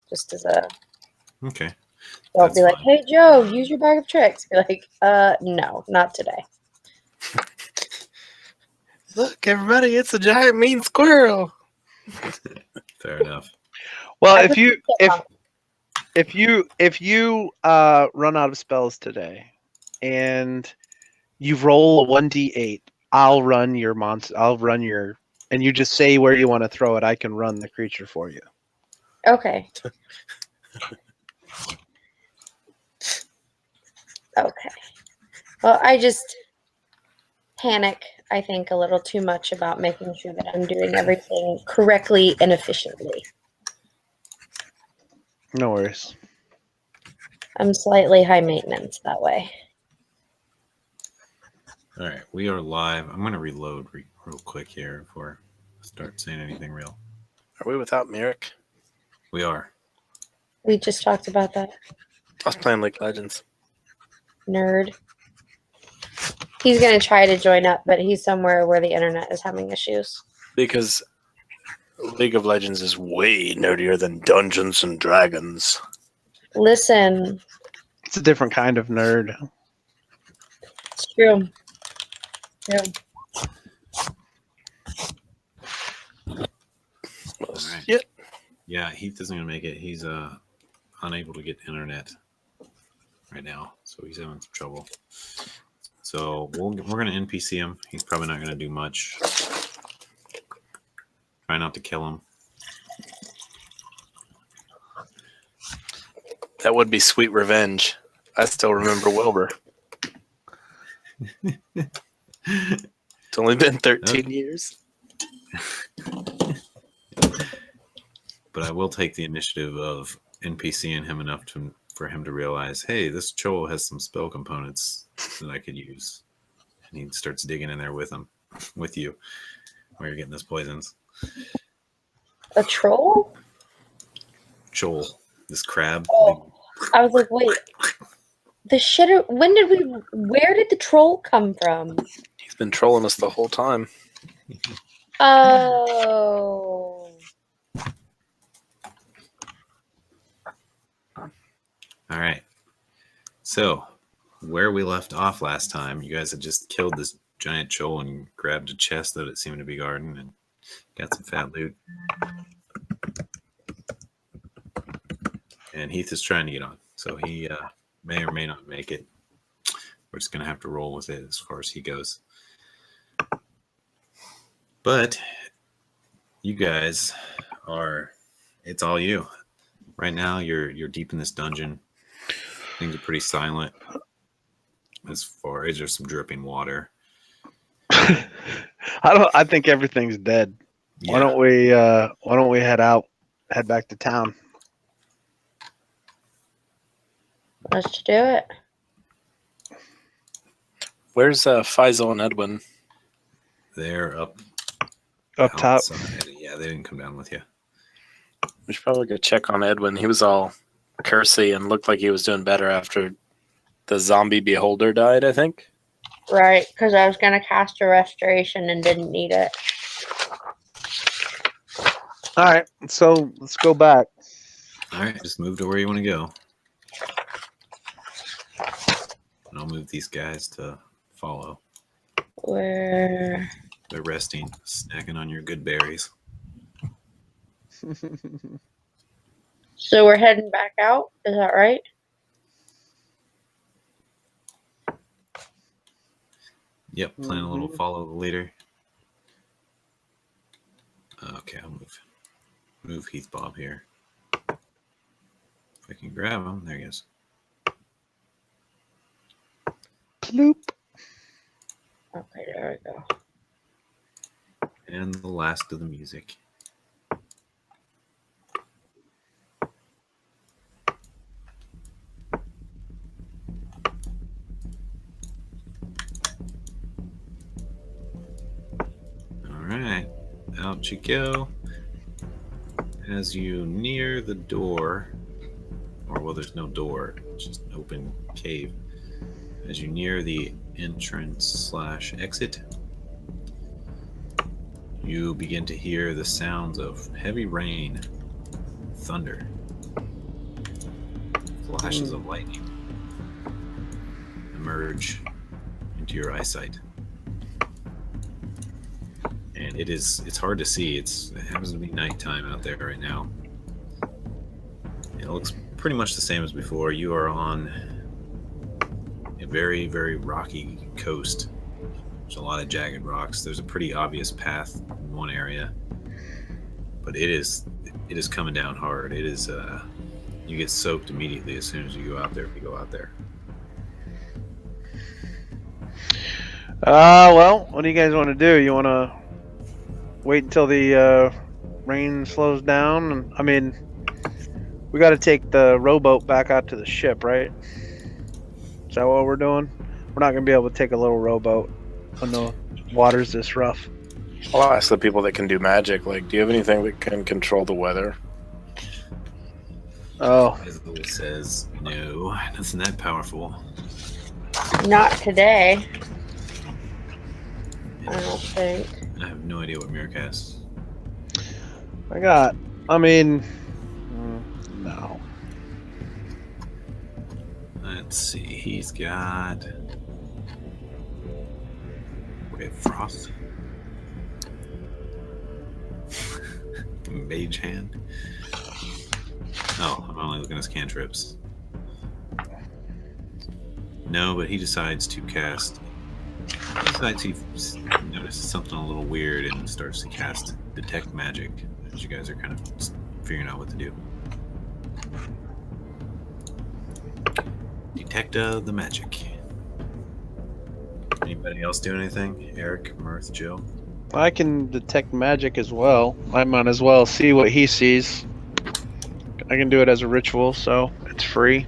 just as a. Okay. So I'll be like, "Hey Joe, use your bag of tricks." Be like, no, not today." Look, everybody, it's a giant mean squirrel. Fair enough. Well, if you run out of spells today, and you roll a 1d8, I'll run your monster. And you just say where you want to throw it. I can run the creature for you. Okay. Okay. Well, I just panic, I think, a little too much about making sure that I'm doing everything correctly and efficiently. No worries. I'm slightly high maintenance that way. All right, we are live. I'm going to reload real quick here before I start saying anything real. Are we without Merrick? We are. We just talked about that. I was playing League of Legends. Nerd. He's going to try to join up, but he's somewhere where the internet is having issues. Because League of Legends is way nerdier than Dungeons and Dragons. Listen. It's a different kind of nerd. It's true. Yeah. Right. Yeah. Yeah, Heath isn't going to make it. He's unable to get internet right now, so he's having some trouble. So we're going to NPC him. He's probably not going to do much. Try not to kill him. That would be sweet revenge. I still remember Wilbur. It's only been 13 years. But I will take the initiative of NPCing him enough for him to realize, hey, this chuul has some spell components that I could use. And he starts digging in there with you, where you're getting those poisons. A troll? Chuul, this crab. Oh, I was like, wait. Where did the troll come from? He's been trolling us the whole time. Oh. All right. So, where we left off last time, you guys had just killed this giant chuul and grabbed a chest that it seemed to be guarding and got some fat loot. And Heath is trying to get on, so he may or may not make it. We're just going to have to roll with it as far as he goes. But you guys it's all you. Right now, you're deep in this dungeon. Things are pretty silent. As far as there's some dripping water. I think everything's dead. Yeah. Why don't we head back to town? Let's do it. Where's Faisal and Edwin? They're up top. Yeah, they didn't come down with you. We should probably go check on Edwin. He was all cursy and looked like he was doing better after the zombie beholder died, I think. Right, because I was going to cast a restoration and didn't need it. All right, so let's go back. All right, just move to where you want to go. And I'll move these guys to follow. Where? They're resting, snacking on your good berries. So we're heading back out? Is that right? Yep, plan a little follow the leader. Okay, I'll move Heath Bob here. If I can grab him, there he is. Ploop. Okay, there we go. And the last of the music. Alright, out you go. As you near the door, there's no door, it's just an open cave. As you near the entrance/exit, you begin to hear the sounds of heavy rain, thunder. flashes of lightning emerge into your eyesight. And it's hard to see. It happens to be nighttime out there right now. It looks pretty much the same as before. You are on a very, very rocky coast. There's a lot of jagged rocks. There's a pretty obvious path in one area, but it is coming down hard. It is you get soaked immediately as soon as you go out there. If you go out there, Well, what do you guys want to do? You want to wait until the rain slows down? And I mean, we got to take the rowboat back out to the ship, right? Is that what we're doing? We're not going to be able to take a little rowboat when the water's this rough. I'll ask the people that can do magic. Like, do you have anything that can control the weather? Oh, as it always says, no, nothing that powerful. Not today. I don't think. I have no idea what Mirror casts. No. Let's see. He's got Frost. Mage hand. Oh, I'm only looking at his cantrips. No, but he decides to cast. He decides he notices something a little weird and starts to cast Detect Magic, as you guys are kind of figuring out what to do. Detect the magic. Anybody else do anything? Eric, Mirth, Jill? I can detect magic as well. I might as well see what he sees. I can do it as a ritual, so it's free.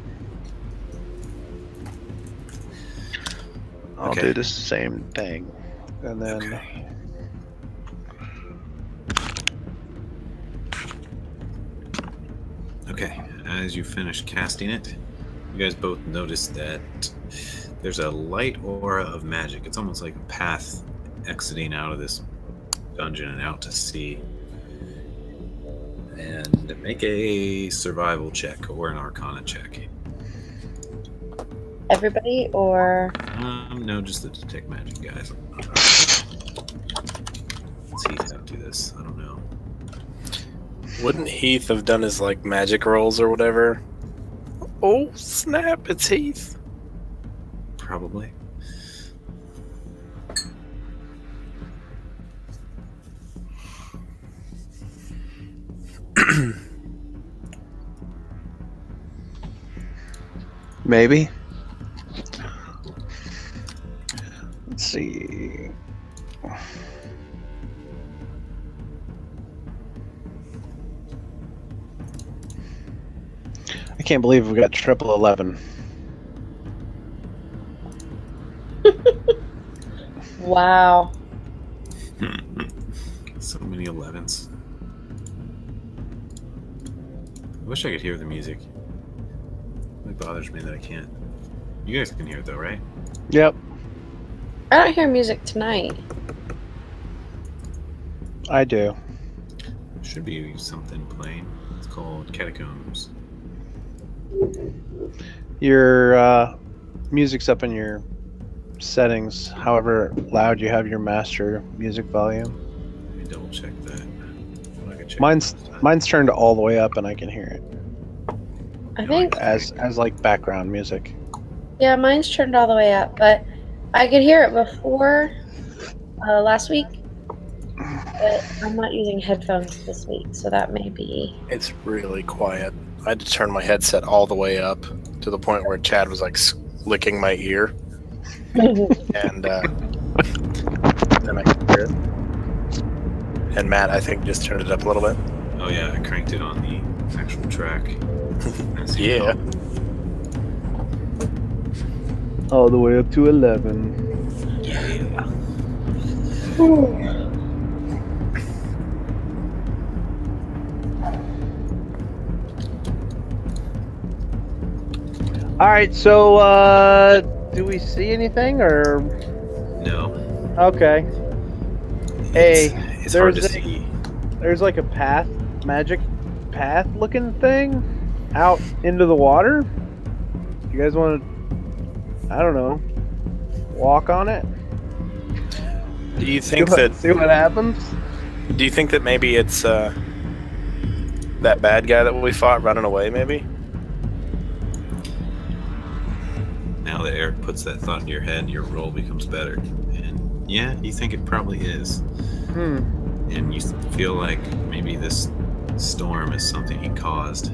I'll Okay. do the same thing. And then Okay. Okay, as you finish casting it, you guys both notice that there's a light aura of magic. It's almost like a path exiting out of this dungeon and out to sea. And make a survival check or an arcana check. Everybody or No, just the detect magic guys. Let's see how to do this. I don't know. Wouldn't Heath have done his like magic rolls or whatever? Oh snap! It's Heath. Probably. maybe. Let's see. I can't believe we got triple 11. wow. So many 11s. I wish I could hear the music. It bothers me that I can't. You guys can hear it though, right? Yep, I don't hear music tonight. I do. Should be something playing. It's called Catacombs. Your music's up in your settings, however loud you have your master music volume. Let me double check that. Well, I can check Mine's turned all the way up and I can hear it I think, as like background music. yeah, mine's turned all the way up, but I could hear it before last week. But I'm not using headphones this week, so that may be. It's really quiet. I had to turn my headset all the way up to the point where Chad was like licking my ear, and then I could hear it. And Matt, I think, just turned it up a little bit. Oh yeah, I cranked it on the actual track. Yeah. All the way up to 11. Yeah. All right, so do we see anything or? No. Okay. Hey, It's hard to there's see. There's like a magic path looking thing out into the water. You guys want to? I don't know. Walk on it. Do you think See what happens? Do you think that maybe it's that bad guy that we fought running away? Maybe. Now that Eric puts that thought into your head, your roll becomes better. And yeah, you think it probably is. And you feel like maybe this storm is something he caused.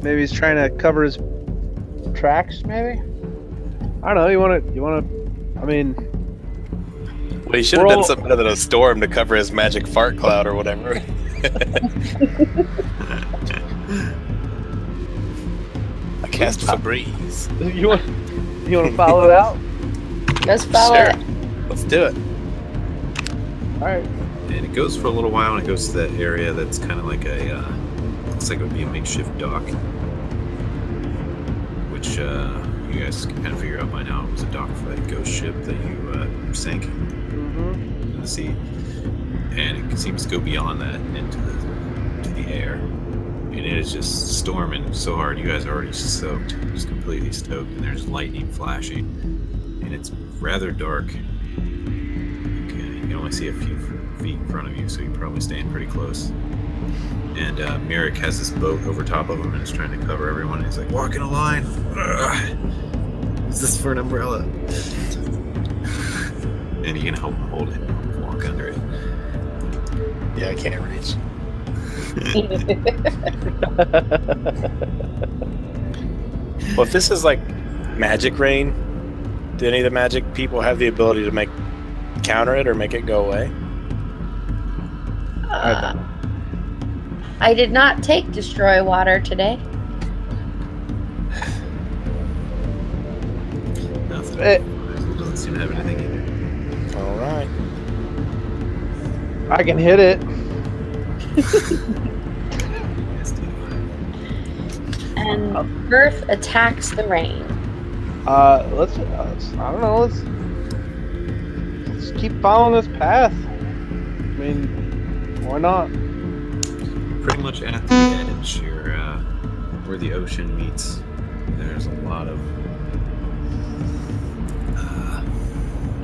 Maybe he's trying to cover his tracks. Maybe. I don't know. You want to? I mean. Well, he should have done something better than a storm to cover his magic fart cloud or whatever. I cast Febreze. You want to follow it out? Let's follow Sure. it. Let's do it. All right. And it goes for a little while, and it goes to that area that's kind of like a, looks like it would be a makeshift dock, which you guys can kind of figure out by now it was a dock for that ghost ship that you sank in the sea. And it seems to go beyond that into the air. And it is just storming so hard. You guys are already soaked, just completely soaked, and there's lightning flashing. And it's rather dark. You can only see a few feet in front of you, so you're probably staying pretty close. And Merrick has this boat over top of him and is trying to cover everyone. He's like, walk in a line. Ugh. Is this for an umbrella? And you can help him hold it, walk under it. Yeah, I can't reach. Well, if this is like magic rain, do any of the magic people have the ability to counter it or make it go away? I did not take destroy water today. Nothing. It doesn't seem to have anything either. All right. I can hit it. And Earth attacks the rain. Let's I don't know. Let's keep following this path. I mean, why not? Pretty much at the edge, you're where the ocean meets. There's a lot of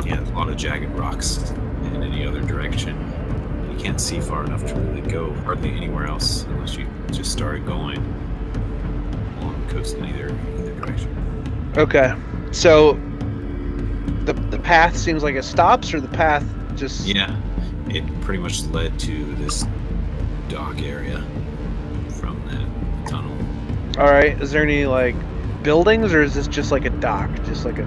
there's a lot of jagged rocks in any other direction. You can't see far enough to really go hardly anywhere else unless you just started going along the coast in either direction. Okay, so the path seems like it stops, or the path just it pretty much led to this dock area from that tunnel. All right. Is there any like buildings, or is this just like a dock, just like a?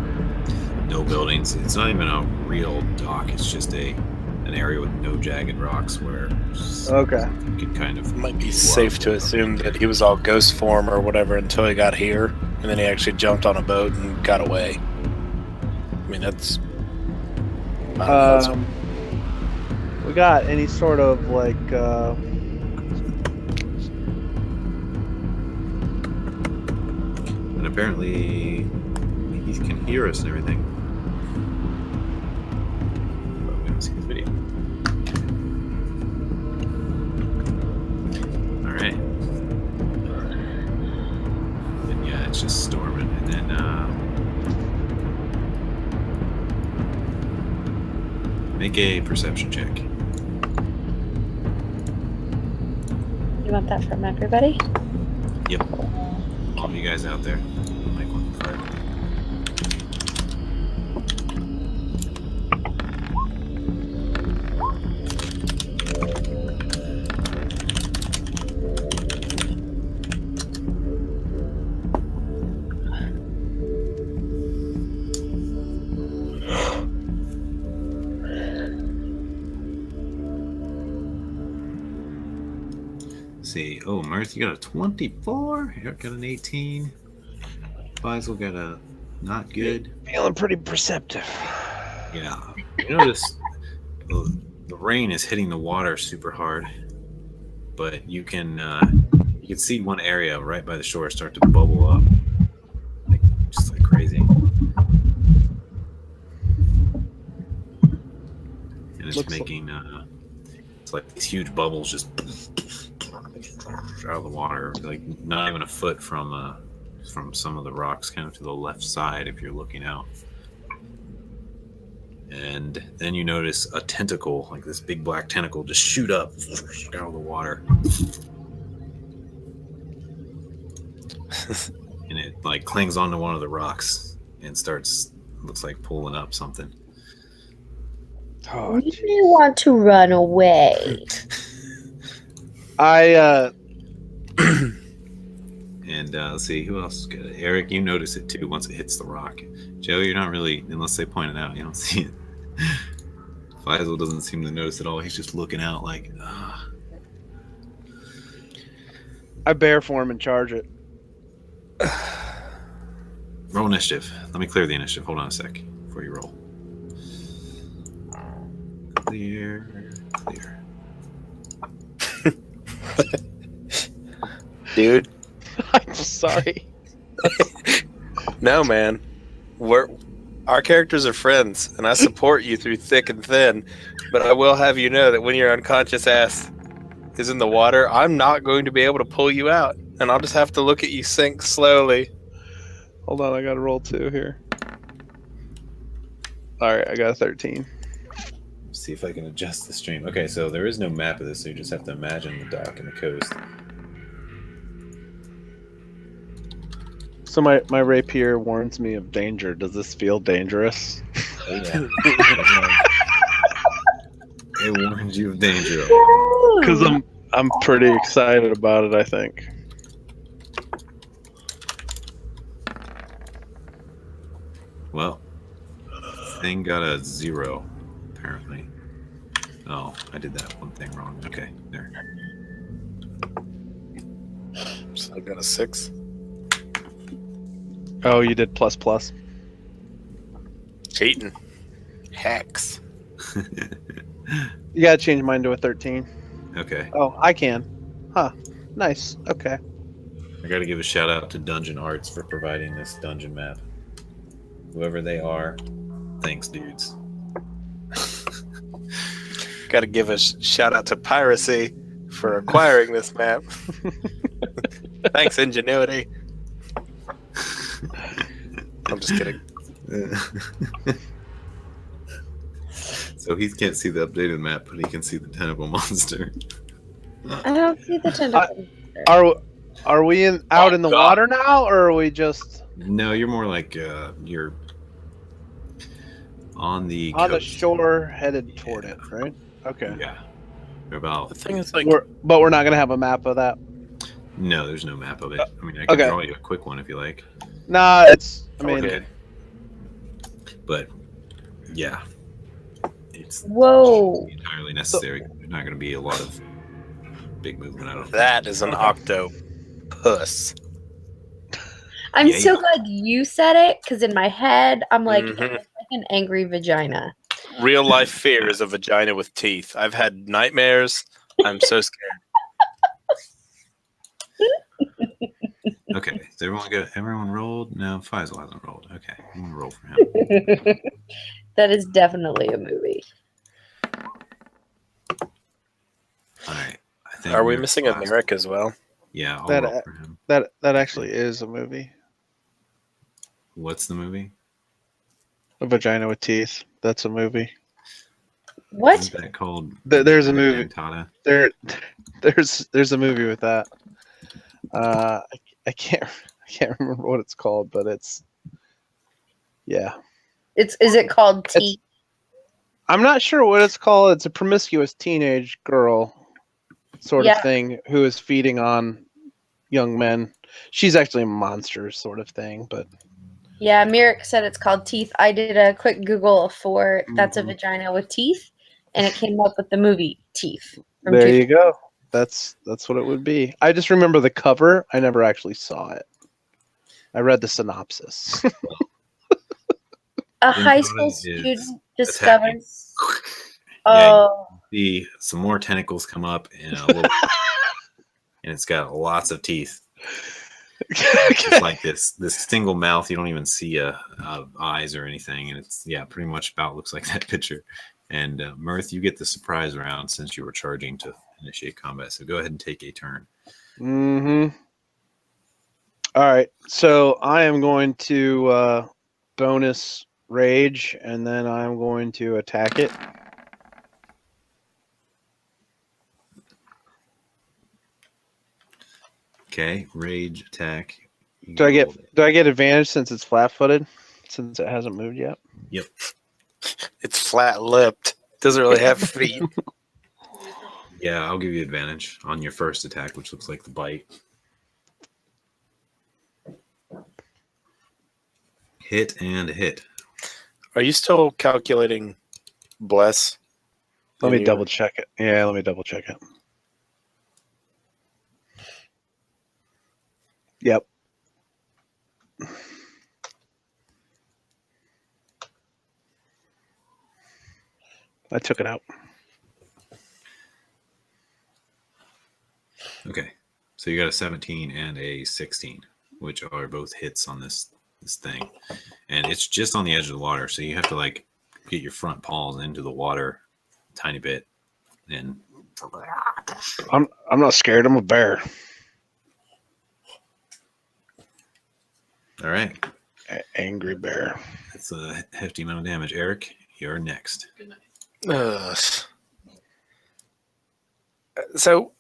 No buildings. It's not even a real dock. It's just an area with no jagged rocks where you could kind of. It might be safe to assume that he was all ghost form or whatever until he got here, and then he actually jumped on a boat and got away. I mean, that's. We got any sort of like And apparently he can hear us and everything. But we don't see his video. Alright. And yeah, it's just storming. And then make a perception check. You want that from everybody? Yep. All of you guys out there. Make one fire. See. Oh, Mirth, you got a 24. Eric got an 18. Faisal got a not good. feeling pretty perceptive. Yeah. You notice the rain is hitting the water super hard, but you can see one area right by the shore start to bubble up, just like crazy. And it's making it's like these huge bubbles just out of the water, like not even a foot from from some of the rocks kind of to the left side if you're looking out. And then you notice a tentacle, like this big black tentacle, just shoot up out of the water. And it like clings onto one of the rocks and starts, looks like pulling up something. Oh, You may want to run away. And let's see, who else is good? Eric, you notice it too once it hits the rock. Joe, you're not really, unless they point it out, you don't see it. Faisal doesn't seem to notice at all. He's just looking out like, ah. I bear form and charge it. Roll initiative. Let me clear the initiative. Hold on a sec before you roll. Clear. Dude. I'm sorry. No, man. Our characters are friends, and I support you through thick and thin. But I will have you know that when your unconscious ass is in the water, I'm not going to be able to pull you out, and I'll just have to look at you sink slowly. Hold on, I got to roll 2 here. All right, I got a 13. Let's see if I can adjust the stream. Okay, so there is no map of this, so you just have to imagine the dock and the coast. So my rapier warns me of danger. Does this feel dangerous? Oh, yeah. It warns you of danger. Because I'm pretty excited about it, I think. Well, thing got a 0, apparently. Oh, I did that one thing wrong. Okay, there. So I got a 6. Oh, you did ++. Cheating. Hex. You gotta change mine to a 13. Okay. Oh, I can. Huh. Nice. Okay. I gotta give a shout out to Dungeon Arts for providing this dungeon map. Whoever they are, thanks, dudes. Got to give a shout out to Piracy for acquiring this map. Thanks, Ingenuity. I'm just kidding. So he can't see the updated map, but he can see the tentacle monster. I don't see the tentacle. Are we out in the God. water now, or are we just No, you're more like you're on the on the coast. shore headed toward it, right? Okay. Yeah. You're about. The thing is, like, But we're not gonna have a map of that. No, there's no map of it. I mean, I can Okay. draw you a quick one if you like. Nah, it's. I mean, Okay. But yeah, it's Whoa. entirely necessary. There's not going to be a lot of big movement. I don't. that is an octopus. I'm Yeah, so you- glad you said it, because in my head, I'm like, Mhm. it's like an angry vagina. Real life fear is a vagina with teeth. I've had nightmares. I'm so scared. Okay, is everyone good? Everyone rolled? No, Faisal hasn't rolled. Okay, I'm gonna roll for him. That is definitely a movie. All right. I think Are we we're missing a Faisal. Merrick as well? Yeah, I'll That- roll for him. that actually is a movie. What's the movie? A vagina with teeth. That's a movie. What? Isn't that called? There's a movie. Cantata? There's a movie with that. I can't remember what it's called, but it's yeah. Is it called T? I'm not sure what it's called. It's a promiscuous teenage girl sort Yeah. of thing who is feeding on young men. She's actually a monster sort of thing, but Yeah, Merrick said it's called Teeth. I did a quick Google for that's a Mhm. vagina with teeth, and it came up with the movie Teeth. from there 2000. you go. That's what it would be. I just remember the cover. I never actually saw it. I read the synopsis. A high school Is student attacking. discovers. Yeah, Oh, See some more tentacles come up and a little, and it's got lots of teeth. It's like this single mouth. You don't even see eyes or anything, and it's pretty much about looks like that picture. And Mirth, you get the surprise round since you were charging to initiate combat. So go ahead and take a turn. Mm-hmm. All right, so I am going to bonus rage, and then I'm going to attack it. Okay, rage attack. You Do I roll it. get advantage since it's flat-footed, since it hasn't moved yet? Yep. It's flat-lipped. Doesn't really have feet. Yeah, I'll give you advantage on your first attack, which looks like the bite. Hit and hit. Are you still calculating bless? Let me in your- double check it. Yeah, let me double check it. Yep. I took it out. Okay, so you got a 17 and a 16, which are both hits on this thing, and it's just on the edge of the water, so you have to like get your front paws into the water a tiny bit, and I'm not scared. I'm a bear. all right, Angry bear. that's a hefty amount of damage. Eric, you're next. Ugh. So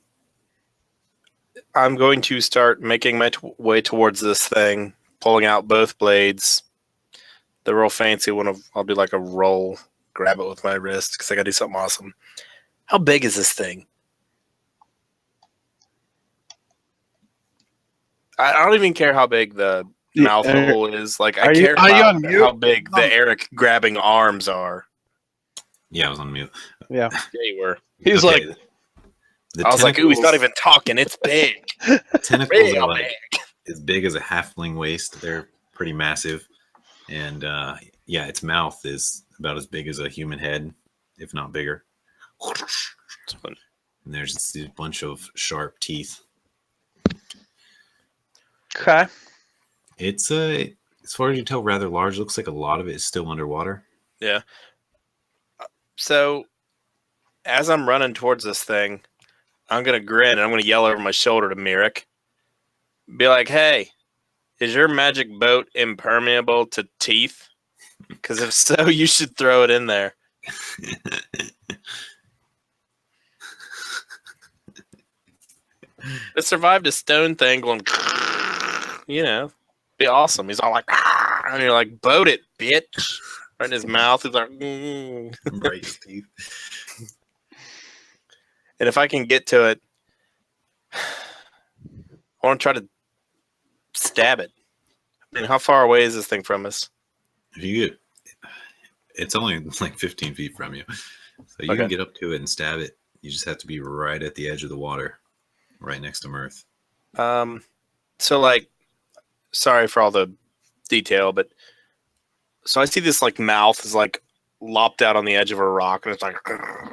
I'm going to start making my way towards this thing, pulling out both blades. The real fancy one, I'll do like a roll, grab it with my wrist because I got to do something awesome. How big is this thing? I don't even care how big the mouth hole is. Like, I care about how big the Eric grabbing arms are. Yeah, I was on mute. Yeah. Yeah, you were. He was like, the I was like, ooh, he's not even talking. It's big. tentacles Real are like big. as big as a halfling waist. They're pretty massive, and yeah, its mouth is about as big as a human head, if not bigger. And there's this bunch of sharp teeth. okay. It's as far as you tell, rather large. Looks like a lot of it is still underwater. Yeah. So, as I'm running towards this thing, I'm going to grin and I'm going to yell over my shoulder to Mirik. Be like, hey, is your magic boat impermeable to teeth? Because if so, you should throw it in there. It survived a stone thing going, you know, be awesome. He's all like, and you're like, boat it, bitch. Right in his mouth. He's like, Right, his teeth. And if I can get to it, I want to try to stab it. I mean, how far away is this thing from us? If you get, it's only like 15 feet from you, so you can get up to it and stab it. You just have to be right at the edge of the water, right next to Mirth. So like, sorry for all the detail, but so I see this like mouth is like lopped out on the edge of a rock, and it's like, and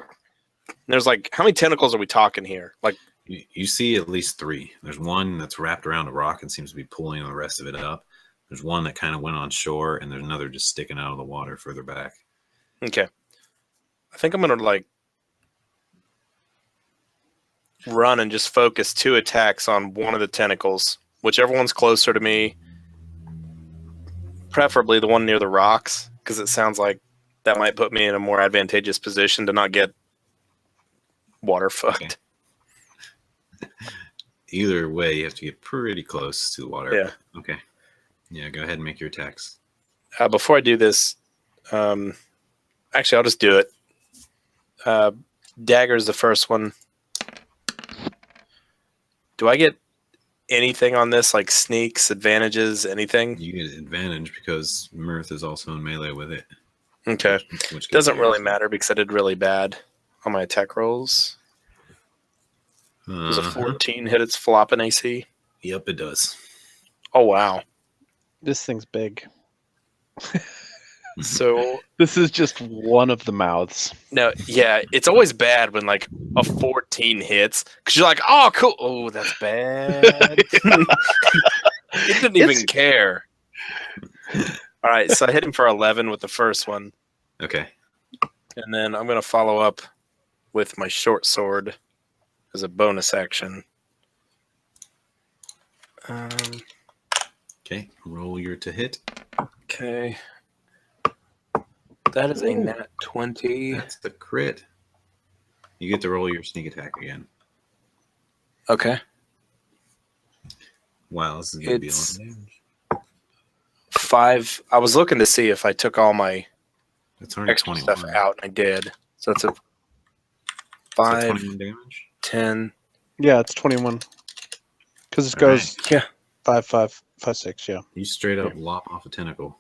there's like, how many tentacles are we talking here? Like, you see at least 3. There's one that's wrapped around a rock and seems to be pulling the rest of it up. There's one that kind of went on shore, and there's another just sticking out of the water further back. okay, I think I'm gonna like run and just focus 2 attacks on one of the tentacles, whichever one's closer to me, preferably the one near the rocks, because it sounds like that might put me in a more advantageous position to not get water fucked. Okay. Either way, you have to get pretty close to the water. Yeah. Okay. Yeah, go ahead and make your attacks. Before I do this, actually, I'll just do it. Dagger's the first one. Do I get anything on this, like sneaks, advantages, anything? You get advantage because Mirth is also in melee with it. Okay. Which Doesn't really matter because I did really bad on my attack rolls. Does a 14 hit its flopping AC? Yep, it does. Oh, wow. This thing's big. So This is just one of the mouths. no, yeah, it's always bad when like a 14 hits because you're like, oh, cool. Oh, that's bad. It didn't even care. All right, so I hit him for 11 with the first one, Okay. and then I'm gonna follow up with my short sword as a bonus action. Okay, roll your to hit. Okay. That is a nat 20. That's the crit. You get to roll your sneak attack again. Okay. Wow, this is going to be a lot It's- of damage. 5. I was looking to see if I took all my That's already extra 21. stuff out, and I did. So that's a Is that 5, 21 damage? 10. Yeah, it's 21. Because it All goes Yeah. 5, 5, 5, 6. Yeah. You straight up lop off a tentacle.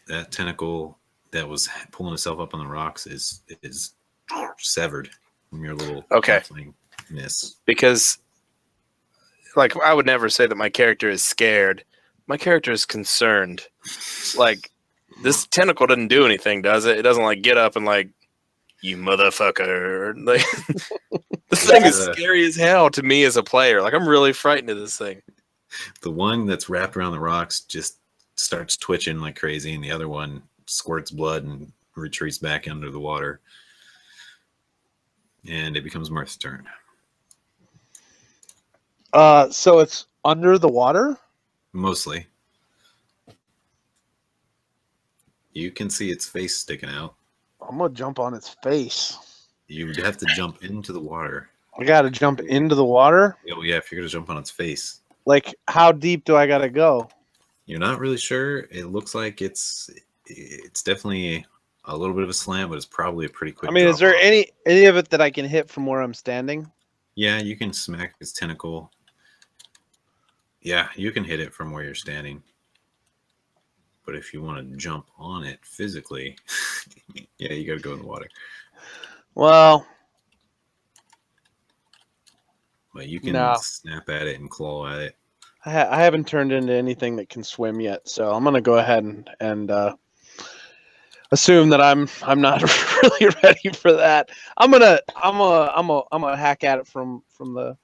That tentacle that was pulling itself up on the rocks is severed from your little Okay. halflingness. Because, like, I would never say that my character is scared. My character is concerned. Like, this tentacle doesn't do anything, does it? It doesn't, like, get up and, like, you motherfucker. Like, this thing is scary as hell to me as a player. Like, I'm really frightened of this thing. The one that's wrapped around the rocks just starts twitching like crazy, and the other one squirts blood and retreats back under the water. And it becomes Mirth's turn. So it's under the water? Mostly. You can see its face sticking out. I'm going to jump on its face. You would have to jump into the water. I got to jump into the water? Oh, yeah, if you're going to jump on its face. Like, how deep do I got to go? You're not really sure. It looks like it's definitely a little bit of a slant, but it's probably a pretty quick I mean, is there drop-off. any of it that I can hit from where I'm standing? Yeah, you can smack its tentacle. Yeah, you can hit it from where you're standing. But if you want to jump on it physically, yeah, you got to go in the water. Well, But you can No. snap at it and claw at it. I haven't turned into anything that can swim yet, so I'm gonna go ahead and assume that I'm not really ready for that. I'm gonna hack at it from the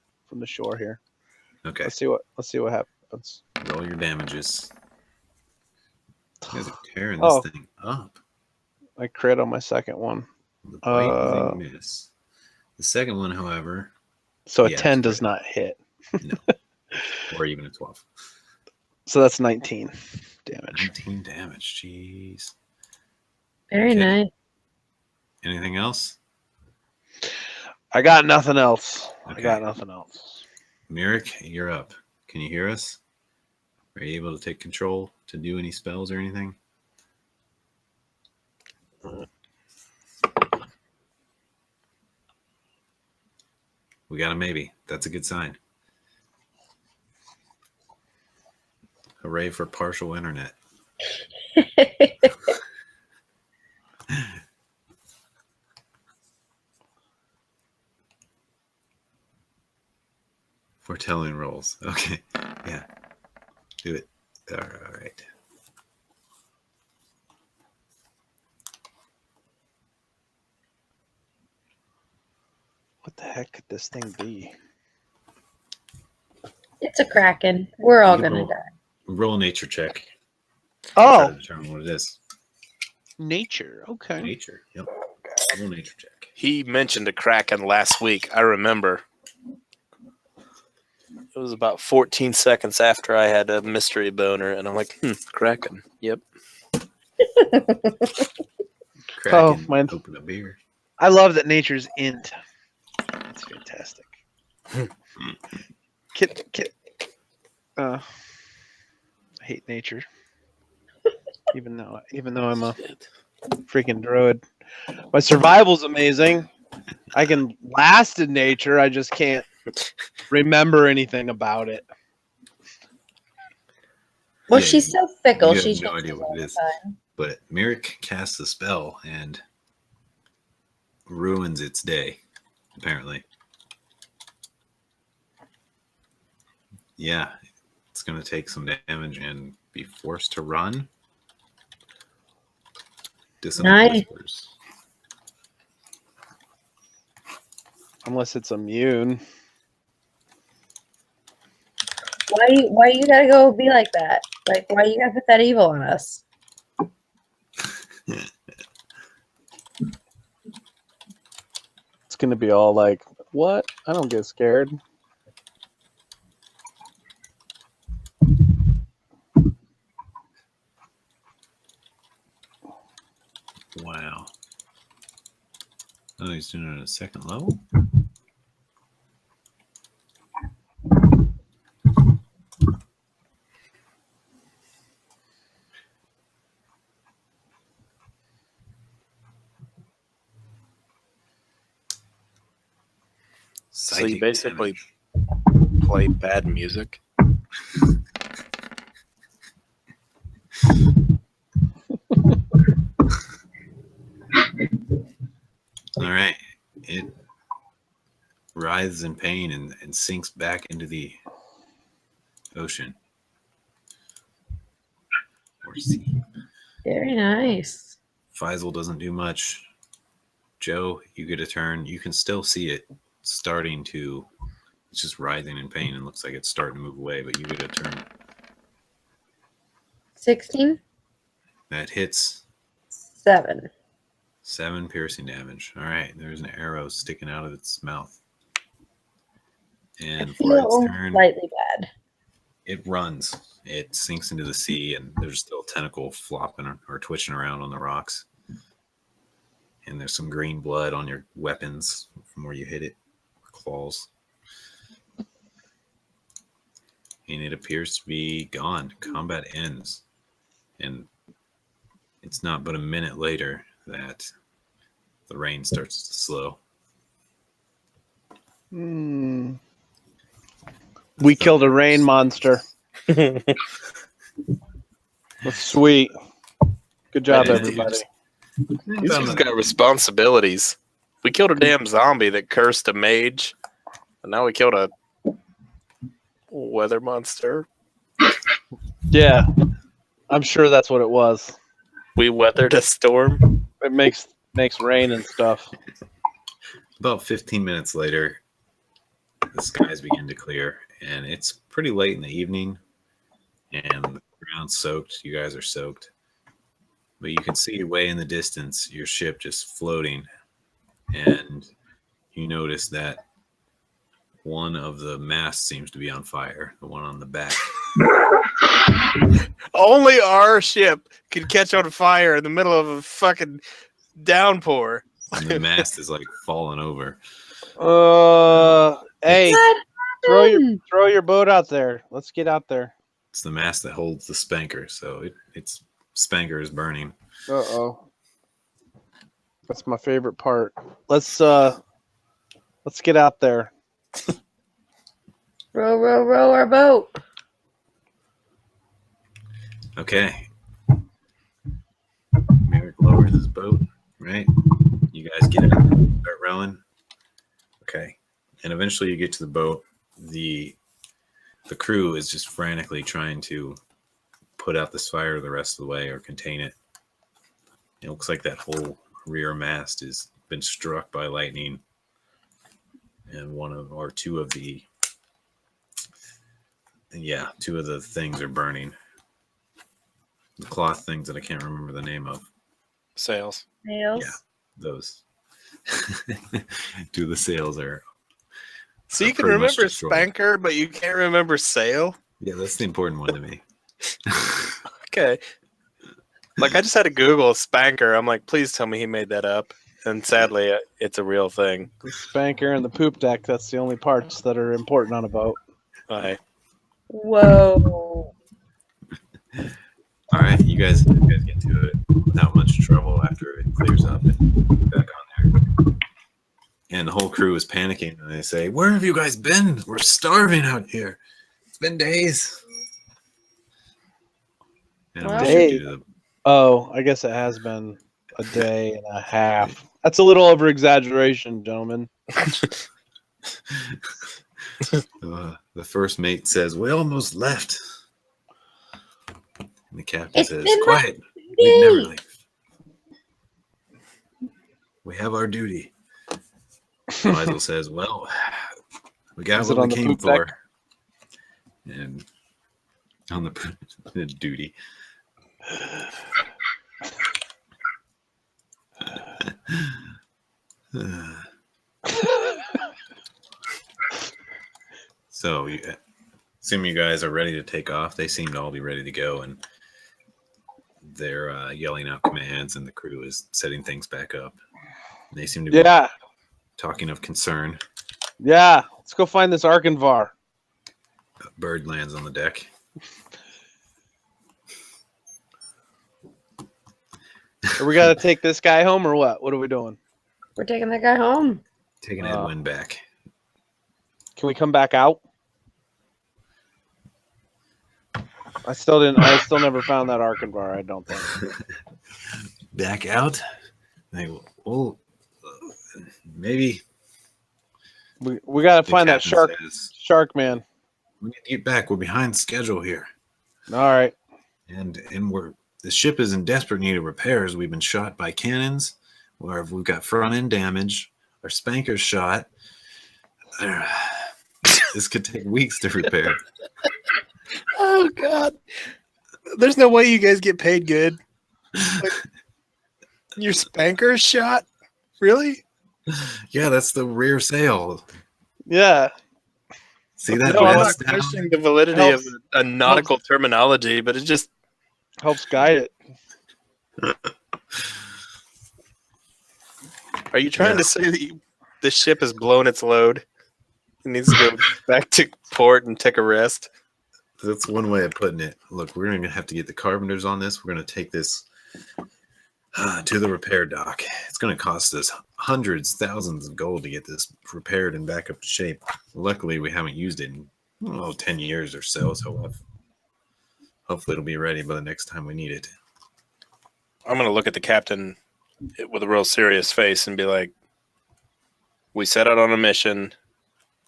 shore here. Okay, Let's see what happens. roll your damages. You guys are tearing Oh. this thing up. I crit on my second one, The bite was a miss. The second one, however, so a Yeah, 10 it's does crit. not hit. or even a 12. So that's 19 damage. 19 damage, jeez. Very Okay. nice. Anything else? I got nothing else. Okay. I got nothing else. Merrick, you're up. Can you hear us? Are you able to take control to do any spells or anything? We got a maybe. That's a good sign. Hooray for partial internet. Foretelling rolls. Okay. Yeah. Do it. All right. What the heck could this thing be? It's a kraken. We're all You can gonna roll- die. Roll a nature check. Try Oh, to determine what it is. nature. Okay. Nature. Yep. Roll a nature check. He mentioned a kraken last week. I remember. It was about 14 seconds after I had a mystery boner, and I'm like, kraken. Yep. Kraken, mine- open a beer. I love that nature's int. That's fantastic. Kit. I hate nature. Even though I'm a freaking druid, my survival's amazing. I can last in nature. I just can't remember anything about it. Well, Yeah, she's so fickle. you She have no changes idea what all it the is. time. But Merrick casts a spell and ruins its day, apparently. Yeah, it's going to take some damage and be forced to run. Dissonant Nice. whispers. Unless it's immune. Why you gotta go be like that? Like, why you gotta put that evil on us? It's gonna be all like, what? I don't get scared. Oh, he's doing it at a second level? So you Psychic basically damage. play bad music. All right. It writhes in pain and sinks back into the ocean. Or sea. Very nice. Faisal doesn't do much. Joe, you get a turn. You can still see it starting to... It's just writhing in pain and looks like it's starting to move away, but you get a turn. 16? That hits 7. 7 piercing damage. All right, there's an arrow sticking out of its mouth. And for its turn, slightly bad. it runs. It sinks into the sea, and there's still a tentacle flopping or twitching around on the rocks. And there's some green blood on your weapons from where you hit it. Claws. And it appears to be gone. Combat ends. And it's not but a minute later that the rain starts to slow. We killed a rain monster. That's sweet. Good job, everybody. These guys got responsibilities. We killed a damn zombie that cursed a mage, and now we killed a weather monster. Yeah, I'm sure that's what it was. We weathered a storm. It makes rain and stuff. About 15 minutes later, the skies begin to clear, and it's pretty late in the evening, and the ground's soaked. You guys are soaked. But you can see way in the distance your ship just floating, and you notice that one of the masts seems to be on fire, the one on the back. Only our ship could catch on fire in the middle of a fucking downpour. And the mast is like falling over. Hey, throw your boat out there. Let's get out there. It's the mast that holds the spanker, so its spanker is burning. Uh-oh. That's my favorite part. Let's get out there. Row our boat. Okay. Merrick lowers his boat, right? You guys get out, start rowing. Okay. And eventually you get to the boat. The crew is just frantically trying to put out this fire the rest of the way or contain it. It looks like that whole rear mast has been struck by lightning, and two of the things are burning. The cloth things that I can't remember the name of. Sails. Nails. Yeah, those. Two of the sails are. So you can pretty much remember destroyed. spanker, but you can't remember sail? Yeah, that's the important one to me. Okay. Like, I just had to Google spanker. I'm like, please tell me he made that up. And sadly, it's a real thing. The spanker and the poop deck, that's the only parts that are important on a boat. Bye. Whoa. All right, you guys get to it without much trouble after it clears up and back on there. And the whole crew is panicking, and they say, "Where have you guys been? We're starving out here. It's been days." And I'm gonna shoot you to the Oh, I guess it has been a day and a half. That's a little over exaggeration, gentlemen. The first mate says, "We almost left." And the captain It's says, been "Quiet. my We'd never duty." leave. We have our duty." Faisal says, "Well, we got Is it what on we the came poop for." deck? And on the duty. So, assume you guys are ready to take off. They seem to all be ready to go, and they're yelling out commands, and the crew is setting things back up. They seem to be Yeah, talking of concern, Yeah, let's go find this Arkanvar. a bird lands on the deck. Are we got to take this guy home or what? What are we doing? We're taking that guy home. Taking Edwin back. Can we come back out? I still never found that Arkanvar, I don't think. Back out? Well, maybe. We got to the find that captain says, shark man. we need to get back. We're behind schedule here. All right. And the ship is in desperate need of repairs. We've been shot by cannons. We've got front end damage. Our spanker's shot. This could take weeks to repair. Oh God! There's no way you guys get paid good. Like, your spanker's shot? Really? Yeah, that's the rear sail. Yeah. See that? No, I'm not mast down? questioning the validity of a nautical terminology, but it just Helps guide it. Are you trying to say that the ship has blown its load? It needs to go back to port and take a rest? That's one way of putting it. Look, we're going to have to get the carpenters on this. We're going to take this to the repair dock. It's going to cost us hundreds, thousands of gold to get this repaired and back up to shape. Luckily, we haven't used it in 10 years or so, hopefully it'll be ready by the next time we need it. I'm going to look at the captain with a real serious face and be like, we set out on a mission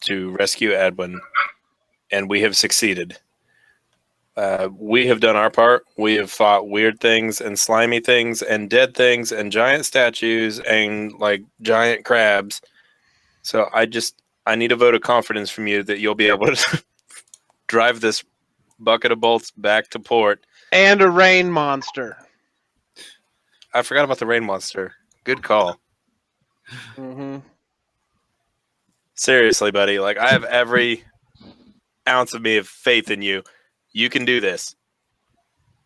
to rescue Edwin, and we have succeeded. We have done our part. We have fought weird things and slimy things and dead things and giant statues and like giant crabs. So I need a vote of confidence from you that you'll be able to drive this bucket of bolts back to port. And a rain monster. I forgot about the rain monster. Good call. Mm-hmm. Seriously, buddy. Like, I have every ounce of me of faith in you. You can do this.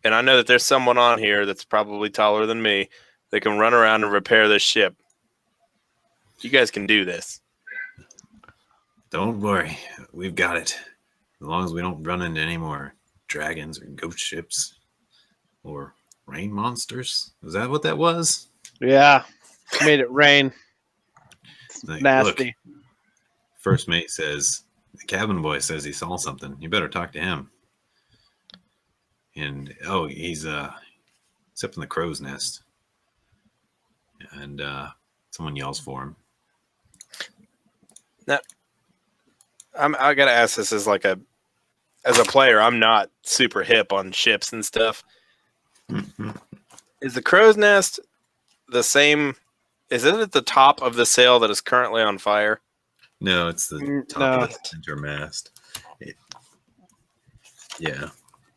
And I know that there's someone on here that's probably taller than me that can run around and repair this ship. You guys can do this. Don't worry. We've got it. As long as we don't run into any more dragons or ghost ships or rain monsters. Is that what that was? Yeah. Made it rain. It's Like, nasty. look, first mate says, the cabin boy says he saw something. You better talk to him. And, he's up in the crow's nest. And someone yells for him. Now, I got to ask this as a player, I'm not super hip on ships and stuff. Is the crow's nest the same? Is it at the top of the sail that is currently on fire? No, it's the top of the center mast. Yeah.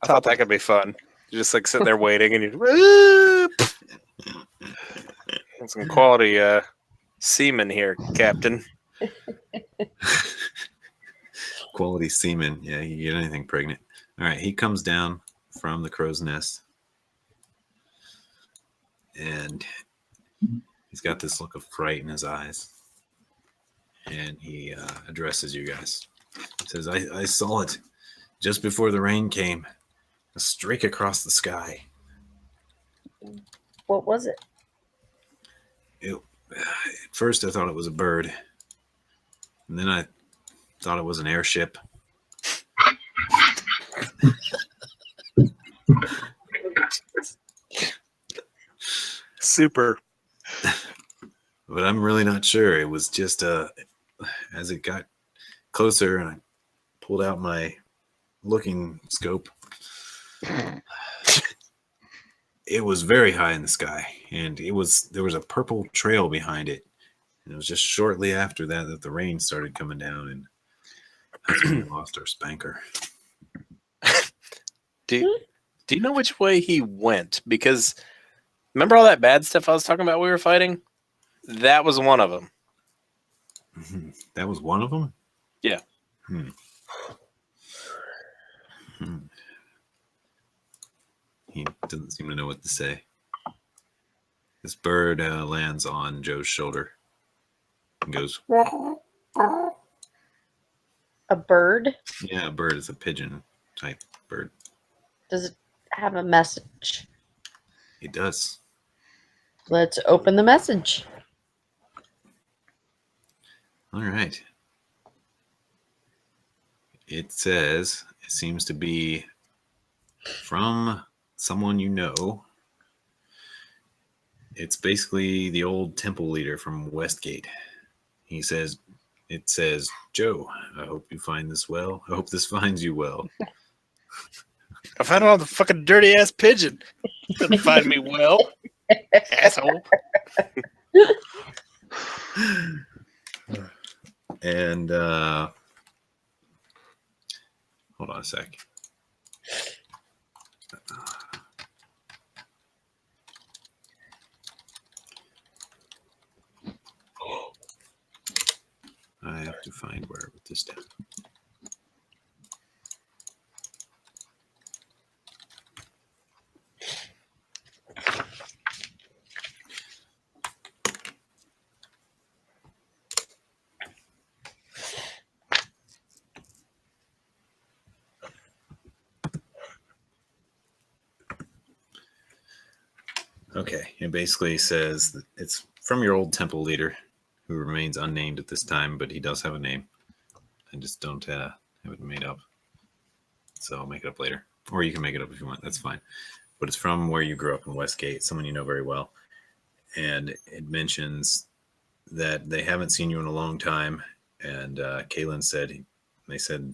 I thought that could be fun. You're just like sitting there waiting and you some quality semen here, Captain. Quality semen. Yeah, you get anything pregnant. All right, he comes down from the crow's nest. And he's got this look of fright in his eyes. And he addresses you guys. He says, I saw it just before the rain came. A streak across the sky. What was it? At first, I thought it was a bird. And then I thought it was an airship. Super. But I'm really not sure. It was just as it got closer and I pulled out my looking scope, it was very high in the sky, and there was a purple trail behind it. And it was just shortly after that the rain started coming down, and that's when we lost our spanker. Do you know which way he went? Because remember all that bad stuff I was talking about we were fighting? That was one of them. Mm-hmm. That was one of them? Yeah. He doesn't seem to know what to say. This bird lands on Joe's shoulder. and goes, A bird? yeah, a bird is a pigeon type bird. Does it have a message? It does. Let's open the message. All right. It says, it seems to be from someone you know. It's basically the old temple leader from Westgate. He says, it says, Joe, I hope you find this well. I hope this finds you well. I found out the fucking dirty ass pigeon. Couldn't find me well, asshole. And hold on a sec. I have to find where I wrote this down. Okay, it basically says that it's from your old temple leader, who remains unnamed at this time, but he does have a name. I just don't have it made up. So I'll make it up later. Or you can make it up if you want. That's fine. But it's from where you grew up in Westgate, someone you know very well. And it mentions that they haven't seen you in a long time. And Kalen said, they said,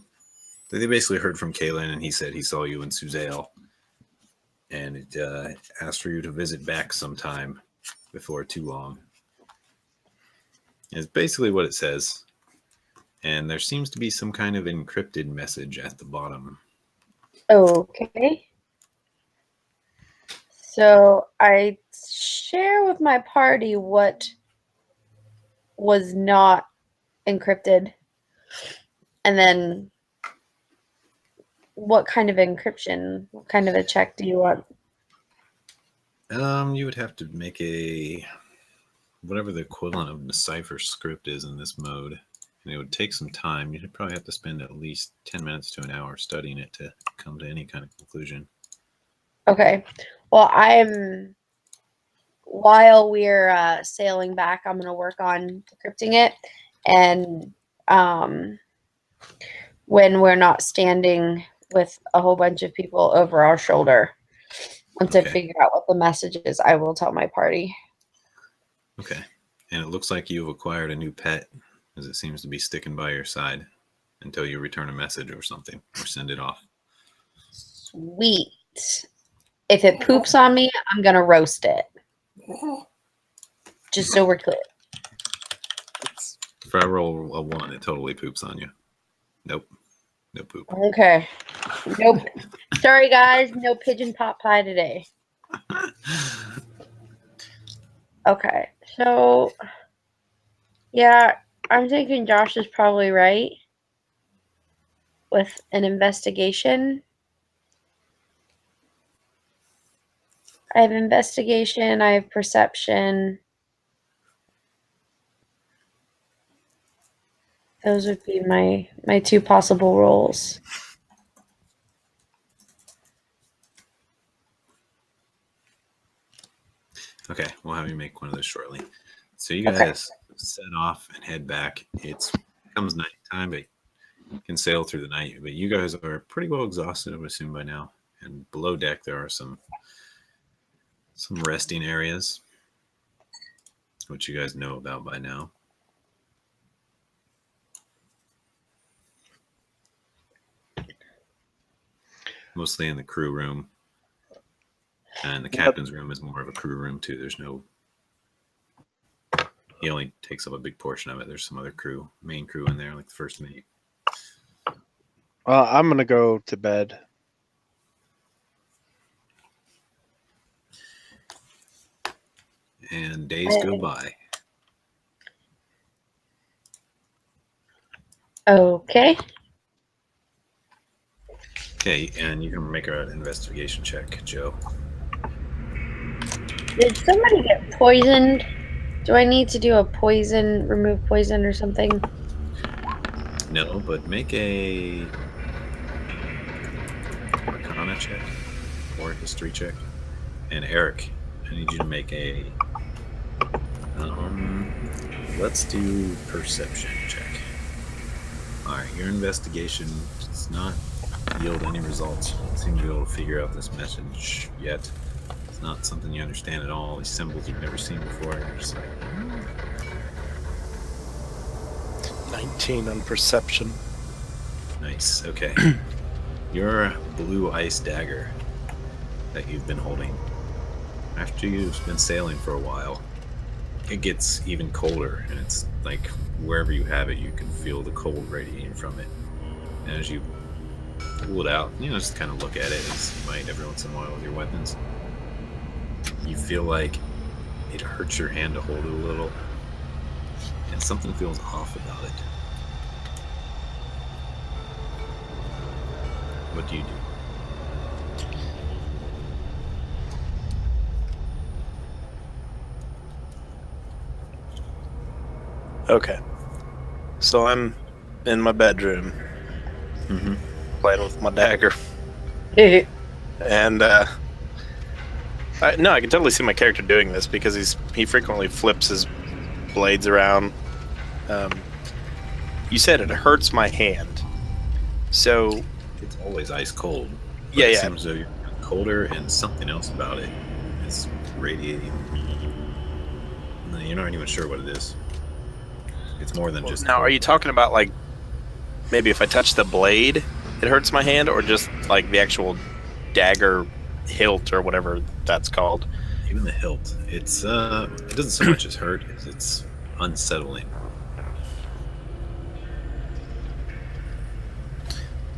they basically heard from Kalen, and he said he saw you in Suzail. And it asked for you to visit back sometime before too long. It's basically what it says. And there seems to be some kind of encrypted message at the bottom. Okay. So I share with my party what was not encrypted. And then what kind of encryption, what kind of a check do you want? You would have to make whatever the equivalent of the cipher script is in this mode. And it would take some time. You'd probably have to spend at least 10 minutes to an hour studying it to come to any kind of conclusion. Okay. Well, while we're sailing back, I'm going to work on decrypting it. And when we're not standing with a whole bunch of people over our shoulder, once I figure out what the message is, I will tell my party. Okay. And it looks like you've acquired a new pet, as it seems to be sticking by your side until you return a message or something, or send it off. Sweet. If it poops on me, I'm going to roast it. Just so we're clear. If I roll a 1, it totally poops on you. Nope. No poop. Okay. Nope. Sorry, guys. No pigeon pot pie today. Okay. So, yeah, I'm thinking Josh is probably right with an investigation. I have investigation. I have perception. Those would be my two possible roles. Okay, we'll have you make one of those shortly. So you guys set off and head back. It comes nighttime, but you can sail through the night. But you guys are pretty well exhausted, I would assume, by now. And below deck, there are some resting areas, which you guys know about by now. Mostly in the crew room. And the captain's room is more of a crew room, too. There's no... He only takes up a big portion of it. There's some other main crew in there, like the first mate. I'm going to go to bed. And days go by. Okay. Okay, and you can make an investigation check, Joe. Did somebody get poisoned? Do I need to do a poison, remove poison or something? No, but make a Arcana check or a history check. And Eric, I need you to make a. Let's do perception check. All right, your investigation does not yield any results. You don't seem to be able to figure out this message yet. It's not something you understand at all. These symbols you've never seen before. You're just like, 19 on perception. nice. Okay. Your blue ice dagger that you've been holding, after you've been sailing for a while, it gets even colder, and it's like wherever you have it, you can feel the cold radiating from it. And as you pull it out, just kind of look at it as you might every once in a while with your weapons, you feel like it hurts your hand to hold it a little, and something feels off about it. What do you do? Okay. So I'm in my bedroom, playing with my dagger. And I can totally see my character doing this because he frequently flips his blades around. You said it hurts my hand, so It's always ice cold. But Yeah, it yeah. seems though you're colder, and something else about it is radiating. And you're not even sure what it is. It's more than just. now are you talking about like maybe if I touch the blade, it hurts my hand, or just like the actual dagger hilt or whatever that's called? Even the hilt? It's it doesn't so much as hurt as it's unsettling.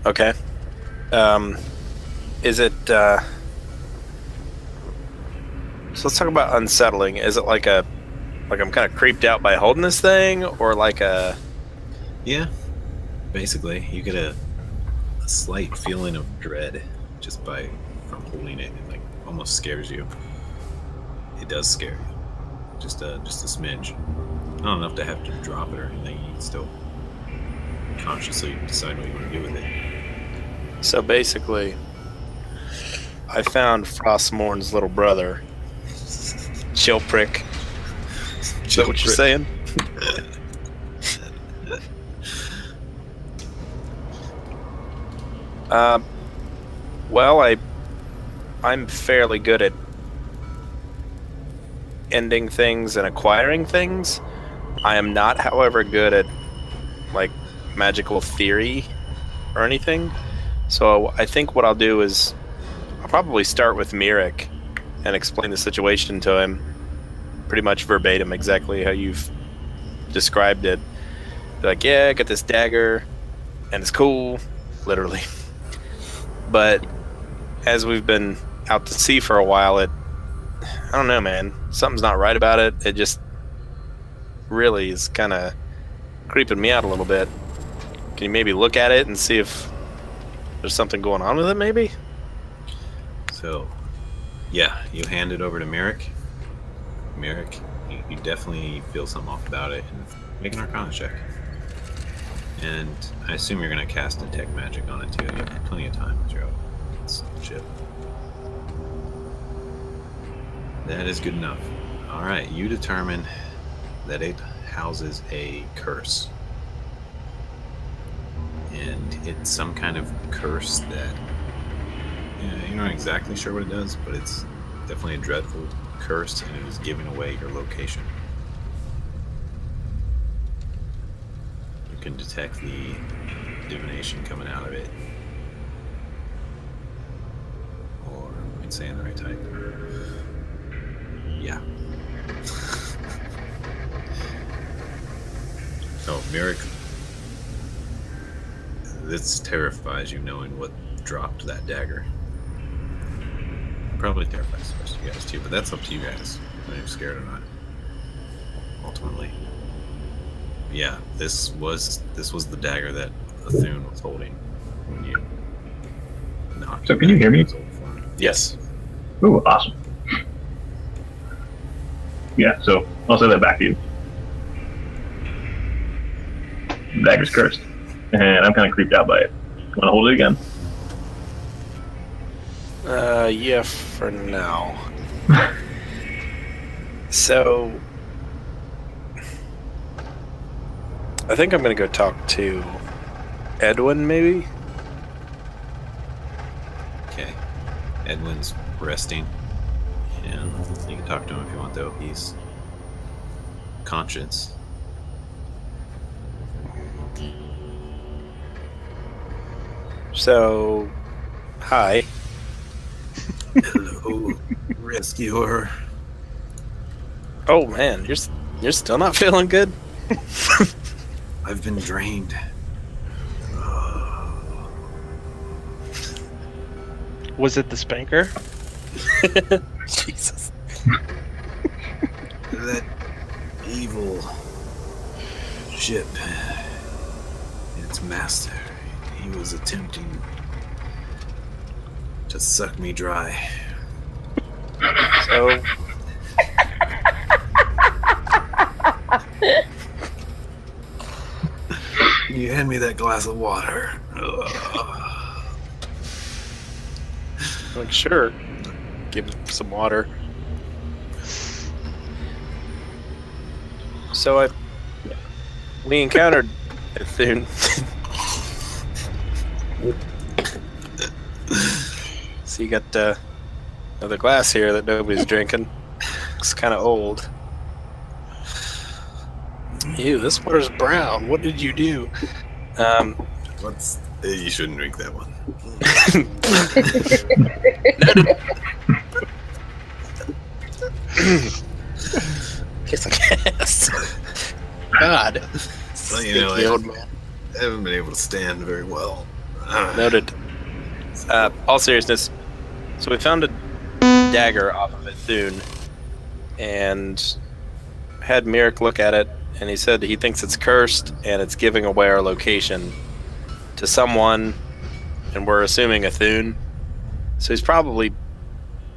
Okay. Is it so let's talk about unsettling. Is it like I'm kind of creeped out by holding this thing, or like a Yeah, basically, you get a slight feeling of dread just from holding it. It like almost scares you. It does scare you, just a smidge. Not enough to have to drop it or anything. You can still consciously decide what you want to do with it. So basically, I found Frostmourn's little brother, Chill Prick. Is that what you're saying? Well, I'm fairly good at ending things and acquiring things. I am not, however, good at like magical theory or anything. So I think what I'll do is I'll probably start with Mirek and explain the situation to him pretty much verbatim, exactly how you've described it. Be like, yeah, I got this dagger and it's cool, literally. But as we've been out to sea for a while, I don't know, man. Something's not right about it. It just really is kind of creeping me out a little bit. Can you maybe look at it and see if there's something going on with it, maybe? So, yeah, you hand it over to Merrick. Merrick, you definitely feel something off about it, and make an Arcana check. And I assume you're going to cast Detect Magic on it too. You have plenty of time to throw this ship. That is good enough. Alright, you determine that it houses a curse. And it's some kind of curse that you're not exactly sure what it does, but it's definitely a dreadful curse, and it is giving away your location. You can detect the divination coming out of it. Or am I saying the right type? Yeah. Oh, Merrick. This terrifies you, knowing what dropped that dagger. Probably terrifies the rest of you guys too, but that's up to you guys. Whether you're scared or not. Ultimately. Yeah, this was the dagger that Athun was holding when you knocked. So can you hear me? Yes. Ooh, awesome. Yeah, so I'll say that back to you. The dagger's cursed, and I'm kind of creeped out by it. Want to hold it again? Yeah, for now. So, I think I'm gonna go talk to Edwin, maybe? Okay. Edwin's resting. And you can talk to him if you want, though. He's conscious. So, hi. Hello, rescuer. Oh man, you're still not feeling good? I've been drained. Was it the spanker? Jesus. That evil ship, its master, he was attempting to suck me dry. So, Can you hand me that glass of water? like, sure. Give him some water. So we encountered Faerun. So you got another glass here that nobody's drinking. Looks kind of old. Ew, this water's brown. What did you do? You shouldn't drink that one. Kiss a guess. God. Well, you know, Stinky old man. I haven't been able to stand very well. Noted. All seriousness, so we found a dagger off of Faerun and had Mirek look at it, and he said he thinks it's cursed and it's giving away our location to someone, and we're assuming a Thun. So he's probably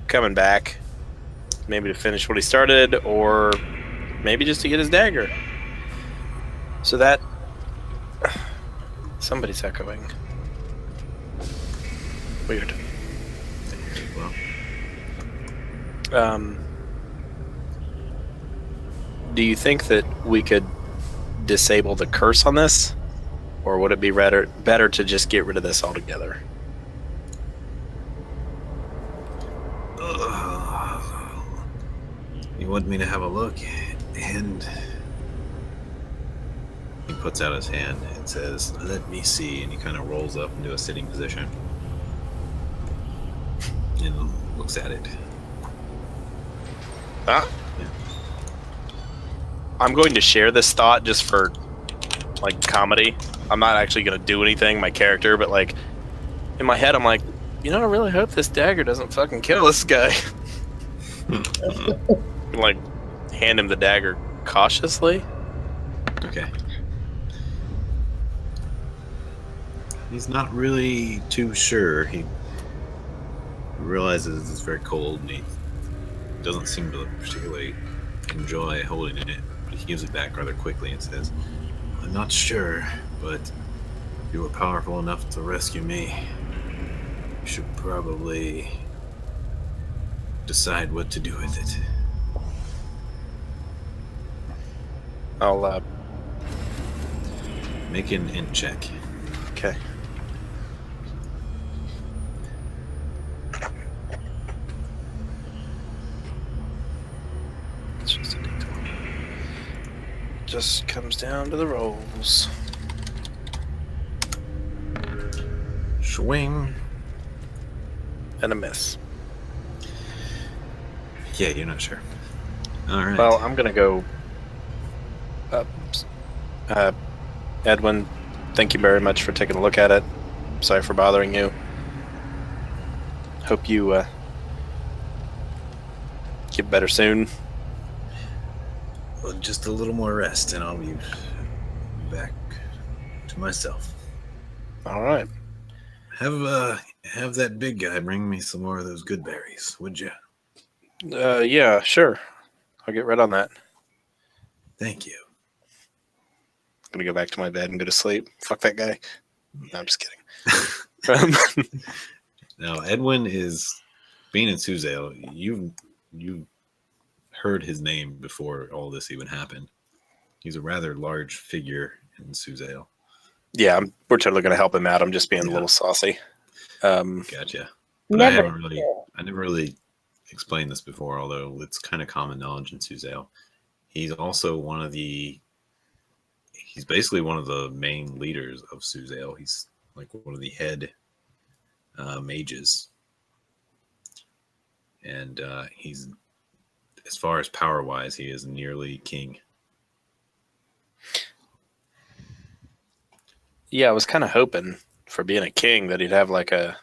coming back, maybe to finish what he started, or maybe just to get his dagger. So that... Somebody's echoing. Weird. Well, Do you think that we could disable the curse on this? Or would it be better to just get rid of this altogether? you want me to have a look? And he puts out his hand and says, "Let me see." And he kind of rolls up into a sitting position and looks at it. I'm going to share this thought just for, like, comedy. I'm not actually going to do anything, my character, but, like, in my head, I'm like, you know, I really hope this dagger doesn't fucking kill this guy. Like, hand him the dagger cautiously. Okay. He's not really too sure. He realizes it's very cold, and he doesn't seem to particularly enjoy holding it. But he gives it back rather quickly and says, "I'm not sure, but if you were powerful enough to rescue me, you should probably decide what to do with it." I'll, Make an int check. okay. It's just a D20. Just comes down to the rolls. Swing. And a miss. Yeah, you're not sure. All right. Well, I'm gonna go. Edwin, thank you very much for taking a look at it. Sorry for bothering you. Hope you get better soon. Well, just a little more rest, and I'll be back to myself. All right. Have that big guy bring me some more of those good berries, would you? Yeah, sure. I'll get right on that. Thank you. I'm gonna go back to my bed and go to sleep. Fuck that guy. No, I'm just kidding. Now, Edwin is being in Suzail. You heard his name before all this even happened. He's a rather large figure in Suzail. Yeah, we're totally gonna help him out. I'm just being a little saucy. Gotcha. But I never really explained this before, although it's kind of common knowledge in Suzail. He's also he's basically one of the main leaders of Suzail. He's like one of the head mages. And he's, as far as power-wise, he is nearly king. Yeah, I was kind of hoping for being a king that he'd have like a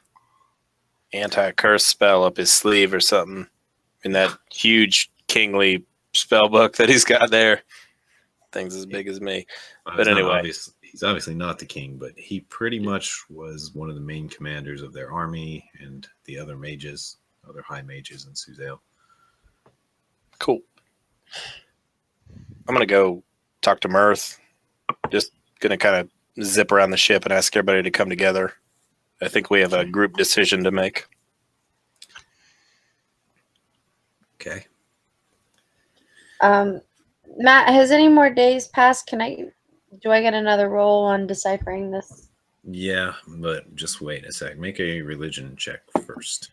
anti-curse spell up his sleeve or something in that huge kingly spell book that he's got there. Things as big as me. But anyway. He's obviously not the king, but he pretty much was one of the main commanders of their army and the other mages, other high mages in Suzail. Cool. I'm going to go talk to Mirth. Just going to kind of zip around the ship and ask everybody to come together. I think we have a group decision to make. Okay. Matt, has any more days passed? Do I get another roll on deciphering this? Yeah, but just wait a sec. Make a religion check first.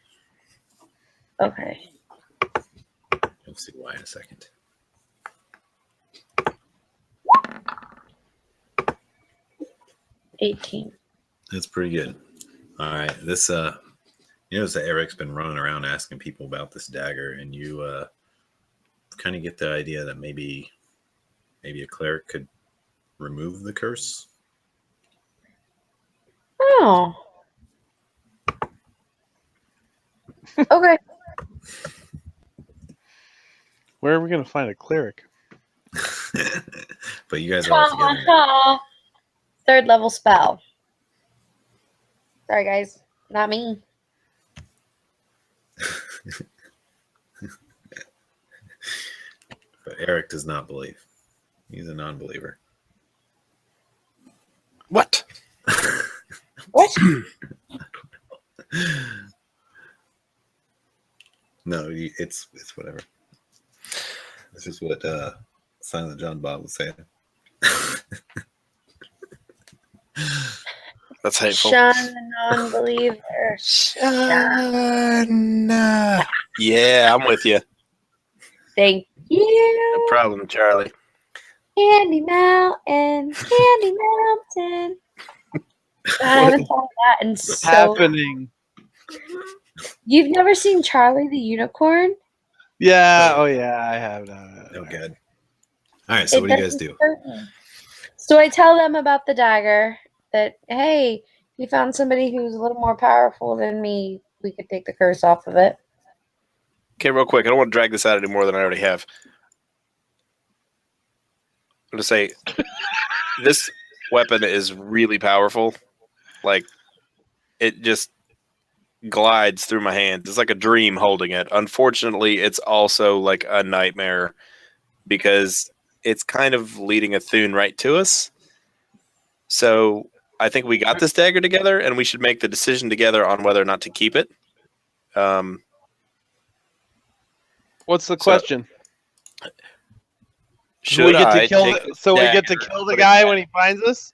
Okay. You'll see why in a second. 18. That's pretty good. All right. This you notice that Eric's been running around asking people about this dagger, and you kind of get the idea that maybe a cleric could remove the curse. Oh. Okay. Where are we going to find a cleric? But you guys are all together. Third level spell. Sorry, guys. Not me. But Eric does not believe. He's a non-believer. What? What? No, it's whatever. This is what Silent John Bob was saying. That's hateful. Sean the non-believer. Sean. Yeah, I'm with you. Thank you. No problem, Charlie. Candy Mountain. Candy Mountain. I haven't thought of that in so Happening. You've never seen Charlie the Unicorn? Yeah. Oh, yeah. I have. Oh, good. All right. So what do you guys do? So I tell them about the dagger. That, hey, you found somebody who's a little more powerful than me. We could take the curse off of it. Okay, real quick. I don't want to drag this out any more than I already have. I'm going to say this weapon is really powerful. Like, it just glides through my hands. It's like a dream holding it. Unfortunately, it's also like a nightmare because it's kind of leading a Thune right to us. So I think we got this dagger together, and we should make the decision together on whether or not to keep it. What's the question? Should we get I to kill take the, so we get to kill the guy when he finds us?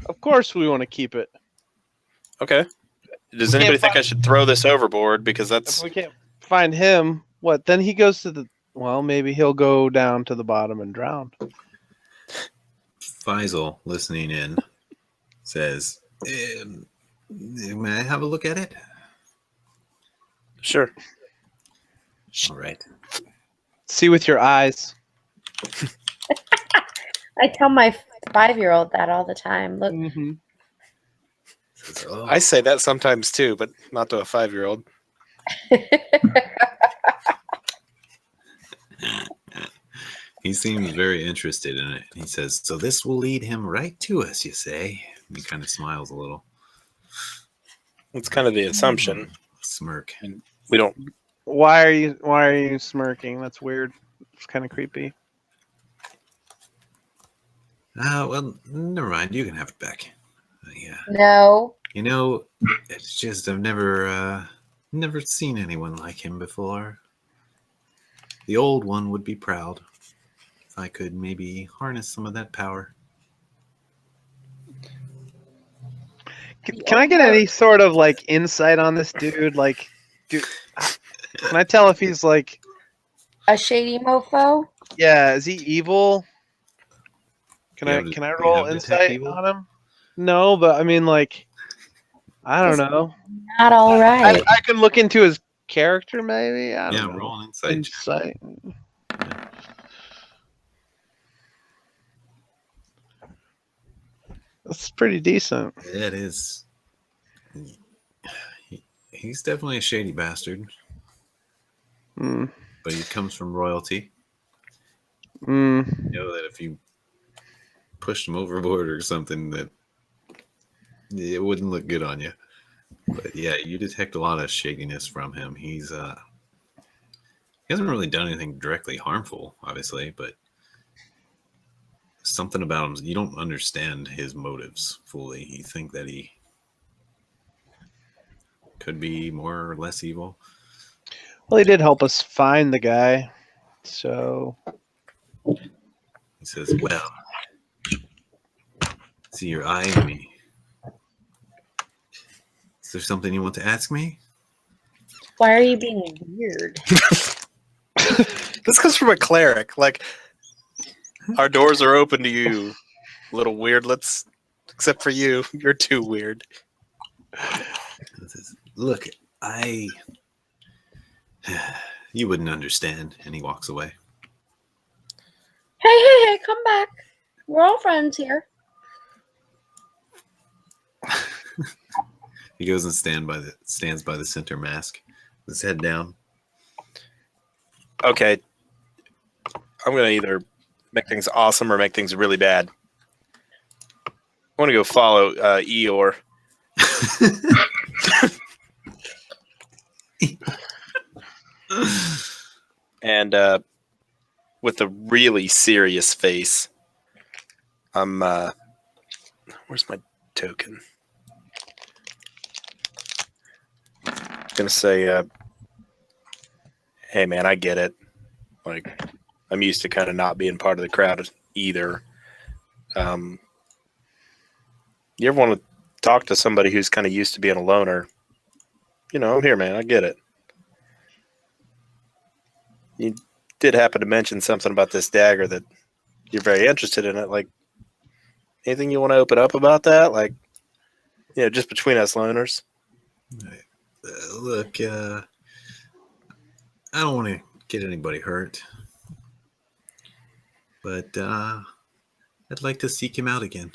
Of course we want to keep it. Okay. Does anybody think I should throw this overboard? Because that's... If we can't find him, what? Then he goes to the... Well, maybe he'll go down to the bottom and drown. Faisal, listening in, says, may I have a look at it? Sure. All right. See with your eyes. I tell my 5-year-old that all the time. Look, Mm-hmm. Says, oh. I say that sometimes too, but not to a 5-year-old. He seems very interested in it. He says, so this will lead him right to us, you say? And he kind of smiles a little. It's kind of the assumption. Smirk. We don't... Why are you smirking? That's weird. It's kind of creepy. Well, never mind. You can have it back. Yeah. No. You know, it's just I've never seen anyone like him before. The old one would be proud if I could maybe harness some of that power. Can I get any sort of like insight on this dude? Like, dude, can I tell if he's like A shady mofo? Yeah, is he evil? Can You I have- can I you roll have detect insight evil? on him? No, but I mean, like, I don't know. Not all right. I can look into his character, maybe. I don't Yeah, know. roll an insight. Insight. That's pretty decent. Yeah, it is. He's definitely a shady bastard, Mm. but he comes from royalty. Mm. You know that if you pushed him overboard or something, that it wouldn't look good on you. But yeah, you detect a lot of shadiness from him. He hasn't really done anything directly harmful, obviously, but something about him, you don't understand his motives fully. You think that he could be more or less evil. Well, he did help us find the guy, so He says, well, see, you're eyeing me. Is there something you want to ask me? Why are you being weird? This comes from a cleric. Like, our doors are open to you, little weirdlets. Except for you. You're too weird. He says, look, you wouldn't understand. And he walks away. Hey, come back. We're all friends here. He goes and stands by the center mask, with his head down. Okay. I'm going to either make things awesome or make things really bad. I want to go follow Eeyore. And with a really serious face, I'm where's my token? I'm gonna say, hey man, I get it. Like, I'm used to kind of not being part of the crowd either. You ever want to talk to somebody who's kind of used to being a loner? You know, I'm here, man. I get it. You did happen to mention something about this dagger that you're very interested in it. Like, anything you want to open up about that? Like, you know, just between us loners. Look, I don't want to get anybody hurt, but I'd like to seek him out again.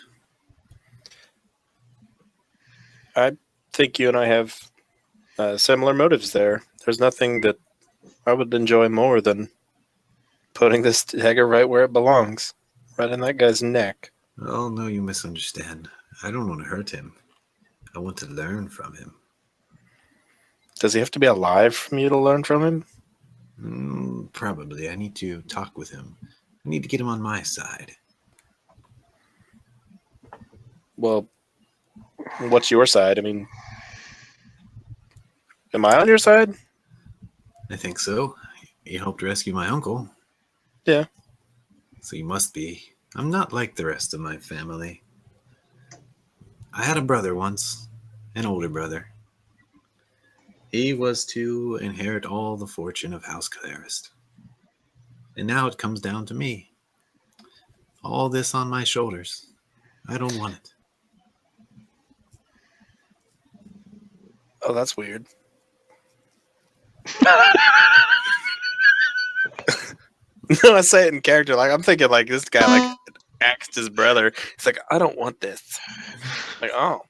I think you and I have similar motives there. There's nothing that I would enjoy more than putting this dagger right where it belongs, right in that guy's neck. Oh, no, you misunderstand. I don't want to hurt him. I want to learn from him. Does he have to be alive for you to learn from him? Probably. I need to talk with him. I need to get him on my side. Well, what's your side? I mean, am I on your side? I think so. You helped rescue my uncle. Yeah. So you must be. I'm not like the rest of my family. I had a brother once, an older brother. He was to inherit all the fortune of House Clarist. And now it comes down to me. All this on my shoulders. I don't want it. Oh, that's weird. No, I say it in character. Like, I'm thinking like this guy like axed his brother. He's like, I don't want this. Like, oh,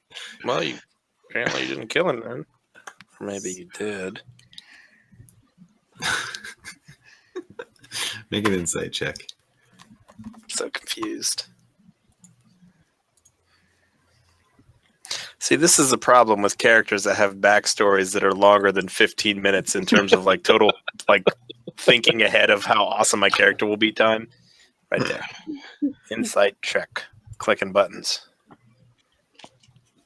well, you apparently you didn't kill him then. Or maybe you did. Make an insight check. I'm so confused. See, this is a problem with characters that have backstories that are longer than 15 minutes in terms of like total like thinking ahead of how awesome my character will be time. Right there. Insight check. Clicking buttons.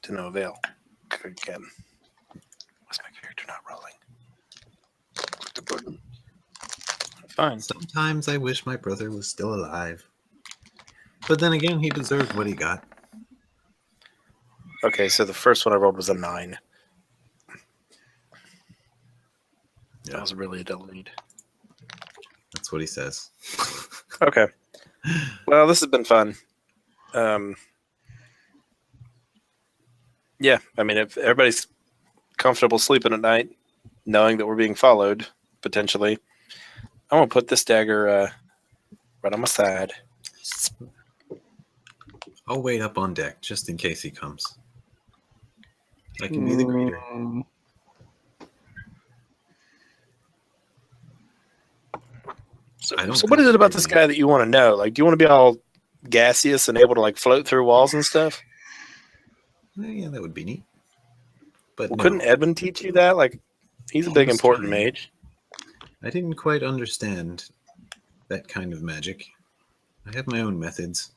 To no avail. Click again. Why's my character not rolling? Click the button. Fine. Sometimes I wish my brother was still alive. But then again, he deserved what he got. Okay, so the first one I rolled was a 9. Yeah. That was really a delete. That's what he says. Okay. Well, this has been fun. Yeah, I mean, if everybody's comfortable sleeping at night, knowing that we're being followed, potentially, I'm going to put this dagger right on my side. I'll wait up on deck just in case he comes. I can be the greeter. So, I don't what think is it about they this need- guy that you want to know? Like, do you want to be all gaseous and able to like float through walls and stuff? Yeah, that would be neat. But Well, no, couldn't Edmund teach you that? Like, he's a He big was important trying. mage. I didn't quite understand that kind of magic. I have my own methods.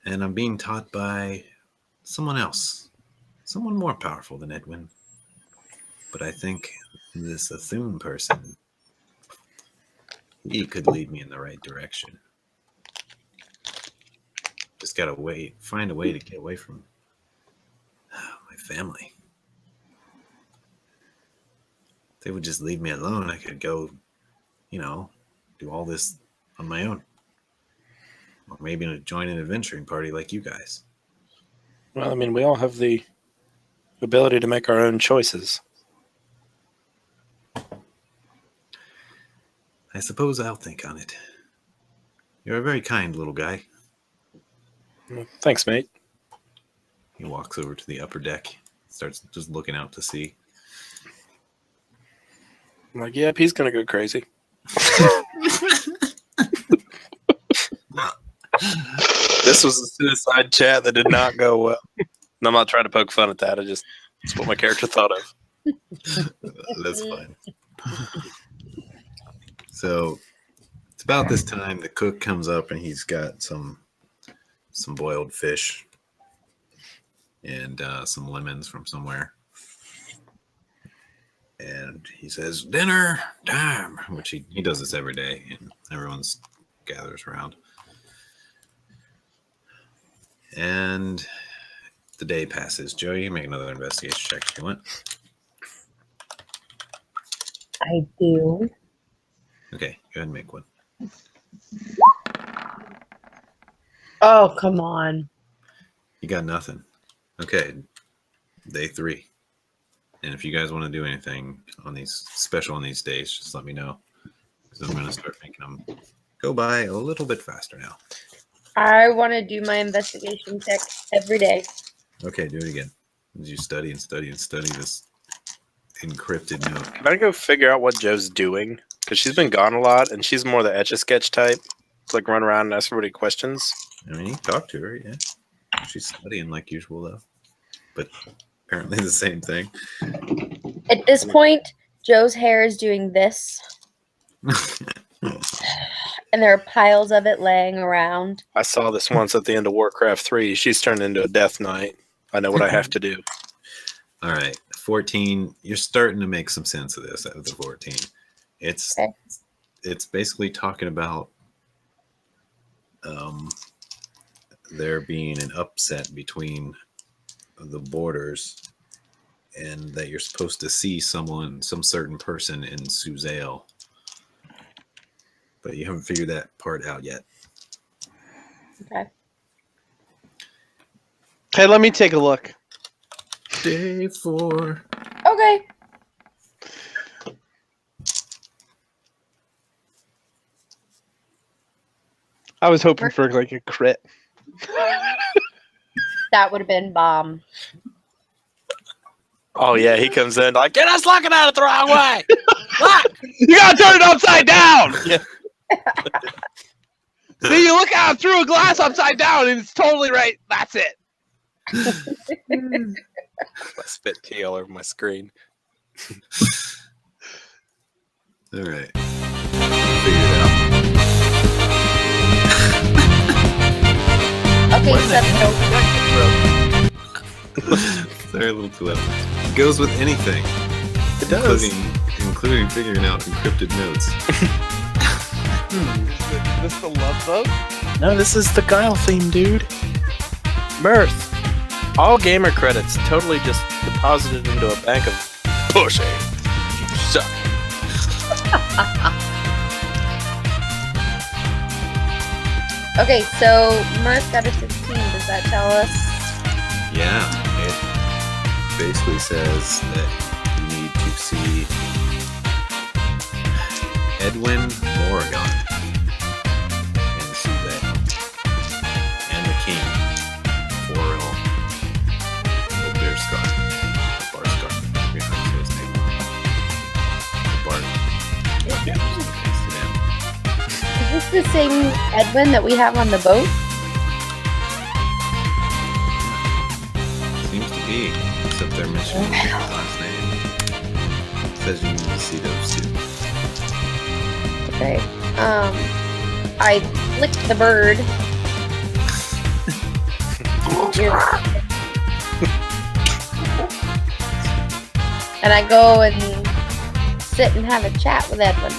And I'm being taught by someone else. Someone more powerful than Edwin. But I think this Athun person, he could lead me in the right direction. Just gotta find a way to get away from my family. If they would just leave me alone, I could go, do all this on my own. Or maybe join an adventuring party like you guys. Well, I mean, we all have the ability to make our own choices. I suppose I'll think on it. You're a very kind little guy. Well, thanks, mate. He walks over to the upper deck, starts just looking out to sea. I'm like, yep, he's going to go crazy. This was a suicide chat that did not go well. And I'm not trying to poke fun at that. It's what my character thought of. That's fine. So it's about this time the cook comes up and he's got some boiled fish and some lemons from somewhere. And he says, dinner time, which he does this every day, and everyone's gathers around. And the day passes. Joe, you can make another investigation check if you want. I do. Okay, go ahead and make one. Oh, come on. You got nothing. Okay, day 3. And if you guys want to do anything on these days, just let me know. Because I'm going to start making them go by a little bit faster now. I want to do my investigation check every day. Okay, do it again. As you study and study and study this encrypted note. Can I go figure out what Joe's doing? Because she's been gone a lot, and she's more the Etch-a-Sketch type. It's like run around and ask everybody questions. I mean, you can talk to her, yeah. She's studying like usual, though. But apparently the same thing. At this point, Joe's hair is doing this, and there are piles of it laying around. I saw this once at the end of Warcraft 3. She's turned into a Death Knight. I know what I have to do. All right, 14. You're starting to make some sense of this out of the 14. Okay. It's basically talking about there being an upset between the borders, and that you're supposed to see some certain person in Suzail, but you haven't figured that part out yet. Okay. Hey, let me take a look. Day 4. Okay. I was hoping for like a crit. That would have been bomb. Oh, yeah, he comes in like, get us looking at it the wrong way. Look! You gotta turn it upside down. Yeah. See, you look out through a glass upside down, and it's totally right. That's it. I spit tea all over my screen. All right. Figure it out. Okay, What the so Sorry, a little too loud. It goes with anything. It does. Including figuring out encrypted notes. Is this the love boat? No, this is the Guile theme, dude. Mirth. All gamer credits totally just deposited into a bank of pussy. You suck. okay, so Mirth got a 16. Does that tell us? Yeah, it basically says that you need to see Edwin Morrigan and Suzail and the King for Bear Scar. Bar Scar. We have to say his name. The Bard. Yeah, Is this the same Edwin that we have on the boat? seems to be, except they're mentioning his last name. It says you need to see those two. Okay. I flicked the bird. And I go and sit and have a chat with Edwin.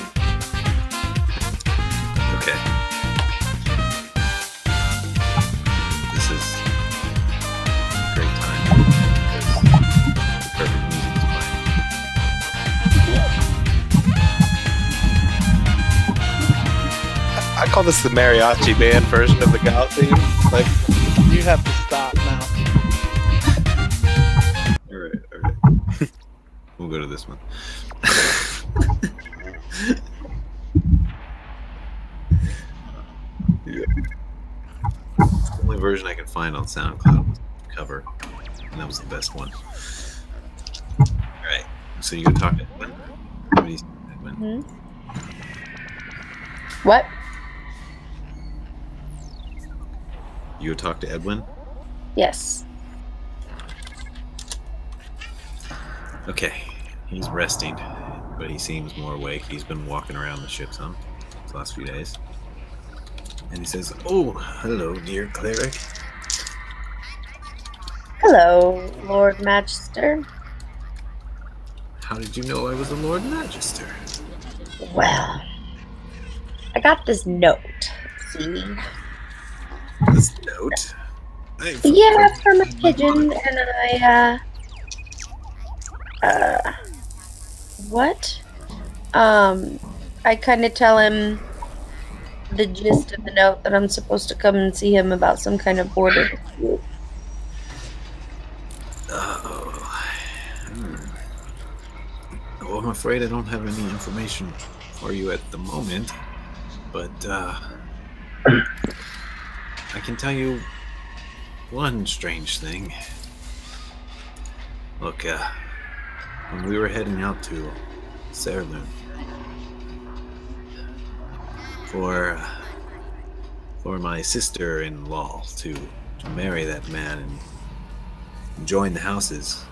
Okay. This is a great time because the perfect music is playing. I call this the mariachi band version of the Guile theme. Like, You have to stop now. Alright. We'll go to this one. Yeah. It's the only version I could find on SoundCloud was the cover, and that was the best one. Alright, so you gonna talk to Edwin? What do you say, Edwin? Hmm? What? You go talk to Edwin? Yes. Okay, he's resting, but he seems more awake. He's been walking around the ship some these last few days. And he says, "Oh, hello, dear cleric. Hello, Lord Magister. How did you know I was a Lord Magister?" Well, I got this note. See? This note? Yeah, from a pigeon, and what? I kind of tell him the gist of the note that I'm supposed to come and see him about some kind of border dispute. Well, I'm afraid I don't have any information for you at the moment, but I can tell you one strange thing. Look, when we were heading out to Faerun for my sister-in-law to marry that man and join the houses,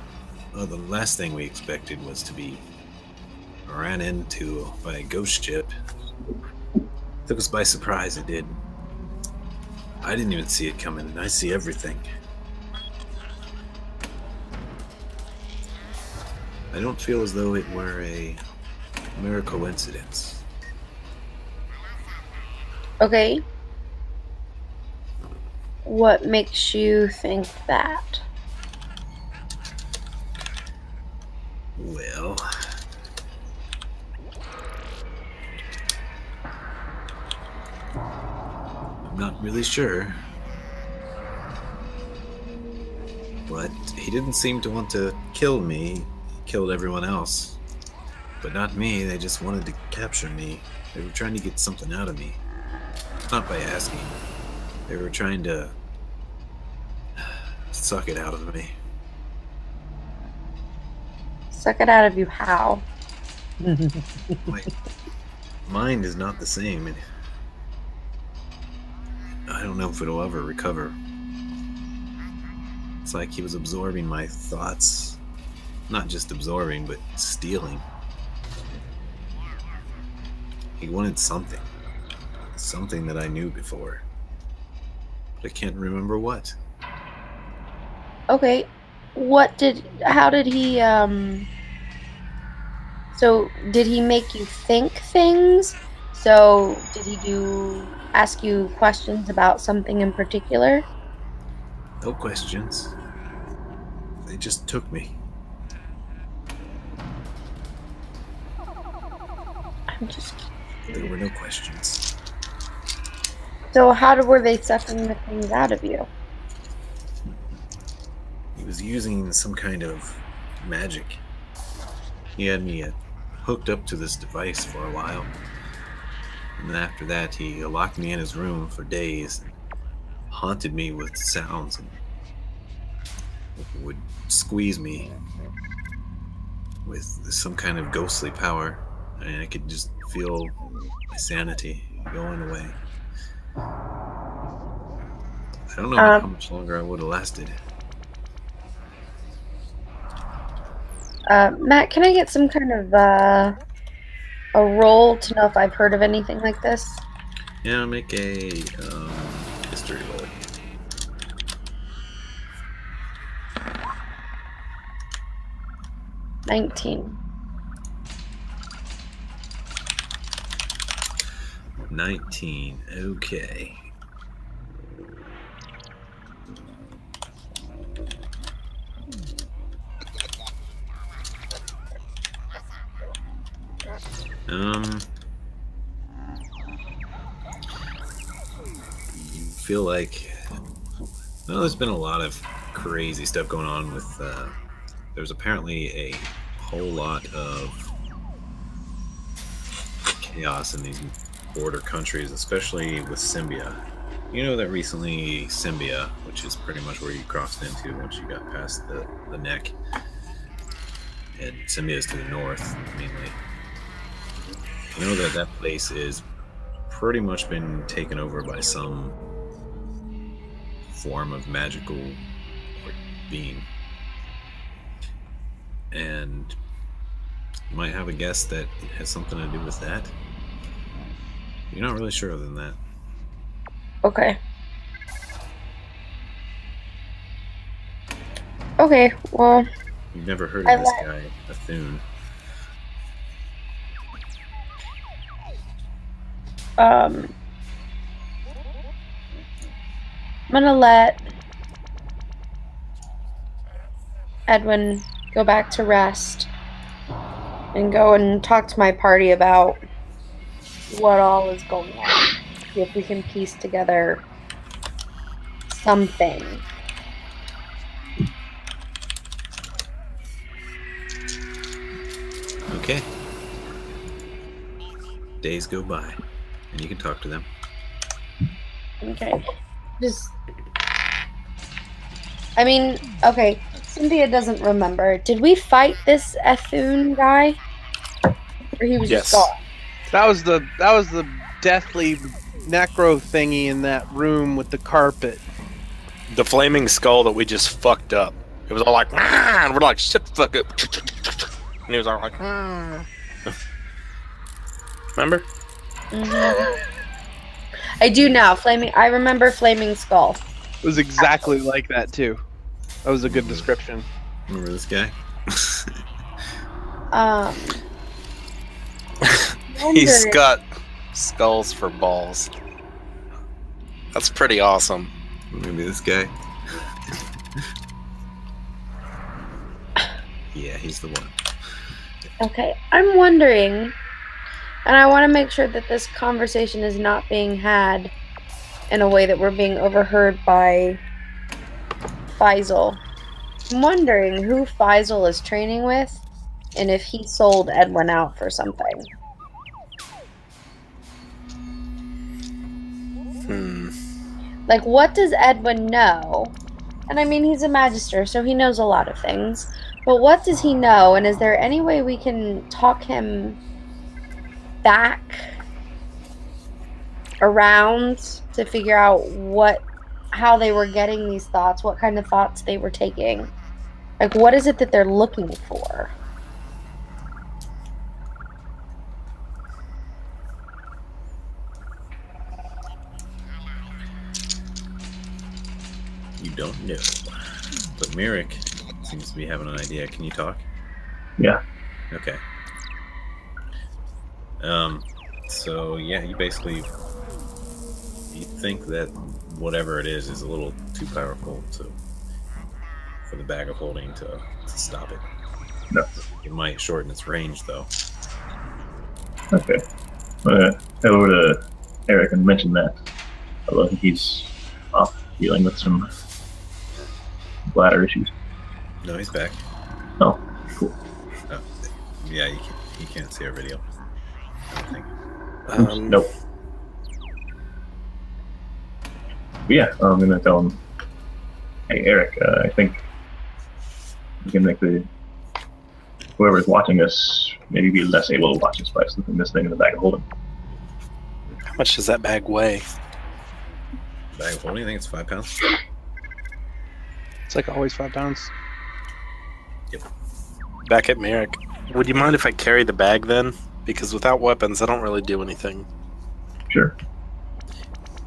well, the last thing we expected was to be ran into by a ghost ship. Took us by surprise, it did. I didn't even see it coming, and I see everything. I don't feel as though it were a mere coincidence. Okay. What makes you think that? Well, I'm not really sure. But he didn't seem to want to kill me. He killed everyone else. But not me. They just wanted to capture me. They were trying to get something out of me. Not by asking. They were trying to suck it out of me. Suck it out of you how? My mind is not the same. And I don't know if it'll ever recover. It's like he was absorbing my thoughts. Not just absorbing, but stealing. He wanted something. Something that I knew before. But I can't remember what. Okay. How did he, so did he make you think things? So did he ask you questions about something in particular? No questions. They just took me. I'm just There were no questions. So were they sucking the things out of you? He was using some kind of magic. He had me hooked up to this device for a while. And then after that, he locked me in his room for days and haunted me with sounds and would squeeze me with some kind of ghostly power. And I could just feel my sanity going away. I don't know how much longer I would have lasted. Matt, can I get some kind of a roll to know if I've heard of anything like this? Yeah, I'll make a history roll. $19. 19. Okay. Feel like there's been a lot of crazy stuff going on with there's apparently a whole lot of chaos in these border countries, especially with Symbia. You know that recently Symbia, which is pretty much where you crossed into once you got past the neck, and Symbia is to the north mainly. You know that place is pretty much been taken over by some form of magical being. And you might have a guess that it has something to do with that. You're not really sure other than that. Okay. Okay, well... You've never heard of this guy, Faerun. I'm gonna let Edwin go back to rest and go and talk to my party about what all is going on. See if we can piece together something. Okay. Days go by, and you can talk to them. Okay. Okay, Cynthia doesn't remember. Did we fight this Ethun guy? Or he was just gone? That was the deathly necro thingy in that room with the carpet. The flaming skull that we just fucked up. It was all like, and we're like, shut the fuck up. And he was all like, Remember? Mm-hmm. I do now. I remember Flaming Skull. It was exactly like that too. That was a good description. Remember this guy? He's got skulls for balls. That's pretty awesome. Maybe this guy. Yeah, he's the one. Okay, I'm wondering, and I want to make sure that this conversation is not being had in a way that we're being overheard by Faisal. I'm wondering who Faisal is training with and if he sold Edwin out for something. Like, what does Edwin know? And I mean, he's a magister, so he knows a lot of things. But what does he know? And is there any way we can talk him back around to figure out how they were getting these thoughts, what kind of thoughts they were taking? Like, what is it that they're looking for? don't know. But Merrick seems to be having an idea. Can you talk? Yeah. Okay. So yeah, you think that whatever it is a little too powerful for the bag of holding to stop it. No. It might shorten its range though. Okay. Head over to Eric and mention that. Although I think he's off dealing with some bladder issues. No, he's back. Oh, cool. Yeah, you can't see our video. I don't think. Oops, nope. But yeah, I'm gonna tell him, hey Eric, I think we can make whoever's watching us maybe be less able to watch us by slipping this thing in the bag of holding. How much does that bag weigh? Bag of holding, I think it's 5 pounds. It's like always 5 pounds. Yep. Back at Merrick. Would you mind if I carry the bag then? Because without weapons, I don't really do anything. Sure.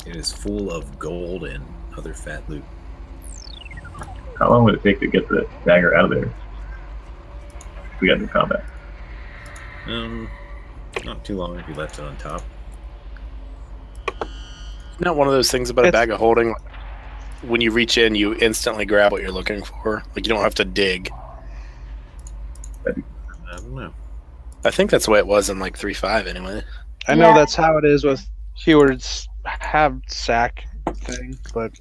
It is full of gold and other fat loot. How long would it take to get the dagger out of there? If we got into combat. Not too long if you left it on top. Not one of those things about a bag of holding. When you reach in, you instantly grab what you're looking for. Like, you don't have to dig. I don't know. I think that's the way it was in like 3.5 anyway. I know Yeah. that's how it is with Heward's have sack thing, but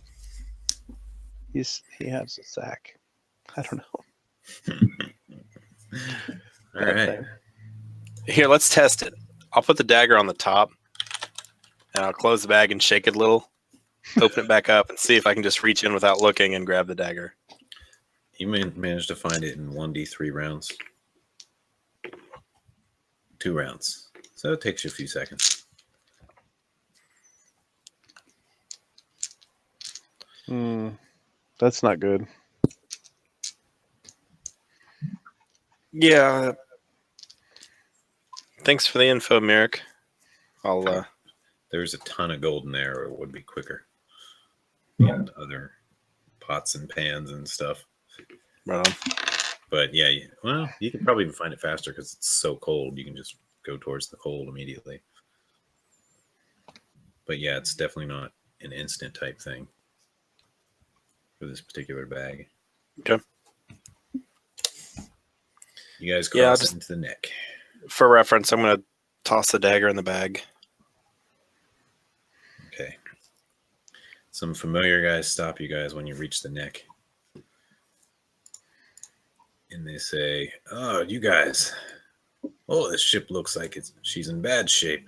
he has a sack. I don't know. All right. Here, let's test it. I'll put the dagger on the top, and I'll close the bag and shake it a little, open it back up, and see if I can just reach in without looking and grab the dagger. You managed to find it in 1d3 rounds. 2 rounds. So it takes you a few seconds. That's not good. Yeah. Thanks for the info, Merrick. I'll There's a ton of gold in there, or it would be quicker. And other pots and pans and stuff. right on. But yeah, you can probably even find it faster because it's so cold. You can just go towards the cold immediately. But yeah, it's definitely not an instant type thing for this particular bag. Okay. You guys Yeah, cross just- into the neck. For reference, I'm going to toss the dagger in the bag. Okay. Some familiar guys stop you guys when you reach the neck. And they say, "Oh, you guys. Oh, this ship looks like she's in bad shape."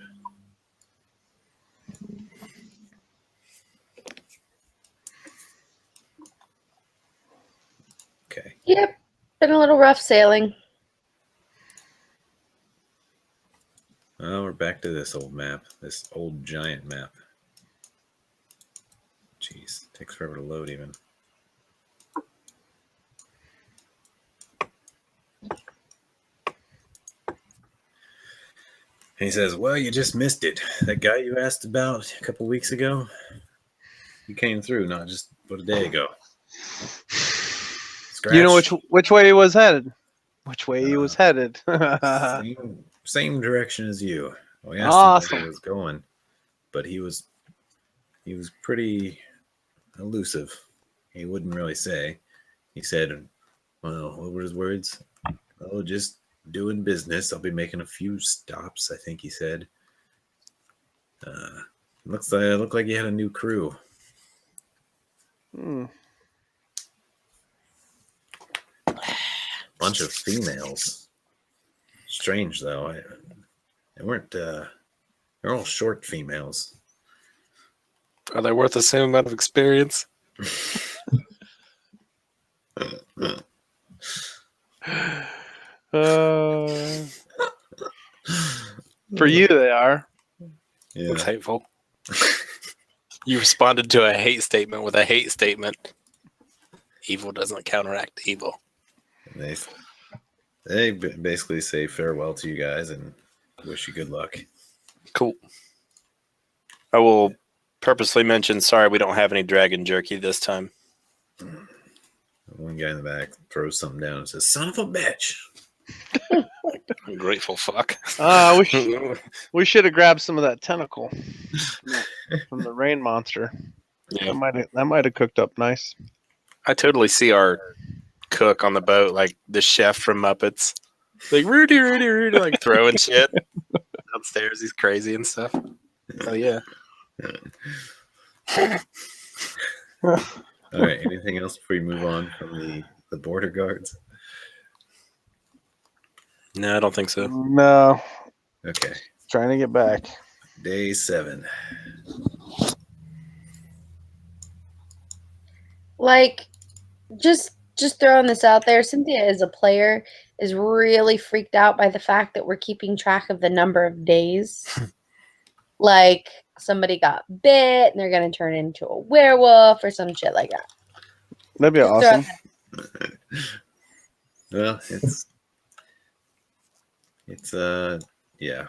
Okay. Yep. Been a little rough sailing. Oh, we're back to this old map. This old giant map. Jeez, takes forever to load even. And he says, "Well, you just missed it. That guy you asked about a couple weeks ago, he came through not just but a day ago. Scratch. You know which way he was headed? Which way he was headed? Same direction as you. We asked him where he was going, but he was pretty elusive. He wouldn't really say. He said, well, what were his words? Oh, just doing business. I'll be making a few stops, I think he said. Looked like he had a new crew. Bunch of females. Strange though. They weren't. They're all short females. Are they worth the same amount of experience? For you, they are. Yeah. Looks hateful. You responded to a hate statement with a hate statement. Evil doesn't counteract evil. And they basically say farewell to you guys and wish you good luck. Cool. I will purposely mention, sorry, we don't have any dragon jerky this time. One guy in the back throws something down and says, "Son of a bitch!" Grateful fuck. We should have grabbed some of that tentacle from the rain monster. Yeah. That might have cooked up nice. I totally see our cook on the boat, like the chef from Muppets, like Rudy, like throwing shit downstairs. He's crazy and stuff. Oh yeah. All right. Anything else before you move on from the border guards? No, I don't think so. No, Okay. trying to get back. Day 7. Like, just throwing this out there, Cynthia as a player is really freaked out by the fact that we're keeping track of the number of days. Like, somebody got bit and they're going to turn into a werewolf or some shit like that. That'd be Just awesome. Well, it's yeah.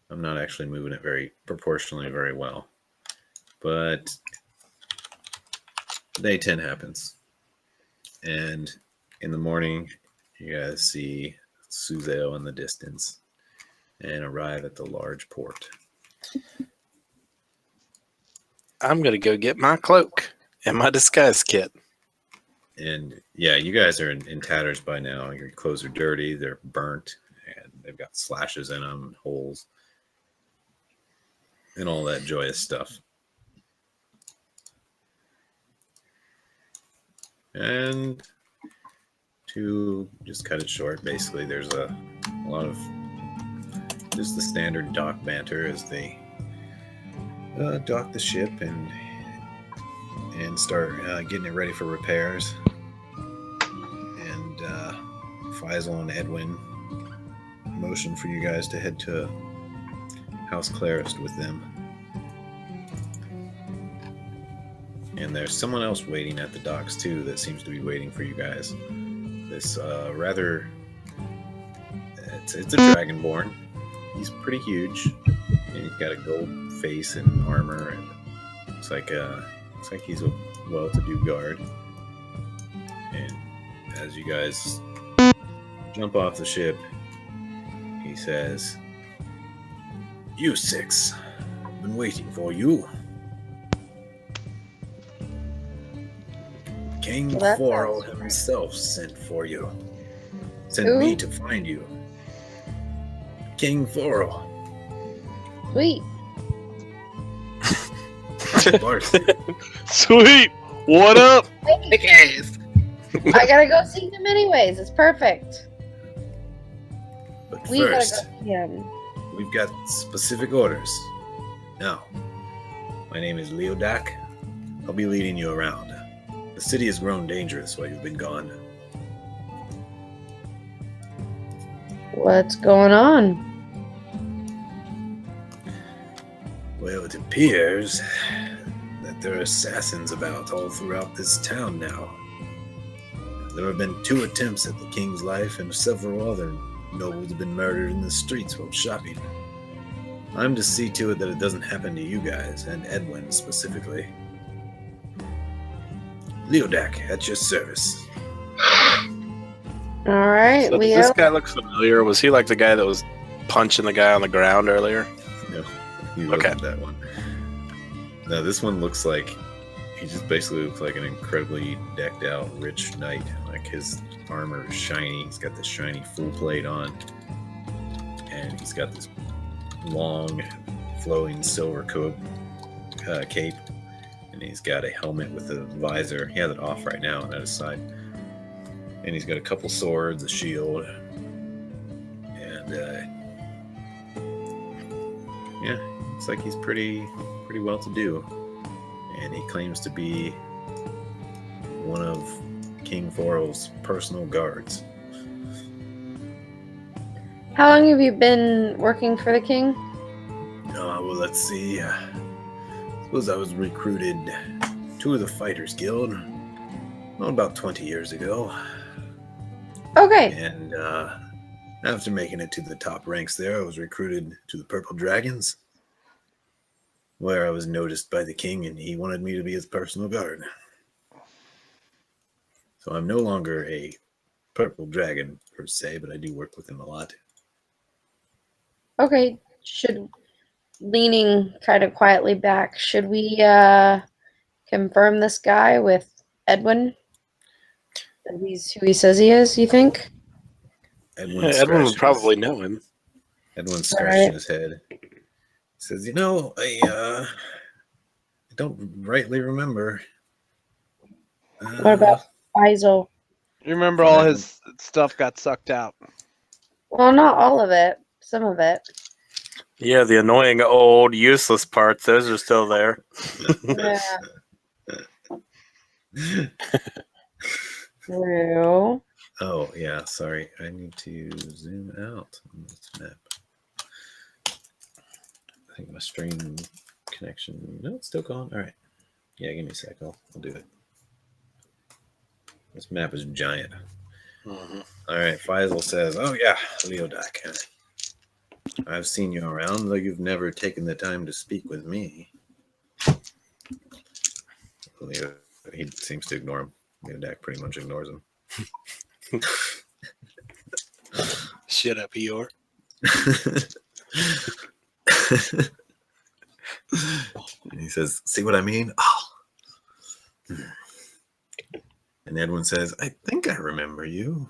I'm not actually moving it proportionally very well. But day 10 happens. And in the morning, you guys see Suzail in the distance and arrive at the large port. I'm gonna go get my cloak and my disguise kit. And yeah, you guys are in tatters by now. Your clothes are dirty, they're burnt, and they've got slashes in them and holes and all that joyous stuff. And to just cut it short, basically, there's a lot of just the standard dock banter as they dock the ship and start getting it ready for repairs. And Faisal and Edwin motion for you guys to head to House Clarist with them. And there's someone else waiting at the docks too that seems to be waiting for you guys. This it's a dragonborn. He's pretty huge, and he's got a gold face and armor, and looks like he's a well-to-do guard. And as you guys jump off the ship, he says, "You 6, I've been waiting for you. King Well, that Faerun sounds himself sent for you. Sent me to find you. King Faerun." Sweet. Sweet. What up? I gotta go see him anyways. It's perfect. But We first, gotta go see him. we've got specific orders. Now, my name is Leodak. I'll be leading you around. The city has grown dangerous while you've been gone. What's going on? Well, it appears that there are assassins about all throughout this town now. There have been 2 attempts at the king's life, and several other nobles have been murdered in the streets while shopping. I'm to see to it that it doesn't happen to you guys, and Edwin specifically. Leodak, at your service. All right, So does Leo. this guy look familiar? Was he like the guy that was punching the guy on the ground earlier? No, he wasn't that one. No, this one looks like he just basically looks like an incredibly decked out rich knight. Like his armor is shiny. He's got this shiny full plate on, and he's got this long, flowing silver cape, and he's got a helmet with a visor. He has it off right now and at his side, and he's got a couple swords, a shield, and yeah, looks like he's pretty well to do, and he claims to be one of King Faerun's personal guards. How long have you been working for the king? Well, let's see. Suppose I was recruited to the Fighters Guild about 20 years ago. Okay. And after making it to the top ranks there, I was recruited to the Purple Dragons, where I was noticed by the king, and he wanted me to be his personal guard. So I'm no longer a purple dragon per se, but I do work with him a lot. Okay, leaning kind of quietly back, should we confirm this guy with Edwin? That he's who he says he is, you think? Edwin Edwin would scratches- probably know him. Edwin's scratching his head. He says, I don't rightly remember. What about Faisal? You remember all his stuff got sucked out. Well, not all of it. Some of it. Yeah, the annoying old useless parts, those are still there. Yeah. True. Oh, yeah, sorry. I need to zoom out on this map. I think my stream connection... No, it's still gone. All right. Yeah, give me a sec. I'll do it. This map is giant. Mhm. All right, Faisal says, oh, yeah, Leodak. I've seen you around, though you've never taken the time to speak with me. Leo, he seems to ignore him. Leodak pretty much ignores him. Shut up, Eeyore. And he says, see what I mean? Oh. And Edwin says, I think I remember you.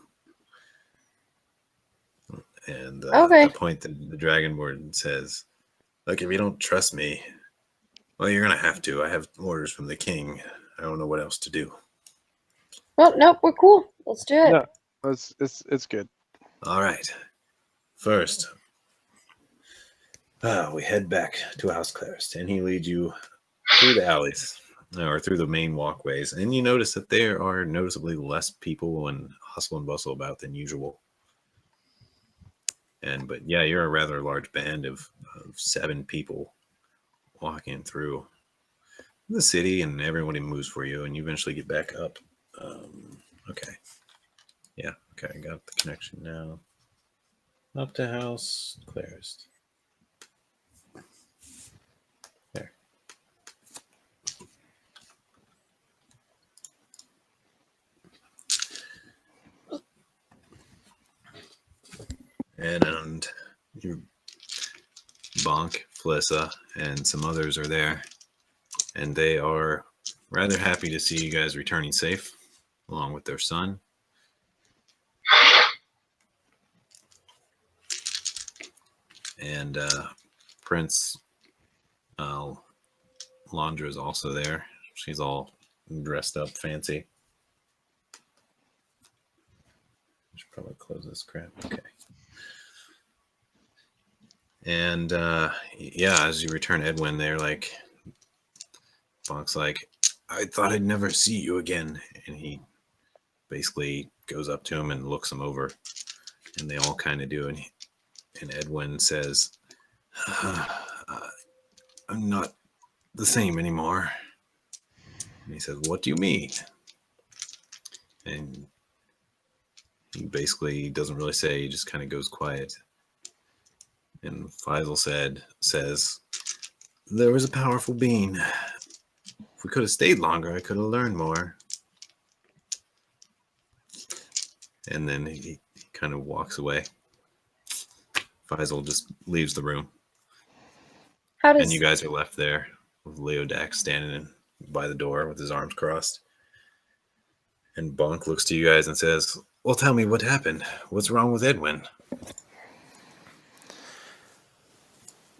And Okay. the point that the Dragonborn says, look, if you don't trust me, well, you're going to have to. I have orders from the king. I don't know what else to do. Well, nope, we're cool. Let's do it. No, it's good. All right. First, we head back to House Clarist, and he leads you through the alleys, or through the main walkways, and you notice that there are noticeably less people and hustle and bustle about than usual. But yeah, you're a rather large band of 7 people walking through the city, and everybody moves for you, and you eventually get back up. Okay. Yeah, okay, I got the connection now. Up to House Clarist. There. And you, Bonk, Felissa, and some others are there. And they are rather happy to see you guys returning safe, along with their son. And Prince Landra is also there. She's all dressed up fancy. I should probably close this crap. Okay. And yeah, as you return Edwin, they're like, Bonk's like, I thought I'd never see you again. And he basically goes up to him and looks him over. And they all kind of do. And Edwin says, I'm not the same anymore. And he says, what do you mean? And he basically doesn't really say, he just kind of goes quiet. And Faisal says, there was a powerful being. If we could have stayed longer, I could have learned more. And then he kind of walks away. Faisal just leaves the room. And you guys are left there with Leodak standing by the door with his arms crossed. And Bonk looks to you guys and says, well, tell me what happened. What's wrong with Edwin?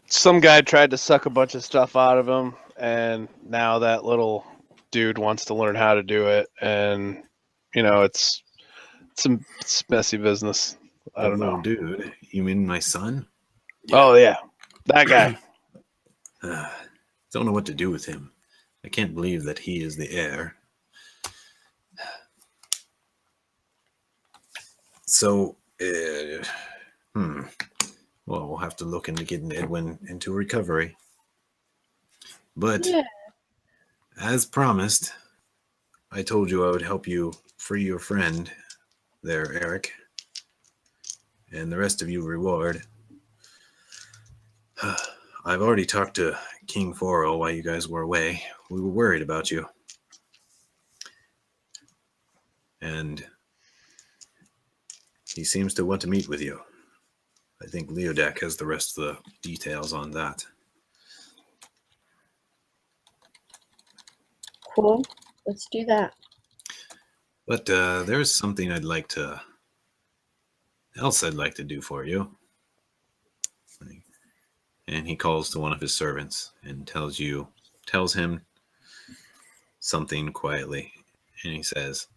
Some guy tried to suck a bunch of stuff out of him, and now that little dude wants to learn how to do it. And, it's messy business. I don't know. Dude, you mean my son? Oh, yeah. That guy. Don't know what to do with him. I can't believe that he is the heir. So, well, we'll have to look into getting Edwin into recovery. But, as promised, I told you I would help you free your friend there, Eric. And the rest of you reward. I've already talked to King Foro while you guys were away. We were worried about you. and he seems to want to meet with you. I think Leodak has the rest of the details on that. Cool. Let's do that. But there's something I'd like to do for you. And he calls to one of his servants and tells him something quietly. And he says,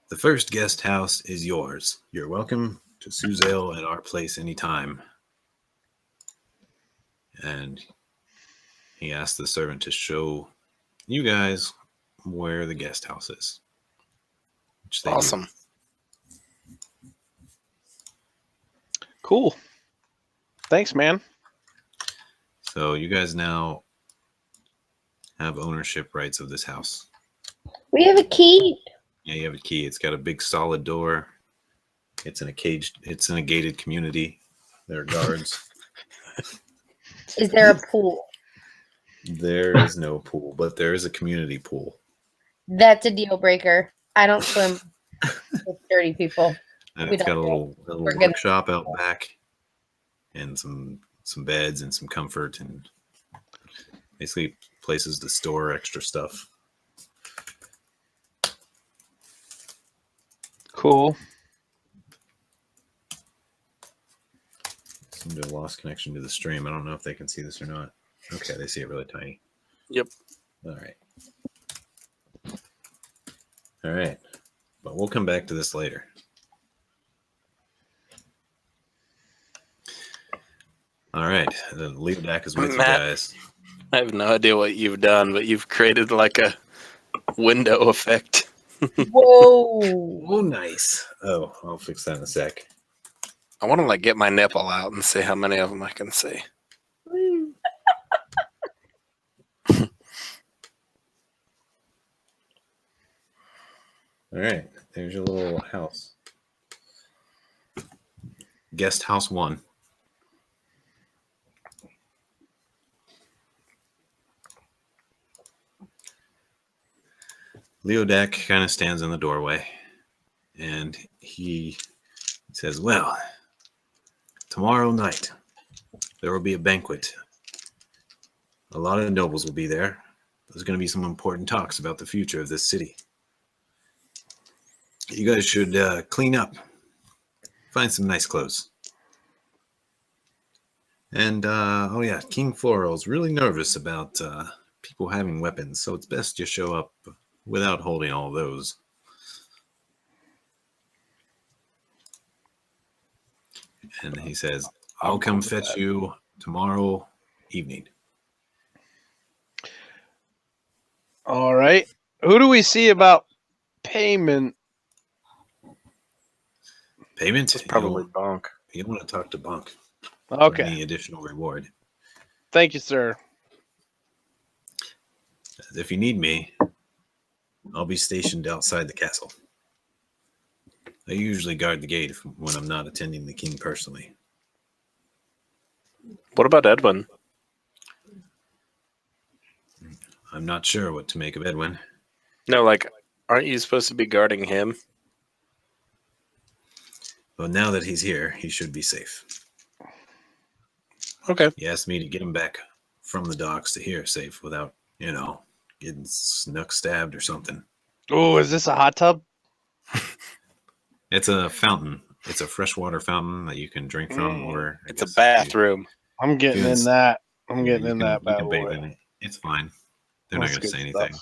"The first guest house is yours. You're welcome to Suzail at our place anytime." And he asked the servant to show you guys where the guest house is. Which they do. Awesome. Cool. Thanks, man. So you guys now have ownership rights of this house. We have a key. Yeah, you have a key. It's got a big solid door. It's in a gated community. There are guards. Is there a pool? There is no pool, but there is a community pool. That's a deal breaker. I don't swim with dirty people. And We it's got a don't little We're gonna- workshop out back and some beds and some comfort and basically places to store extra stuff. Cool. Seem to have lost connection to the stream. I don't know if they can see this or not. Okay, they see it really tiny. Yep. All right. But we'll come back to this later. All right. The Leodak is with you Matt. guys. I have no idea what you've done, but you've created like a window effect. Whoa. Oh, nice. Oh, I'll fix that in a sec. I want to like get my nipple out and see how many of them I can see. All right. There's your little house. Guest house 1. Leodak kind of stands in the doorway and he says, "Well, tomorrow night there will be a banquet. A lot of nobles will be there. There's going to be some important talks about the future of this city. You guys should clean up, find some nice clothes. And, oh yeah, King Floral's really nervous about people having weapons, so it's best you show up without holding all those." And he says, "I'll come fetch you tomorrow evening." All right. Who do we see about payment? Payment? It's probably bonk. You want to talk to Bonk for Okay. any additional reward. Thank you, sir. If you need me, I'll be stationed outside the castle. I usually guard the gate when I'm not attending the king personally. What about Edwin? I'm not sure what to make of Edwin. No, like, aren't you supposed to be guarding him? But now that he's here, he should be safe. Okay. He asked me to get him back from the docks to here safe without, getting snuck stabbed or something. Oh, is this a hot tub? It's a fountain. It's a freshwater fountain that you can drink from, or I It's a guess bathroom. I'm getting in Yes. that. I'm getting you in can- that you bad can bathe boy. in it. It's fine. They're That's not going to good say stuff. anything.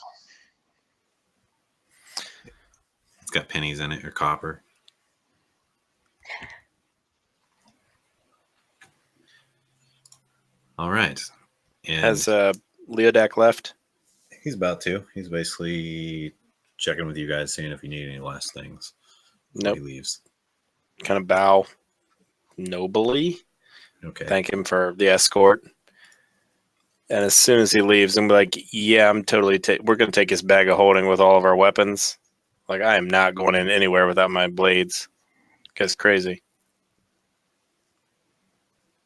It's got pennies in it or copper. All right. And Has Leodak left? he's about to. He's basically checking with you guys, seeing if you need any last things before Nope. he leaves. Kind of bow nobly. Okay. Thank him for the escort. And as soon as he leaves, I'm like, yeah, I'm totally. We're going to take his bag of holding with all of our weapons. Like, I am not going in anywhere without my blades. That's crazy.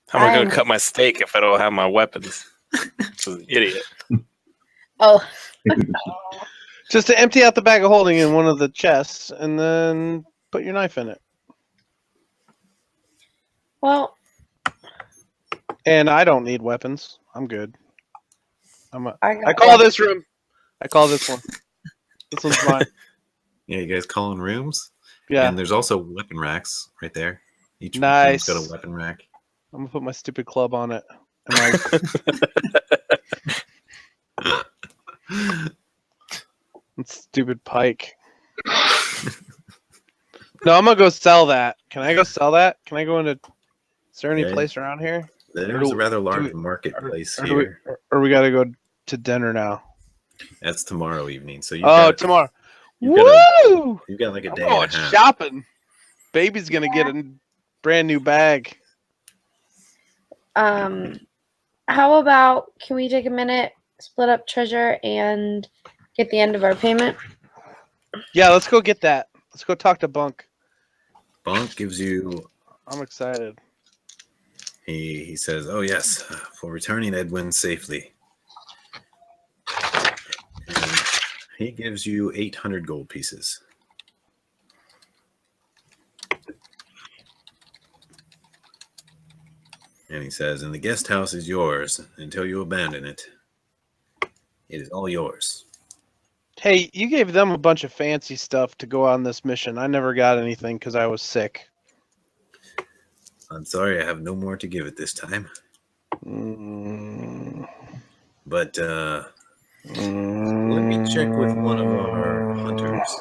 How am I going to cut my steak if I don't have my weapons? This is an idiot. Oh. Just to empty out the bag of holding in one of the chests, and then put your knife in it. Well, And I don't need weapons. I'm good. I call one. this room. I call this one. This one's mine. Yeah, you guys calling rooms? Yeah. And there's also weapon racks right there. Each Nice. room's got a weapon rack. I'm gonna put my stupid club on it. And stupid pike. No, I'm gonna go sell that. Can I go sell that? Can I go into? Is there any Yeah. place around here? There's a rather large we- marketplace Or here. we gotta go to dinner now? That's tomorrow evening. So Tomorrow. you've got Woo! you've got like a I'm day going and a half. shopping. Baby's gonna get a brand new bag. How about can we take a minute, split up treasure, and get the end of our payment? Yeah, let's go get that. Let's go talk to Bunk. Bunk gives you. I'm excited. He says, "Oh yes, for returning Edwin safely." And he gives you 800 gold pieces. And he says, "And the guest house is yours until you abandon it. It is all yours." Hey, you gave them a bunch of fancy stuff to go on this mission. I never got anything because I was sick. I'm sorry, I have no more to give at this time. Mm. But let me check with one of our hunters.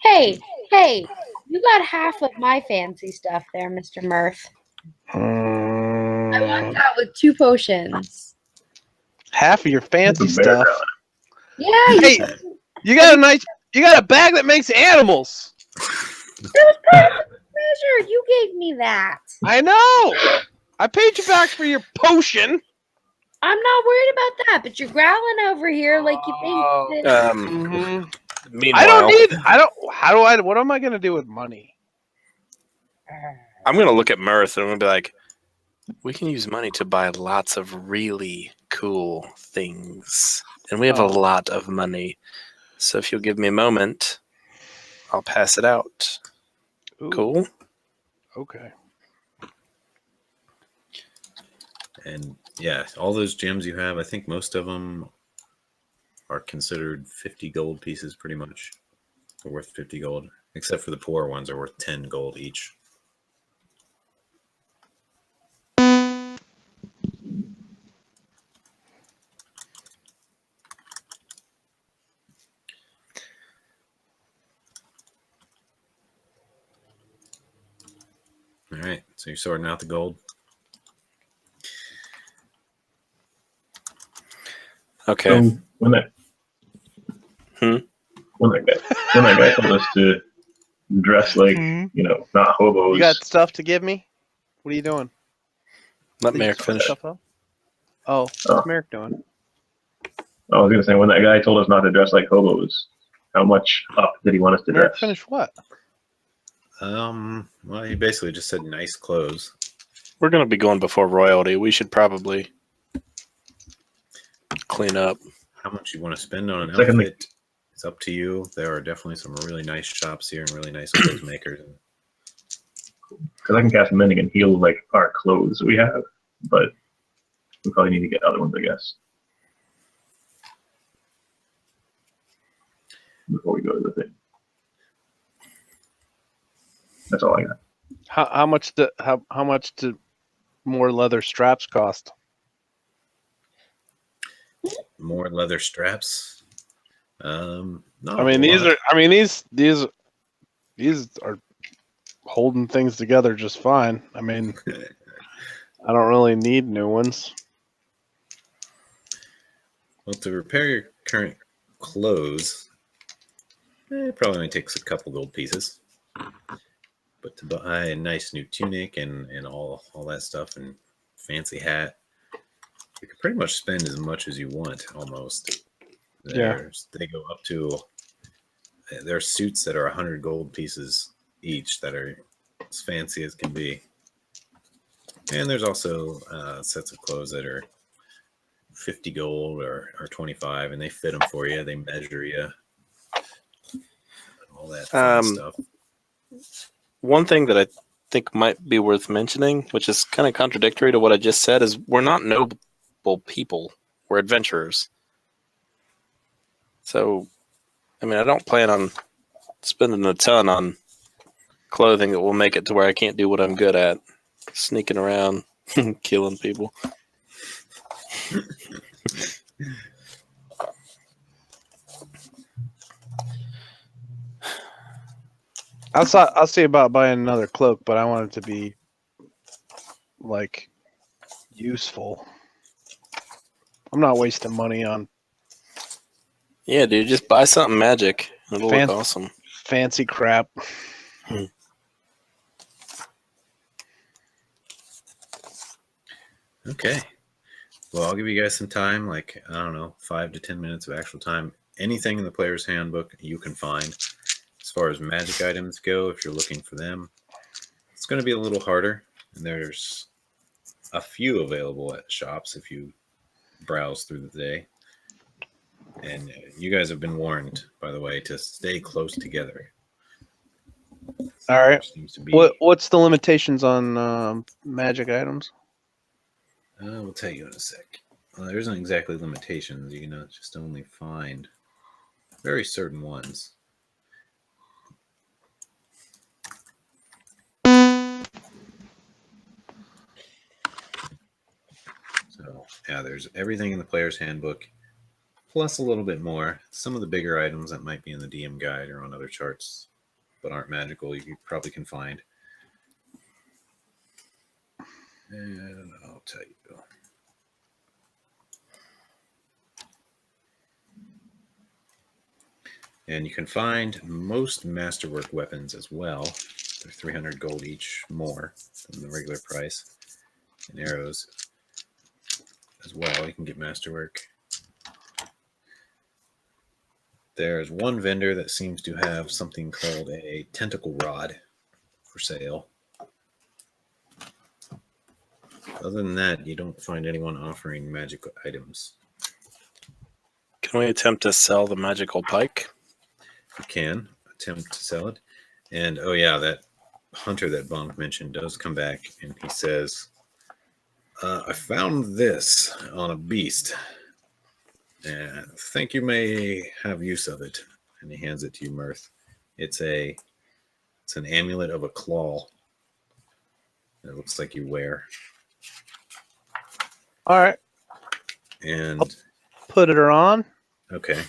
Hey, you got half of my fancy stuff there, Mr. Murph. I walked out with 2 potions. Half of your fancy That's a bear stuff. belly. Yeah, Hey, you got a bag that makes animals. that was part of the treasure. You gave me that. I know. I paid you back for your potion. I'm not worried about that, but you're growling over here like you think that. Mhm. Meanwhile, What am I gonna do with money? I'm gonna look at Mirth and I'm gonna be like, we can use money to buy lots of really cool things, and we have a lot of money. So if you'll give me a moment, I'll pass it out. Ooh, Cool. Okay. And yeah, all those gems you have, I think most of them are considered 50 gold pieces pretty much. They're worth 50 gold, except for the poor ones are worth 10 gold each. All right, so you're sorting out the gold. Okay. So when that guy told us to dress like, not hobos. You got stuff to give me? What are you doing? Let Did you Merrick set finish. stuff up? Oh, Oh. what's Merrick doing? I was gonna say when that guy told us not to dress like hobos, how much up did he want us to Merrick dress? finish what? Well, he basically just said nice clothes. We're gonna be going before royalty. We should probably clean up. How much you want to spend on an Secondly- outfit, it's up to you. There are definitely some really nice shops here and really nice clothes makers. Because I can cast mending and heal like our clothes we have, but we probably need to get other ones, I guess, before we go to the thing. That's all I got. How much do more leather straps cost? More leather straps. No, I mean, these are holding things together just fine. I mean, I don't really need new ones. Well, to repair your current clothes, it probably only takes a couple gold pieces. But to buy a nice new tunic and all that stuff and fancy hat, you can pretty much spend as much as you want almost. They go up to, there are suits that are 100 gold pieces each that are as fancy as can be. And there's also sets of clothes that are 50 gold or 25, and they fit them for you. They measure you. all that fun Um, stuff. One thing that I think might be worth mentioning, which is kind of contradictory to what I just said, is we're not noble people. We're adventurers. So, I mean, I don't plan on spending a ton on clothing that will make it to where I can't do what I'm good at, sneaking around, killing people. I'll see about buying another cloak, but I want it to be like useful. I'm not wasting money on Yeah, dude, just buy something magic. It'll Fan- look awesome. fancy crap. Okay. Well, I'll give you guys some time, like, I don't know, 5 to 10 minutes of actual time. Anything in the player's handbook you can find. As far as magic items go, if you're looking for them, it's going to be a little harder. And there's a few available at shops if you browse through the day. And you guys have been warned, by the way, to stay close together. All right. Seems to be. What's the limitations on magic items? We'll tell you in a sec. There isn't exactly limitations. You can just only find very certain ones. So, yeah, there's everything in the player's handbook, plus a little bit more. Some of the bigger items that might be in the DM guide or on other charts, but aren't magical, you probably can find. And I'll tell you. And you can find most masterwork weapons as well. They're 300 gold each more than the regular price. And arrows as well. You can get masterwork. There's one vendor that seems to have something called a tentacle rod for sale. Other than that, you don't find anyone offering magic items. Can we attempt to sell the magical pike? You can attempt to sell it. And oh yeah, that hunter that Bonk mentioned does come back and he says, I found this on a beast. And I think you may have use of it. And he hands it to you, Mirth. It's an amulet of a claw. It looks like you wear. All right. And Put it on. okay.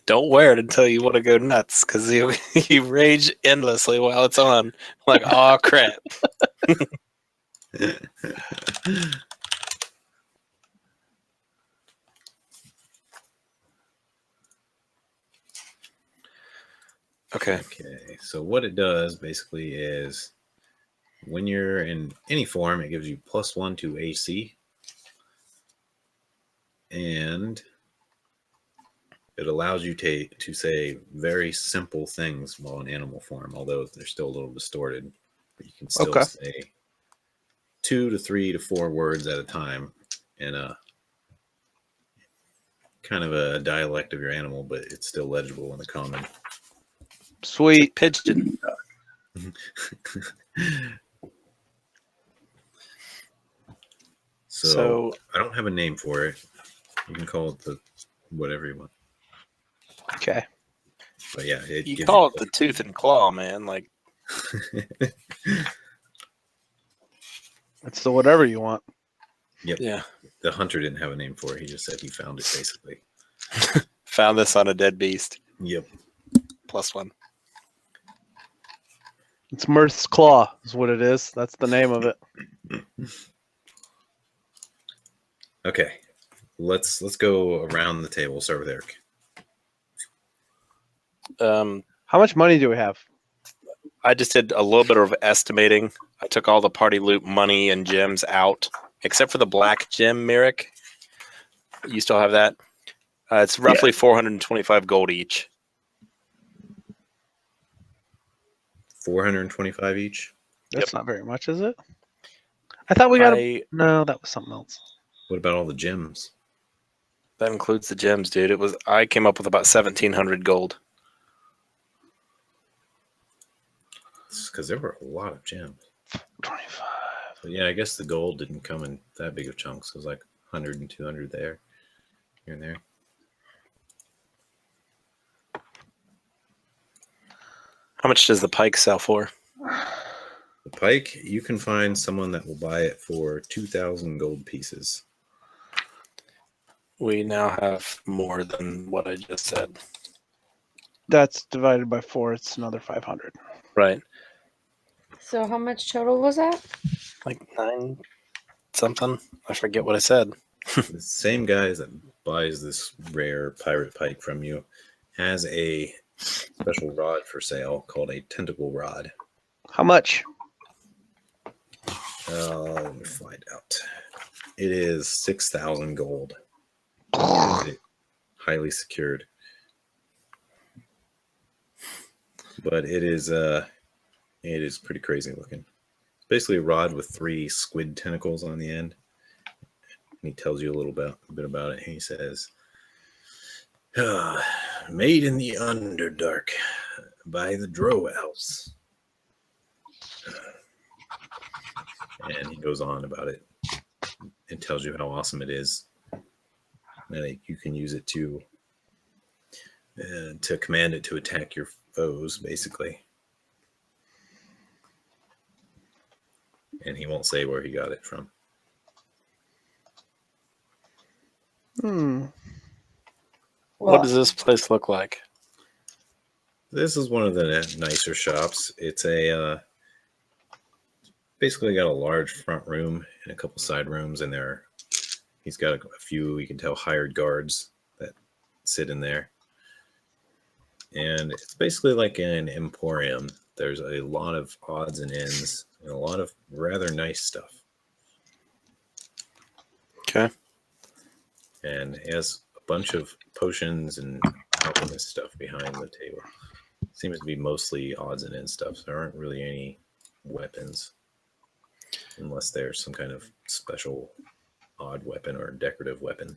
Don't wear it until you want to go nuts, because you rage endlessly while it's on. Like, oh crap. Okay. Okay. So what it does basically is when you're in any form, it gives you +1 to AC. And it allows you to say very simple things while in animal form, although they're still a little distorted. But you can still say 2 to 3 to 4 words at a time in a kind of a dialect of your animal, but it's still legible in the common. Sweet. Pigeon. So I don't have a name for it. You can call it the whatever you want. Okay. But yeah, you call it the tooth and claw, man. Like, It's the whatever you want. Yep. Yeah. The hunter didn't have a name for it. He just said he found it, basically. Found this on a dead beast. Yep. +1. It's Mirth's Claw is what it is. That's the name of it. Okay. Let's go around the table. We'll start with Eric. How much money do we have? I just did a little bit of estimating. I took all the party loot money and gems out, except for the black gem, Merrick. You still have that? It's roughly 425 gold each. 425 each. That's not very much, is it? I thought we got No, that was something else. What about all the gems? That includes the gems, dude. I came up with about 1,700 gold. because there were a lot of gems. 25. But yeah, I guess the gold didn't come in that big of chunks. It was like 100 and 200 there, here and there. How much does the pike sell for? The pike, you can find someone that will buy it for 2,000 gold pieces. We now have more than what I just said. That's divided by 4. It's another 500. Right. So how much total was that? Like 9 something. I forget what I said. The same guy that buys this rare pirate pike from you has a special rod for sale called a tentacle rod. How much? Let me find out. It is 6,000 gold. It is highly secured. But it is pretty crazy looking. It's basically a rod with 3 squid tentacles on the end. And he tells you a bit about it. He says, made in the Underdark by the Drow Elves. And he goes on about it. It tells you how awesome it is. And you can use it to command it to attack your foes, basically. And he won't say where he got it from. What does this place look like? This is one of the nicer shops. It's basically got a large front room and a couple side rooms, and he's got a few, you can tell, hired guards that sit in there. And it's basically like an emporium. There's a lot of odds and ends and a lot of rather nice stuff. Okay. And he has a bunch of potions and alchemist stuff behind the table. Seems to be mostly odds and ends stuff. So there aren't really any weapons, unless there's some kind of special odd weapon or decorative weapon.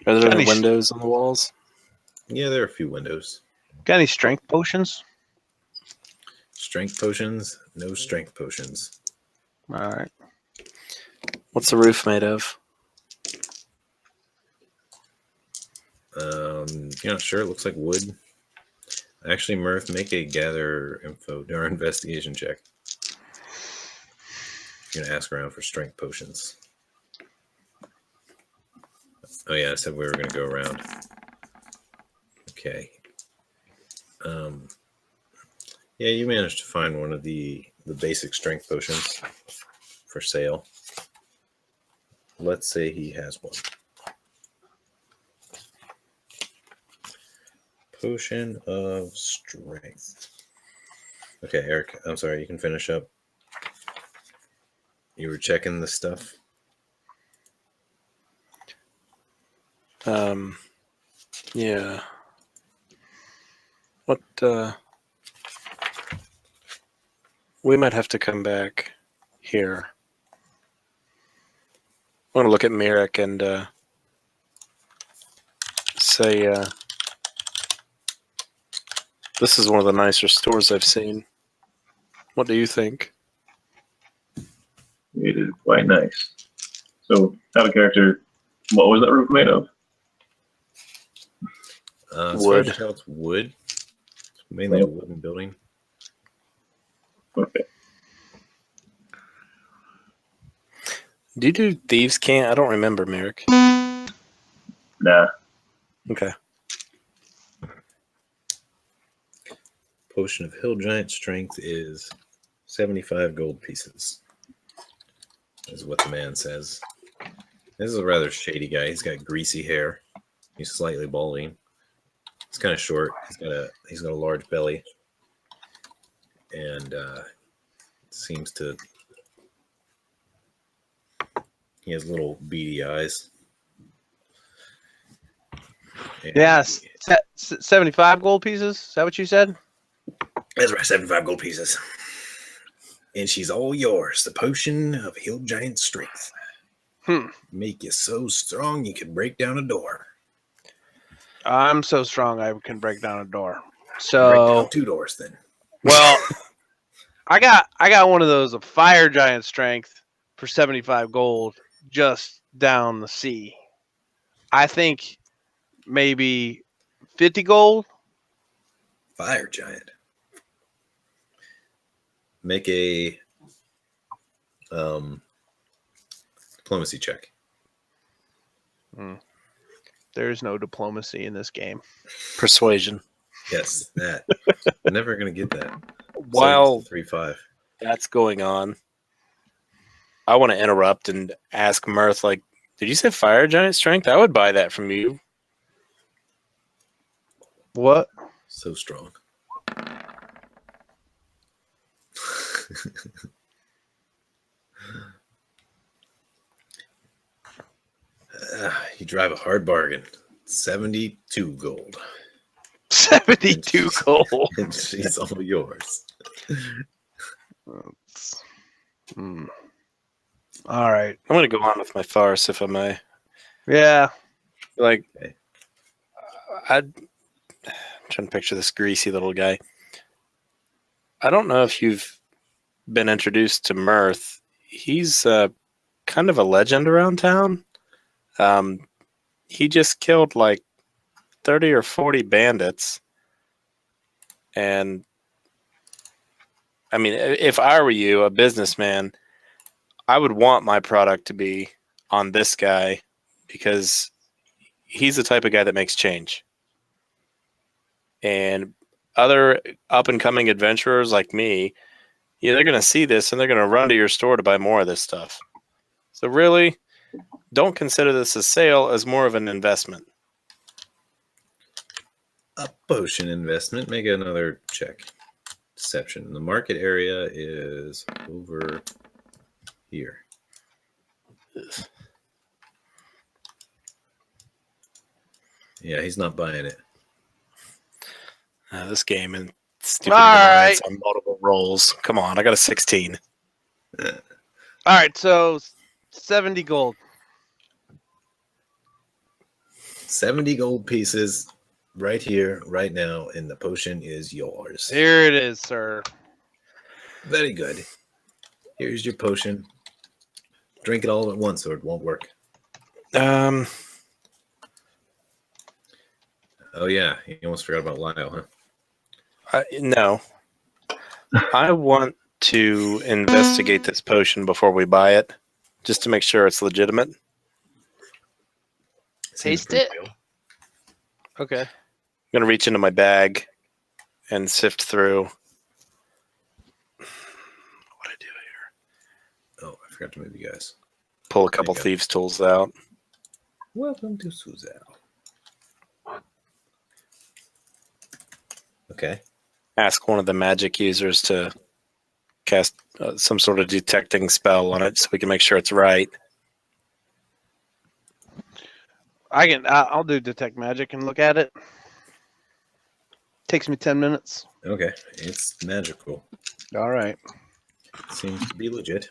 Are there any windows on the walls? Yeah, there are a few windows. Got any strength potions? Strength potions? No strength potions. All right. What's the roof made of? You're not sure. It looks like wood. Actually, Murph, make a gather info or investigation check. You're gonna ask around for strength potions. Oh yeah, I said we were gonna go around. Okay. Yeah, you managed to find one of the basic strength potions for sale. Let's say he has one. Potion of strength. Okay, Eric, I'm sorry, you can finish up. You were checking the stuff? Yeah. What, we might have to come back here. I want to look at Merrick and, say, this is one of the nicer stores I've seen. What do you think? It is quite nice. So, out of character, what was that roof made of? Wood. It's wood. It's mainly a wooden building. Okay. Do you do Thieves' Cant? I don't remember, Merrick. Nah. Okay. Potion of Hill Giant Strength is 75 gold pieces. Is what the man says. This is a rather shady guy. He's got greasy hair. He's slightly balding. He's kind of short. He's got a large belly, and seems to. He has little beady eyes. And Yes. 75 gold pieces? Is that what you said? That's right, 75 gold pieces. And she's all yours. The potion of Hill Giant Strength. Make you so strong you can break down a door. I'm so strong I can break down a door. Break So, down 2 doors then. well, I got one of those of fire giant strength for 75 gold just down the sea. I think maybe 50 gold. Fire giant. Make a diplomacy check. There's no diplomacy in this game. Persuasion. Yes, that. I'm never gonna get that. While 3-5. that's going on, I want to interrupt and ask Mirth, like, did you say fire giant strength? I would buy that from you. What? So strong. You drive a hard bargain. 72 gold. 72 gold. And she's all yours. All right. I'm going to go on with my farce, if I may. Yeah. Like, Okay. I'm trying to picture this greasy little guy. I don't know if you've been introduced to Mirth. He's kind of a legend around town. He just killed like 30 or 40 bandits. And I mean, if I were you, a businessman, I would want my product to be on this guy because he's the type of guy that makes change. And other up-and-coming adventurers like me, yeah, they're going to see this and they're going to run to your store to buy more of this stuff. So really, don't consider this a sale as more of an investment. A potion investment. Make another check. Deception. The market area is over here. Yeah, he's not buying it. This game and stupid All right. on multiple rolls. Come on, I got a 16. All right. So 70 gold. 70 gold pieces right here, right now, and the potion is yours. Here it is, sir. Very good. Here's your potion. Drink it all at once or it won't work. Oh, yeah. You almost forgot about Lyle, huh? No. I want to investigate this potion before we buy it, just to make sure it's legitimate. Seems Taste pretty it? real. Okay. I'm going to reach into my bag and sift through. What I do here? Oh, I forgot to move you guys. Pull a couple There you go. thieves' tools out. Welcome to Suzail. Okay. Ask one of the magic users to cast some sort of detecting spell on it so we can make sure it's right. I'll do detect magic and look at it. Takes me 10 minutes. Okay. It's magical. All right. Seems to be legit.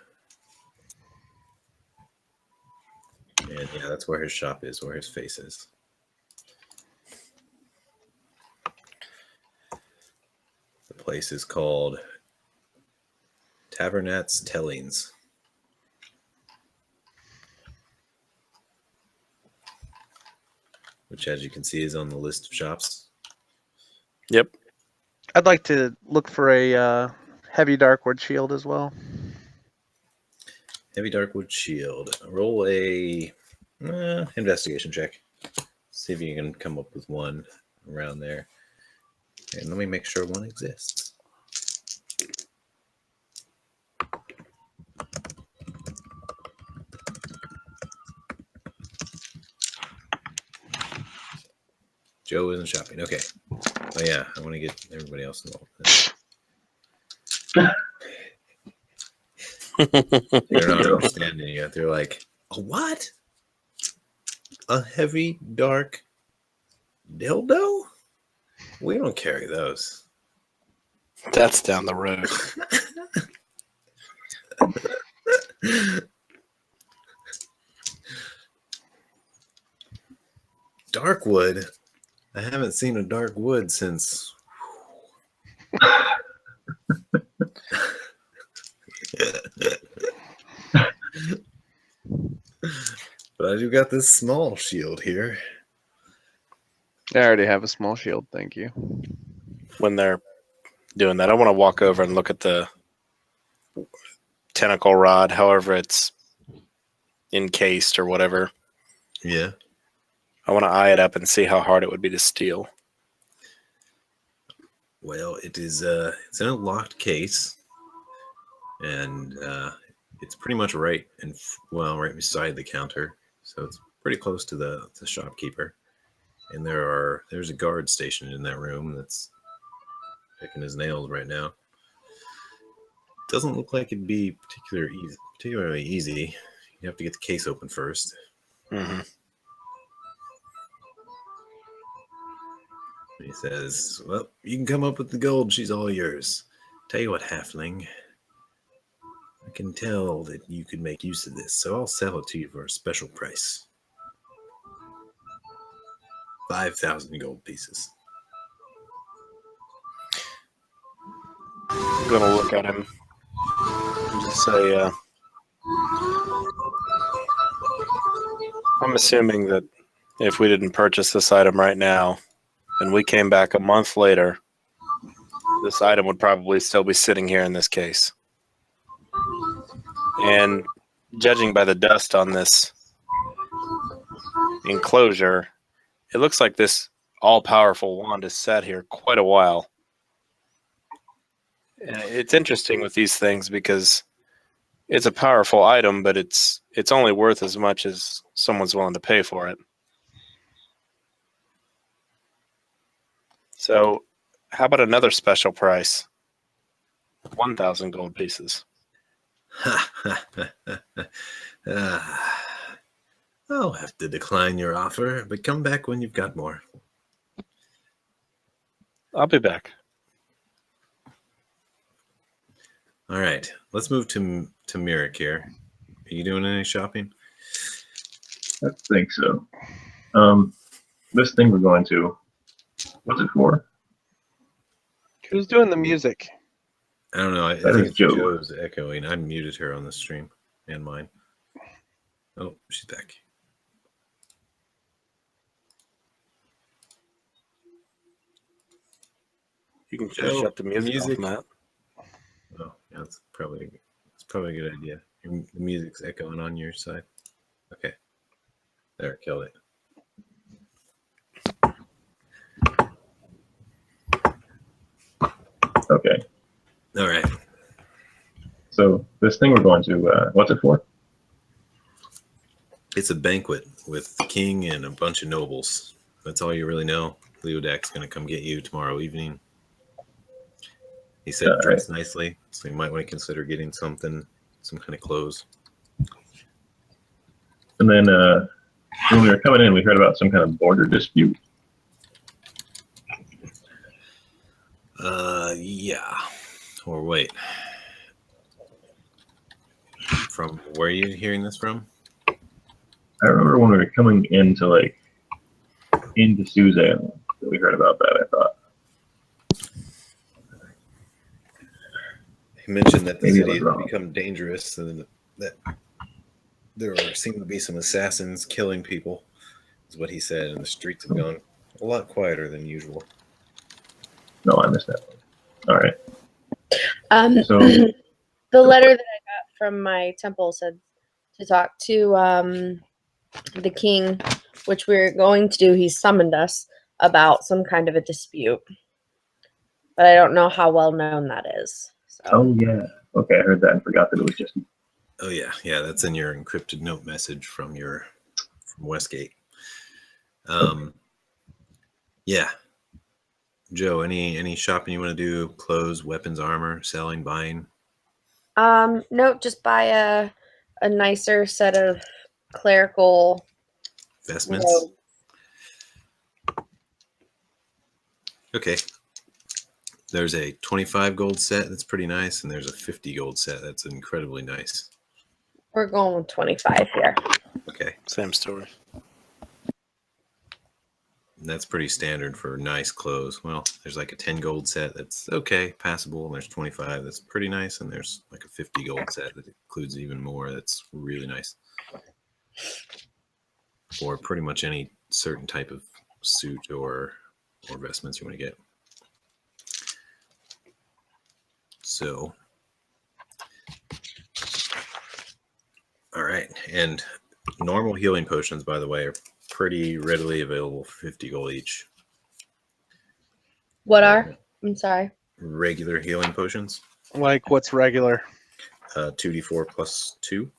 And yeah, that's where his shop is, where his face is. The place is called Tavernat's Tellings. Which, as you can see, is on the list of shops. Yep. I'd like to look for a heavy darkwood shield as well. Heavy Darkwood Shield. Roll a investigation check. See if you can come up with one around there. And let me make sure one exists. Joe isn't shopping. Okay. Oh yeah, I want to get everybody else involved. They're not understanding yet. They're like, a what? A heavy, dark dildo? We don't carry those. That's down the road. Dark wood? I haven't seen a dark wood since... But I do got this small shield here. I already have a small shield, thank you. When they're doing that, I want to walk over and look at the tentacle rod, however it's encased or whatever. Yeah. I want to eye it up and see how hard it would be to steal. Well, it's in a locked case, and it's pretty much right right beside the counter, so it's pretty close to the shopkeeper. And there's a guard stationed in that room that's picking his nails right now. Doesn't look like it'd be particularly easy. You have to get the case open first. Mm-hmm. He says, "Well, you can come up with the gold. She's all yours. Tell you what, halfling, I can tell that you could make use of this, so I'll sell it to you for a special price. 5,000 gold pieces." I'm going to look at him and just say, I'm assuming that if we didn't purchase this item right now and we came back a month later, this item would probably still be sitting here in this case. And judging by the dust on this enclosure, it looks like this all-powerful wand has sat here quite a while. And it's interesting with these things because it's a powerful item, but it's only worth as much as someone's willing to pay for it. So how about another special price? 1,000 gold pieces. I'll have to decline your offer, but come back when you've got more. I'll be back. All right, let's move to Mirik here. Are you doing any shopping? I think so. This thing we're going to, what's it for? Who's doing the music? I don't know. I That think is it's Joe. Joe's echoing. I muted her on the stream and mine. Oh, she's back. You can just Joe, shut the music off, Matt. Oh, yeah, that's probably a good idea. The music's echoing on your side. Okay, there, killed it. Okay. All right. So this thing we're going to, what's it for? It's a banquet with the king and a bunch of nobles. That's all you really know. Leodac's going to come get you tomorrow evening. He said dress nicely, so you might want to consider getting some kind of clothes. And then when we were coming in, we heard about some kind of border dispute. Yeah. Or wait. From where are you hearing this from? I remember when we were coming into Suzail, we heard about that, I thought. He mentioned that the Maybe I city was has wrong. become dangerous and that there seem to be some assassins killing people, is what he said, and the streets have gone a lot quieter than usual. No, I missed that. All right. So The letter that I got from my temple said to talk to the king, which we're going to do. He summoned us about some kind of a dispute, but I don't know how well known that is. So. oh yeah. Okay, I heard that and forgot that it was just Oh yeah, that's in your encrypted note message from Westgate. Yeah. Joe, any shopping you want to do? Clothes, weapons, armor, selling, buying? No, just buy a nicer set of clerical Vestments? robes. Okay. There's a 25 gold set that's pretty nice, and there's a 50 gold set that's incredibly nice. We're going with 25 here. Okay. Same story. That's pretty standard for nice clothes. Well, there's like a 10 gold set that's okay, passable, and there's 25 that's pretty nice, and there's like a 50 gold set that includes even more that's really nice. For pretty much any certain type of suit or vestments you want to get. So, all right, and normal healing potions, by the way, are pretty readily available for 50 gold each. What are? I'm sorry. Regular healing potions, Like what's regular? 2d4 plus 2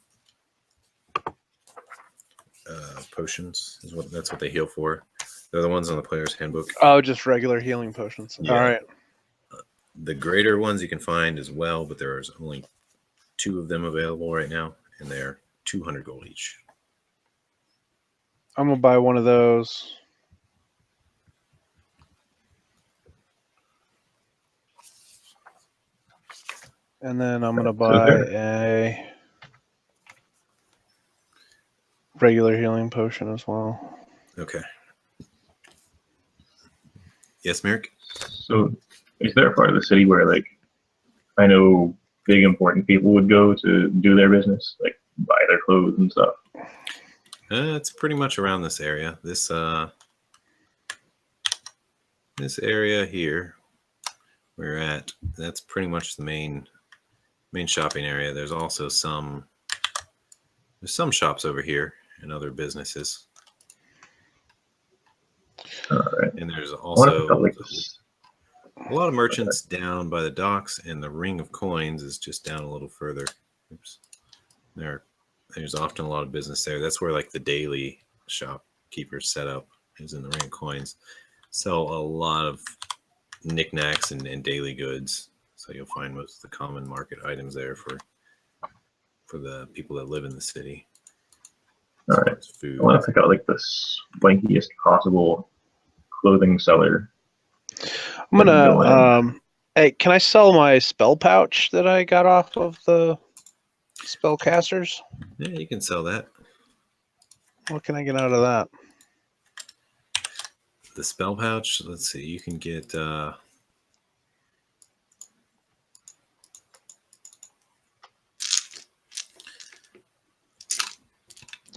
potions is that's what they heal for. They're the ones on the player's handbook. Oh, just regular healing potions. Yeah. All right. The greater ones you can find as well, but there's only 2 of them available right now, and they're 200 gold each. I'm gonna buy one of those. And then I'm gonna buy a regular healing potion as well. Okay. Yes, Merrick? So, is there a part of the city where, like, I know big important people would go to do their business, like buy their clothes and stuff? It's pretty much around this area. This area here we're at, that's pretty much the main shopping area. There's also some shops over here and other businesses. All right. And there's I wonder if it also felt like this. a lot of merchants down by the docks, and the Ring of Coins is just down a little further. Oops. There's often a lot of business there. That's where like the daily shopkeepers set up is in the Ring of Coins. Sell a lot of knickknacks and daily goods. So you'll find most of the common market items there for the people that live in the city. All right. Food. I want to pick out like the swankiest possible clothing seller. I'm gonna hey, can I sell my spell pouch that I got off of the spellcasters? Yeah, you can sell that. What can I get out of that? The spell pouch, let's see, you can get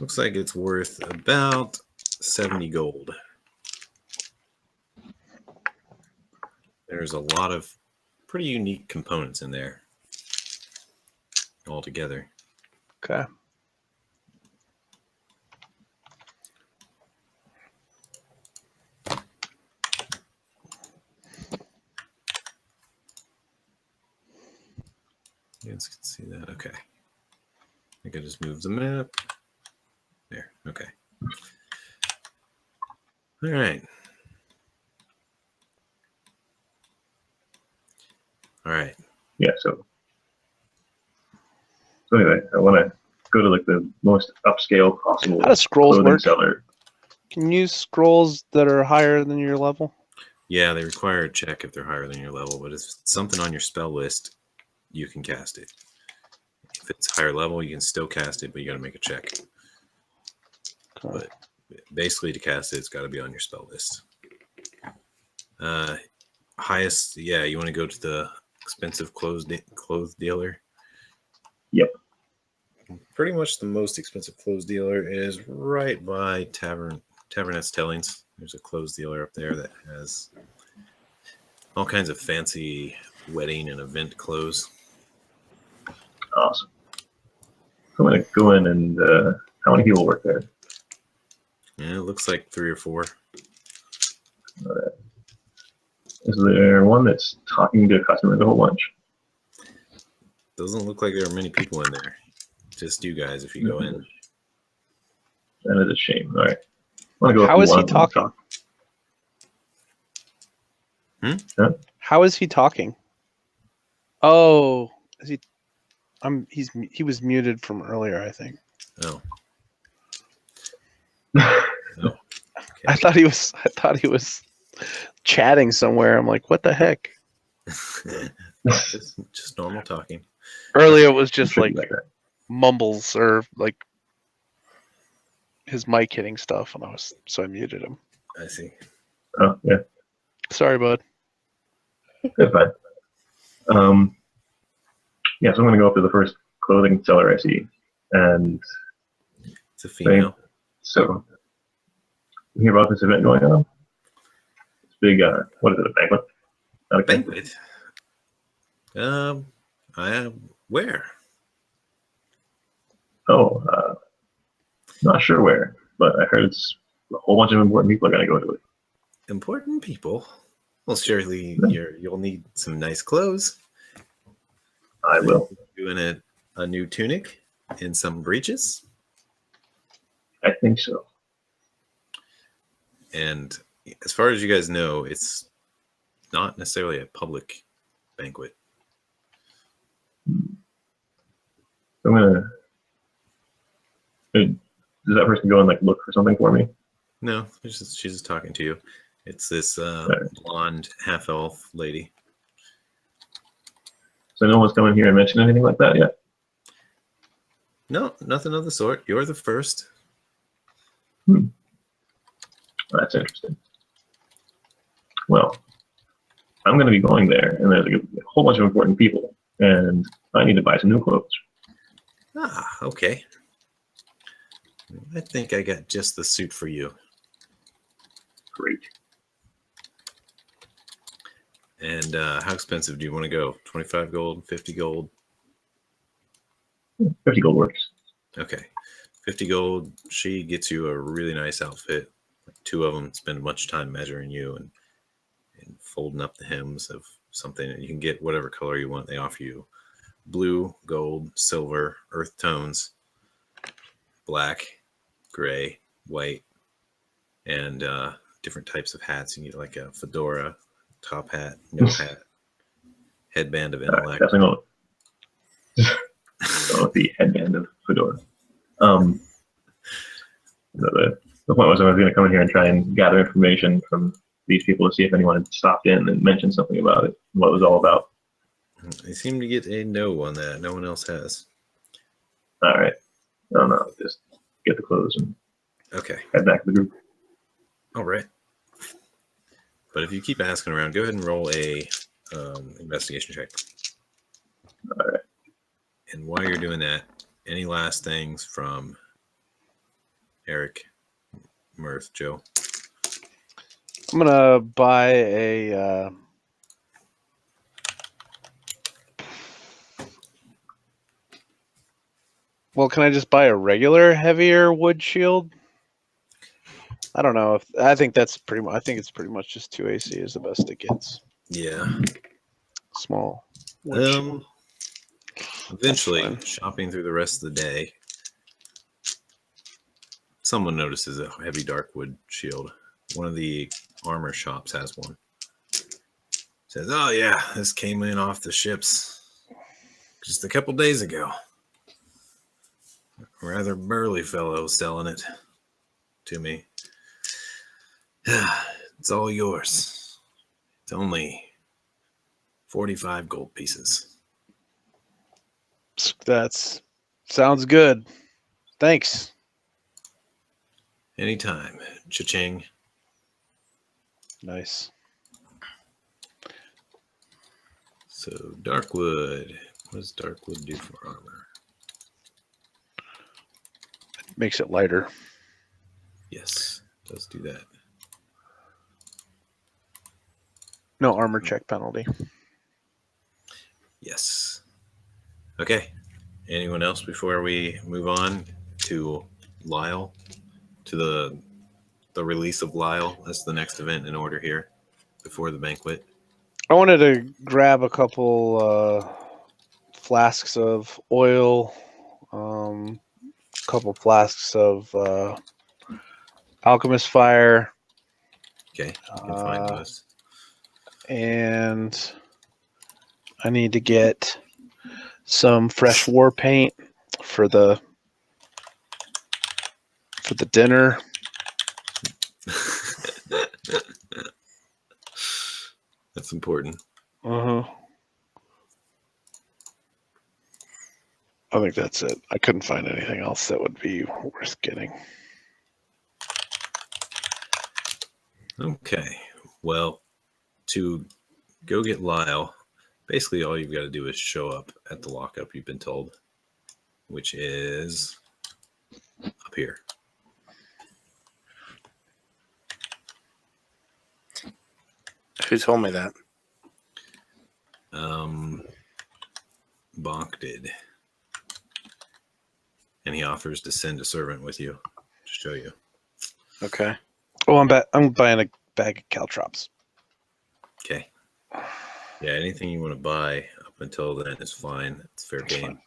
looks like it's worth about 70 gold. There's a lot of pretty unique components in there altogether. Okay. You guys can see that. Okay. I think I just moved the map. There. Okay. All right. All right. Yeah. So anyway, I want to go to like the most upscale possible How does scrolls clothing work? seller. Can you use scrolls that are higher than your level? Yeah, they require a check if they're higher than your level, but if it's something on your spell list, you can cast it. If it's higher level, you can still cast it, but you got to make a check. Okay. But basically, to cast it, it's got to be on your spell list. Highest, yeah, you want to go to the expensive clothes dealer. Yep. Pretty much the most expensive clothes dealer is right by Tavernet's Tellings. There's a clothes dealer up there that has all kinds of fancy wedding and event clothes. Awesome. I'm gonna go in and how many people work there? Yeah, it looks like 3 or 4. All right. Is there one that's talking to customers a whole bunch? Doesn't look like there are many people in there. Just you guys if you go in. That is a shame. All right. I want to go. How up to is he one of them and talking? talk. Huh? How is he talking? Oh, is he? He was muted from earlier, I think. Oh. Oh. Okay. I thought he was chatting somewhere. I'm like, what the heck? just normal talking. Earlier it was just Should be like that. mumbles or like his mic hitting stuff, and I muted him. I see. Oh, yeah. Sorry, bud. That's fine. Yeah, so I'm going to go up to the first clothing seller I see. And It's a female. so, you hear about this event going on? It's big, what is it, a banquet? Not a Banquet. Where? Oh, not sure where, but I heard it's a whole bunch of important people are going to go to it. Important people. Well, surely Yeah. you'll need some nice clothes. I will. Doing a new tunic and some breeches. I think so. And as far as you guys know, it's not necessarily a public banquet. I'm going to... Does that person go and like look for something for me? No, she's just talking to you. It's this Right. blonde half-elf lady. So no one's come in here and mentioned anything like that yet? No, nothing of the sort. You're the first. That's interesting. Well, I'm going to be going there, and there's a whole bunch of important people, and I need to buy some new clothes. Ah, okay. I think I got just the suit for you. Great. And how expensive do you want to go? 25 gold, 50 gold? 50 gold works. Okay. 50 gold, she gets you a really nice outfit. Like two of them spend much time measuring you and folding up the hems of something. And you can get whatever color you want. They offer you blue, gold, silver, earth tones, black, gray, white, and different types of hats. You need like a fedora, top hat, no hat, headband of intellect. Definitely go with the headband of fedora. The point was I was going to come in here and try and gather information from these people to see if anyone had stopped in and mentioned something about it, what it was all about. They seem to get a no on that. No one else has. All right. I don't know. Just get the clothes and Okay. head back to the group. All right. But if you keep asking around, go ahead and roll a investigation check. All right. And while you're doing that, any last things from Eric, Mirth, Joe? I'm gonna buy a. Well, can I just buy a regular, heavier wood shield? I don't know if I think that's pretty much. I think it's pretty much just 2 AC is the best it gets. Yeah. Small. Wood shield. Eventually, That's fine. shopping through the rest of the day, someone notices a heavy dark wood shield. One of the armor shops has one. Says, "Oh yeah, this came in off the ships just a couple days ago. A rather burly fellow selling it to me. It's all yours. It's only 45 gold pieces." That's sounds good. Thanks. Anytime. Cha-ching. Nice. So, Darkwood. What does Darkwood do for armor? Makes it lighter. Yes, it does do that. No armor check penalty. Yes. Okay. Anyone else before we move on to Lyle? To the release of Lyle? That's the next event in order here before the banquet. I wanted to grab a couple flasks of oil, couple flasks of alchemist fire. Okay, you can find those. And I need to get some fresh war paint for the dinner. That's important. I think that's it. I couldn't find anything else that would be worth getting. Okay. Well, to go get Lyle, basically all you've got to do is show up at the lockup you've been told, which is up here. Who told me that? Bonk did. And he offers to send a servant with you to show you. Okay. Oh, I'm buying a bag of caltrops. Okay. Yeah, anything you want to buy up until then is fine. It's fair game. Fine.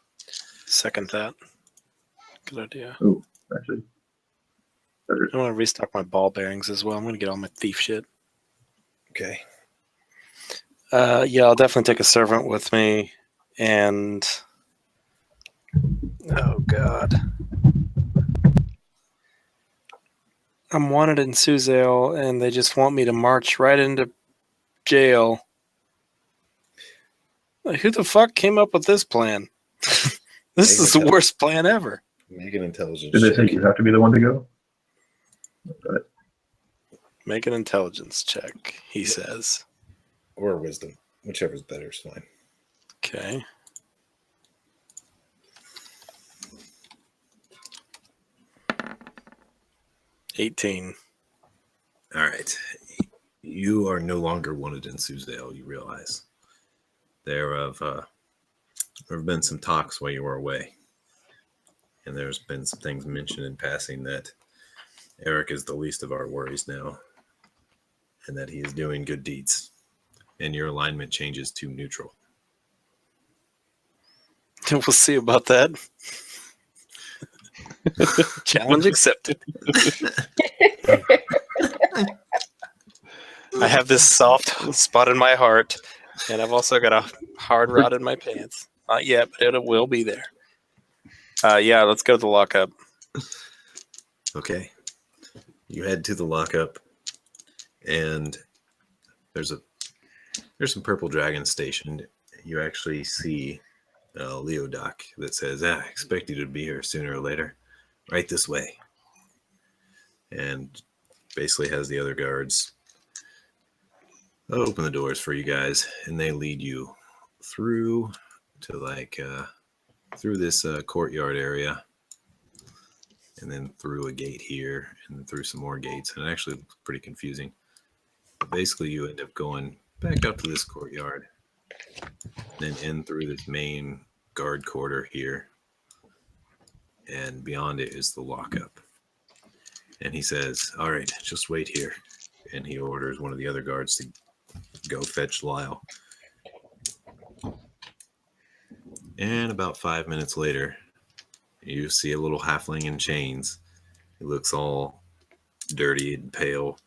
Second that. Good idea. Oh, actually. I want to restock my ball bearings as well. I'm going to get all my thief shit. Okay. Yeah, I'll definitely take a servant with me. And oh god, I'm wanted in Suzail, and they just want me to march right into jail. Like, who the fuck came up with this plan? This is the worst plan ever. Make an intelligence Did they say check. you have to be the one to go? Make an intelligence check, he says. Or wisdom. Whichever's better is fine. Okay. $18. All right. You are no longer wanted in Suzail, you realize. There have been some talks while you were away. And there's been some things mentioned in passing that Eric is the least of our worries now. And that he is doing good deeds. And your alignment changes to neutral. We'll see about that. Challenge accepted. I have this soft spot in my heart, and I've also got a hard rod in my pants. Not yet, but it will be there. Yeah, let's go to the lockup. Okay. You head to the lockup, and there's some purple dragons stationed. You actually see a Leodoc that says, I expect you to be here sooner or later. Right this way. And basically has the other guards open the doors for you guys, and they lead you through to through this courtyard area, and then through a gate here, and then through some more gates. And it actually looks pretty confusing. But basically, you end up going back up to this courtyard, then in through this main guard quarter here, and beyond it is the lockup. And he says, all right, just wait here. And he orders one of the other guards to go fetch Lyle. And about 5 minutes later, you see a little halfling in chains. He looks all dirty and pale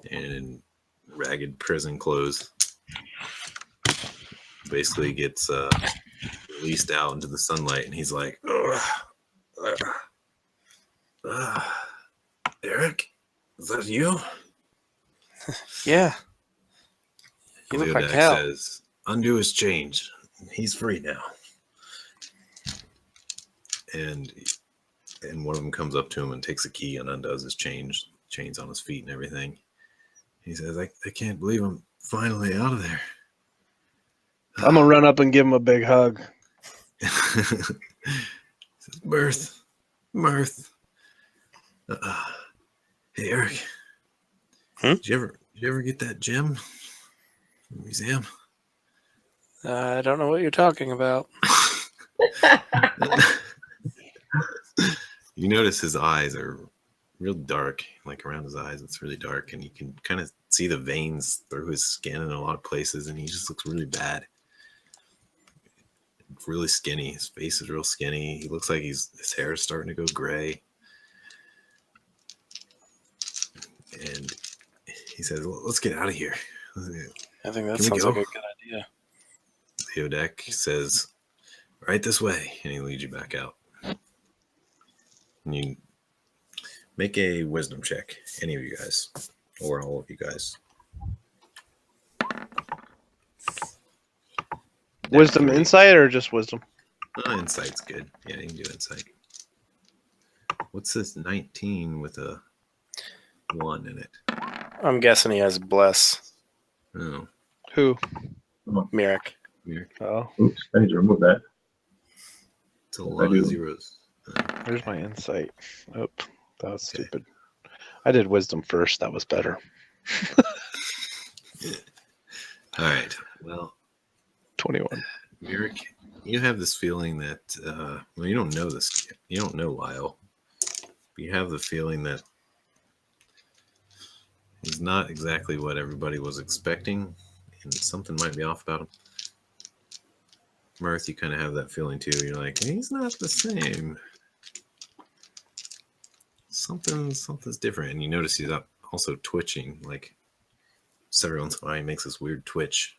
and in ragged prison clothes. Basically gets released out into the sunlight, and he's like, Eric, is that you? Yeah. You look like Leodac hell. says, undo his chains. He's free now. And one of them comes up to him and takes a key and undoes his chains on his feet and everything. He says, I can't believe I'm finally out of there. I'm gonna run up and give him a big hug. He says, Mirth. Hey, Eric. Did you ever get that gem from the museum? I don't know what you're talking about. You notice his eyes are real dark, like around his eyes, it's really dark, and you can kind of see the veins through his skin in a lot of places, and he just looks really bad. Really skinny. His face is real skinny. He looks like his hair is starting to go gray. And he says, well, let's get out of here. I think that Can we sounds go? like a good idea. Leodac says, right this way, and he leads you back out. And you make a wisdom check, any of you guys, or all of you guys. Wisdom insight or just wisdom? Insight's good. Yeah, you can do insight. What's this 19 with a 1 in it? I'm guessing he has bless. Oh, Who? Mirek. weird. Oh, Oops, I need to remove that. It's a Yes, I lot do. of zeros. where's my insight? Oh, that was stupid. I did wisdom first. That was better. All right. Well, 21. Merrick, you have this feeling that well, you don't know this. You don't know Lyle. But you have the feeling that he's not exactly what everybody was expecting, and something might be off about him. Mirth, you kind of have that feeling too. You're like, he's not the same. Something's different, and you notice he's also twitching. Like every once in a while, he makes this weird twitch.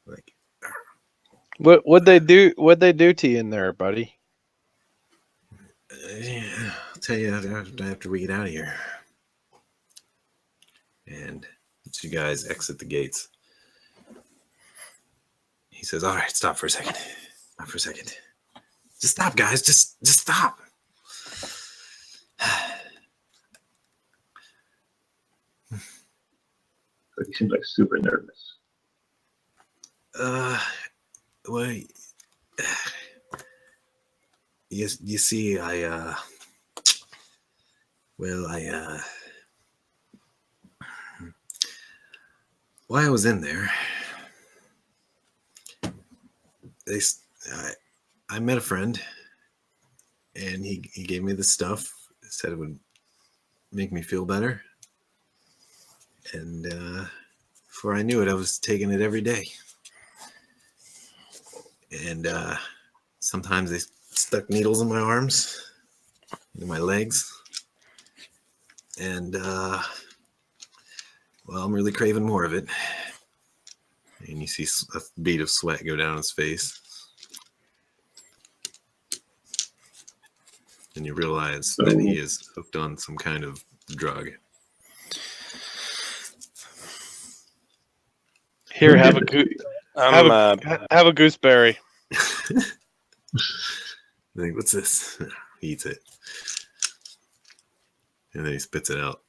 Like, What'd they do? What'd they do to you in there, buddy? yeah, I'll tell you after we get out of here. And as you guys exit the gates, he says, "All right, stop for a second. Stop for a second. Just stop, guys. Just stop." But he seems like super nervous. Well, you see, while I was in there, I met a friend, and he gave me the stuff. Said it would make me feel better, and before I knew it, I was taking it every day. And sometimes they stuck needles in my arms, in my legs, and well, I'm really craving more of it. And you see a bead of sweat go down his face, and you realize that he is hooked on some kind of drug. Here, have a have a gooseberry. Like, what's this? He eats it, and then he spits it out.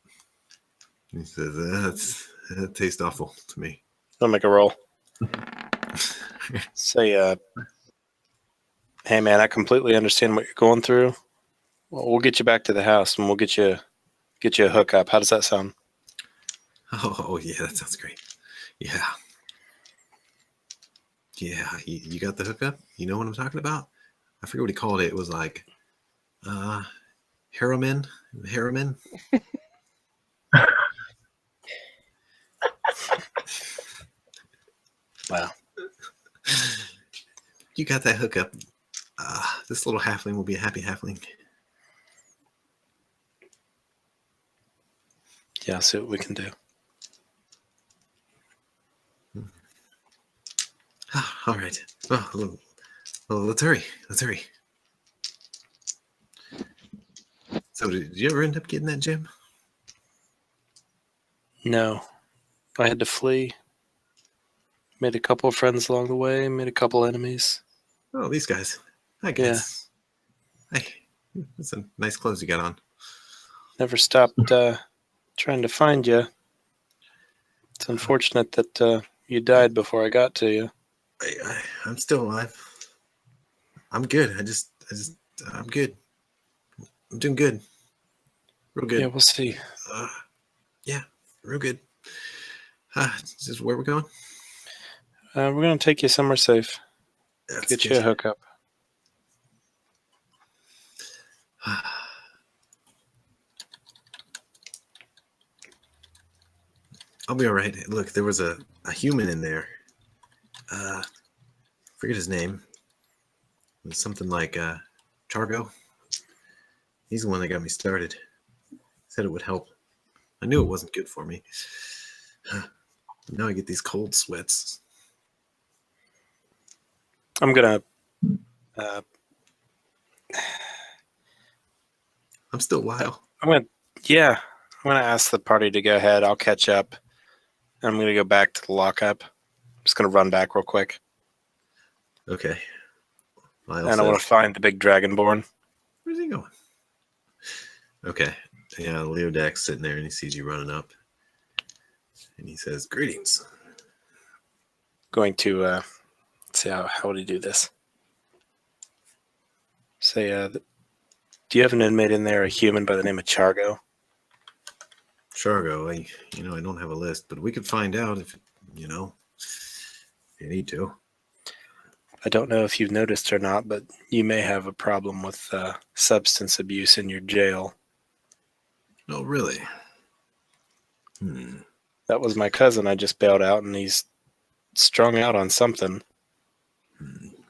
He says, "That tastes awful to me." I'll make a roll. Say, hey man, I completely understand what you're going through. Well, we'll get you back to the house, and we'll get you a hookup. How does that sound? Oh yeah, that sounds great. Yeah. You got the hookup? You know what I'm talking about? I forget what he called it. It was like, Harriman. Wow. You got that hookup. This little halfling will be a happy halfling. Yeah, I'll see what we can do. All right. Well, let's hurry. So, did you ever end up getting that gem? No, I had to flee. Made a couple of friends along the way. Made a couple enemies. Oh, these guys. Hi, guys. Yeah. Hey, that's some nice clothes you got on. Never stopped trying to find you. It's unfortunate that you died before I got to you. I'm still alive. I'm good. I'm good. I'm doing good. Real good. Yeah, we'll see. Yeah, real good. Is this where we're going? We're going to take you somewhere safe. That's Get good. you a hookup. I'll be all right. Look, there was a human in there. Forget his name. It was something like Chargo. He's the one that got me started. Said it would help. I knew it wasn't good for me. Now I get these cold sweats. I'm going to... I'm still Lyle. I'm going to ask the party to go ahead. I'll catch up. I'm going to go back to the lockup. I'm just going to run back real quick. Okay. Lyle And I want to find the big dragonborn. Where's he going? Okay. Yeah, Leodak's sitting there and he sees you running up. And he says, "Greetings." Going to see how would he do this? Say, do you have an inmate in there, a human by the name of Chargo? Shargo, I don't have a list, but we could find out if you need to. I don't know if you've noticed or not, but you may have a problem with substance abuse in your jail. No, really. That was my cousin I just bailed out, and he's strung out on something.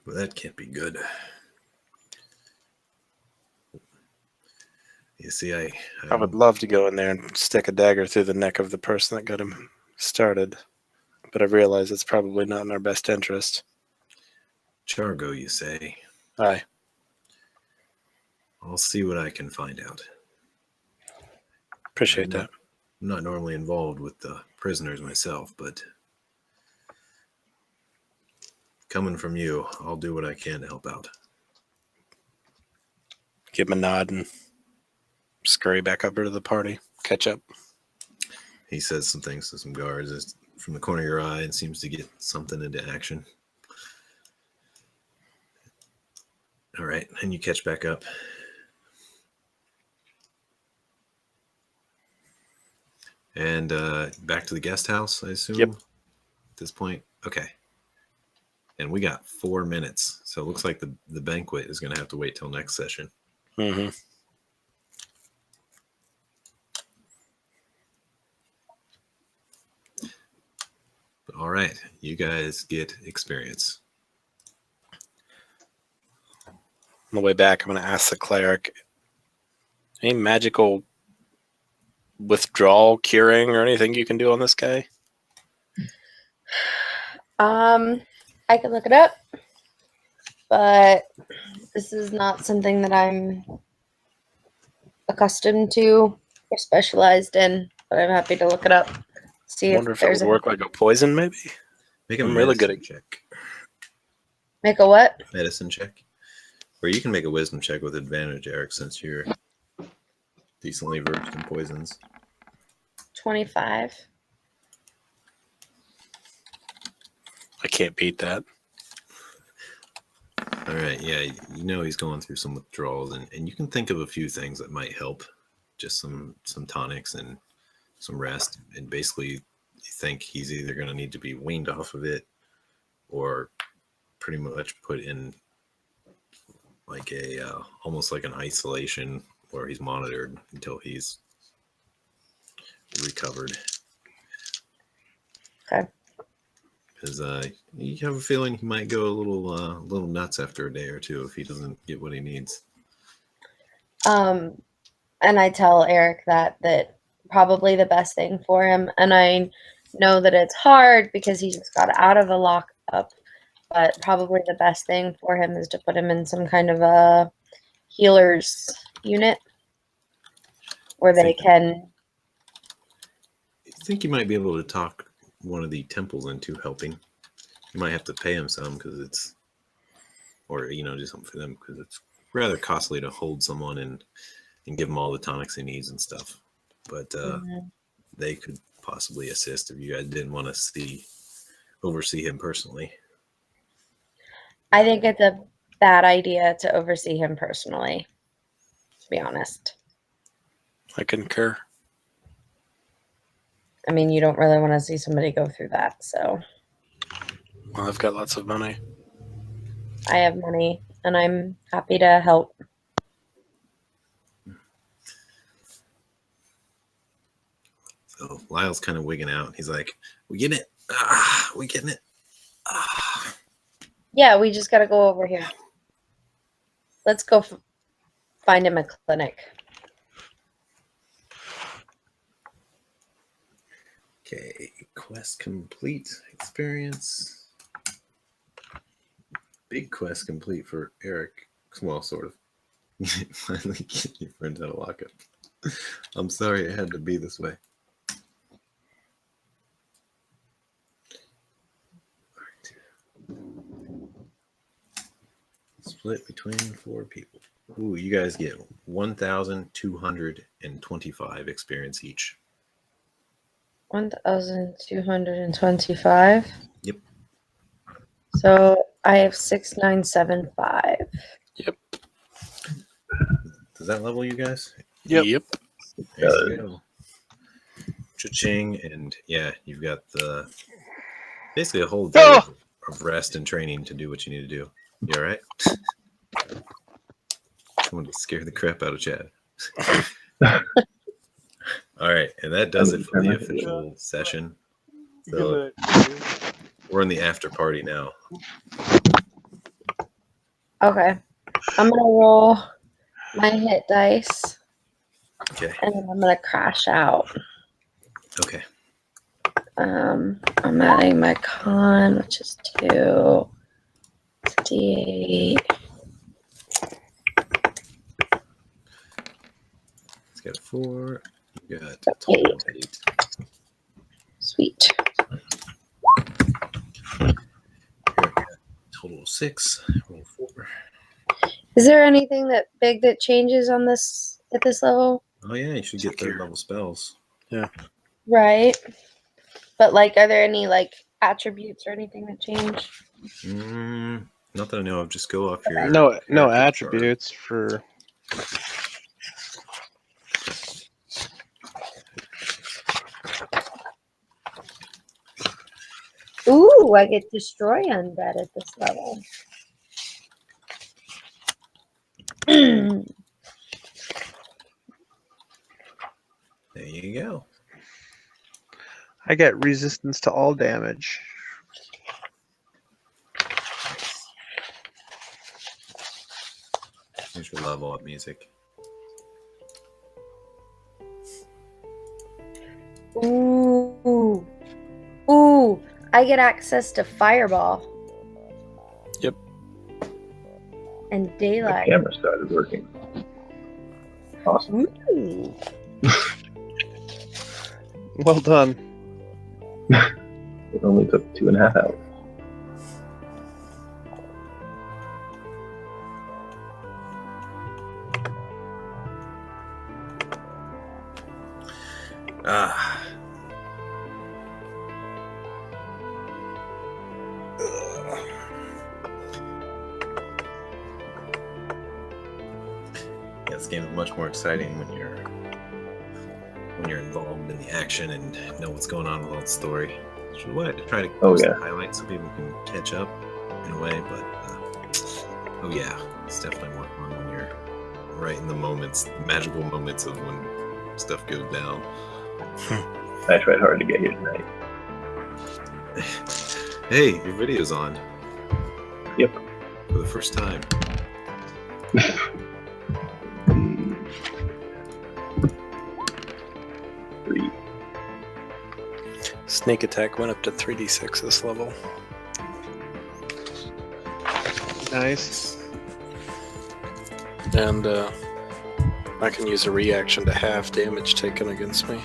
Well, that can't be good. You see, I would love to go in there and stick a dagger through the neck of the person that got him started, but I realize it's probably not in our best interest. Chargo, you say? Aye. I'll see what I can find out. Appreciate that. I'm not normally involved with the prisoners myself, but coming from you, I'll do what I can to help out. Give him a nod and scurry back up to the party. Catch up. He says some things to some guards from the corner of your eye and seems to get something into action. All right, and you catch back up. And back to the guest house, I assume? Yep. At this point? Okay. And we got 4 minutes. So it looks like the banquet is going to have to wait till next session. Mm-hmm. All right. You guys get experience. On the way back, I'm going to ask the cleric, any magical withdrawal curing or anything you can do on this guy? I could look it up, but this is not something that I'm accustomed to or specialized in, but I'm happy to look it up. See I wonder if if it there's would work like a poison, maybe? Make a I'm medicine really good at- check. Make a what? Medicine check. Or you can make a wisdom check with advantage, Eric, since you're decently versed in poisons. 25. I can't beat that. All right, yeah, he's going through some withdrawals, and you can think of a few things that might help. Just some tonics and some rest, and basically you think he's either going to need to be weaned off of it or pretty much put in like almost like an isolation where he's monitored until he's recovered. Okay. Because you have a feeling he might go a little nuts after a day or two if he doesn't get what he needs. And I tell Eric that probably the best thing for him, and I know that it's hard because he just got out of a lockup, but probably the best thing for him is to put him in some kind of a healer's unit where they can. I think you might be able to talk one of the temples into helping. You might have to pay him some because do something for them because it's rather costly to hold someone and give him all the tonics he needs and stuff. But they could possibly assist if you guys didn't want to oversee him personally. I think it's a bad idea to oversee him personally, to be honest. I concur. I mean, you don't really want to see somebody go through that, so. Well, I've got lots of money. I have money, and I'm happy to help. So Lyle's kind of wigging out. He's like, "We getting it? We getting it? Yeah, we just got to go over here. Let's go find him a clinic. Okay, quest complete experience. Big quest complete for Eric. Well, sort of. Finally get your friends out of lockup. I'm sorry it had to be this way. Split between 4 people. Ooh, you guys get 1,225 experience each. 1,225. Yep. So I have 6,975. Yep. Does that level you guys? Yep. There you go. Cha-ching, and yeah, you've got the basically a whole day of rest and training to do what you need to do. You all right? I want to scare the crap out of Chad. All right, and that does it for the official session. So we're in the after party now. Okay. I'm going to roll my hit dice, Okay. and then I'm going to crash out. Okay. I'm adding my con, which is 2. It's D8. It's got 4. You got a total of 8. Sweet. Here I got total of 6. Roll 4. Is there anything that big that changes on this at this level? Oh yeah, you should get third level spells. Right. But like, are there any like attributes or anything that change? Not that I know of. Just go off your No character attributes for. Ooh, I get destroy undead at this level. There you go. I get resistance to all damage. Here's your level up music. Ooh. Ooh, I get access to Fireball. Yep. And The Daylight. camera started working. Awesome. Ooh. Well done. It only took 2.5 hours. Ah. Yeah, this game is much more exciting when you're involved in the action and know what's going on with all the story. Which is what I try to post the highlights so people can catch up in a way, but oh yeah, it's definitely more fun when you're right in the moments, the magical moments of when stuff goes down. I tried hard to get here tonight. Hey, your video's on. Yep. For the first time. Three. Sneak attack went up to 3d6 this level. Nice. And I can use a reaction to half damage taken against me,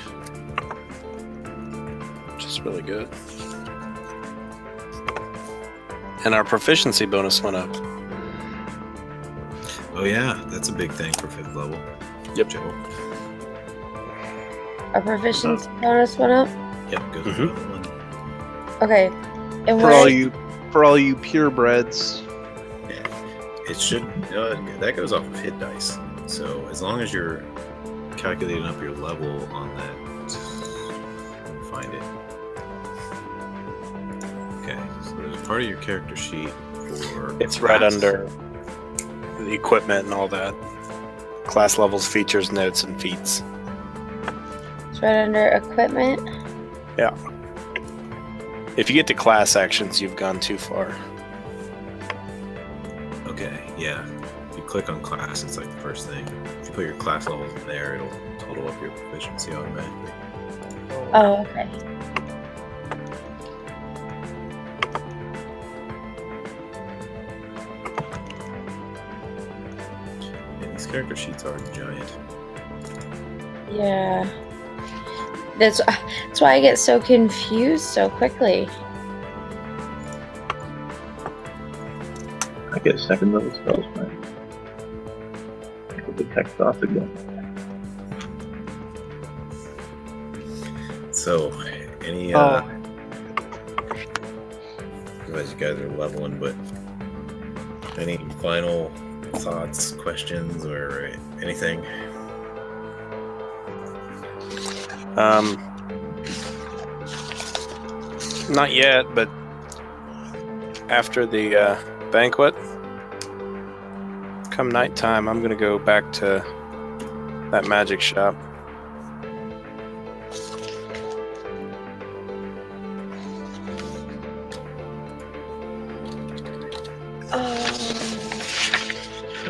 which is really good. And our proficiency bonus went up. Oh yeah, that's a big thing for 5th level. Yep. Joe. Our proficiency bonus went up. Yep, goes Mhm. to level 1. Okay. And For all you purebreds. It should that goes off of hit dice. So as long as you're calculating up your level on that, let me find it. Okay, so there's a part of your character sheet for It's right class. under the equipment and all that. Class levels, features, notes, and feats. It's right under equipment. Yeah. If you get to class actions, you've gone too far. Okay, yeah. If you click on class, it's like the first thing. If you put your class levels in there, it'll total up your proficiency automatically. Oh, okay. And these character sheets are giant. Yeah. That's why I get so confused so quickly. I get 2nd level spells, man. I get the text off again. So, any Oh, as you guys are leveling, but any final thoughts, questions, or anything? Not yet, but after the banquet, come nighttime, I'm gonna go back to that magic shop.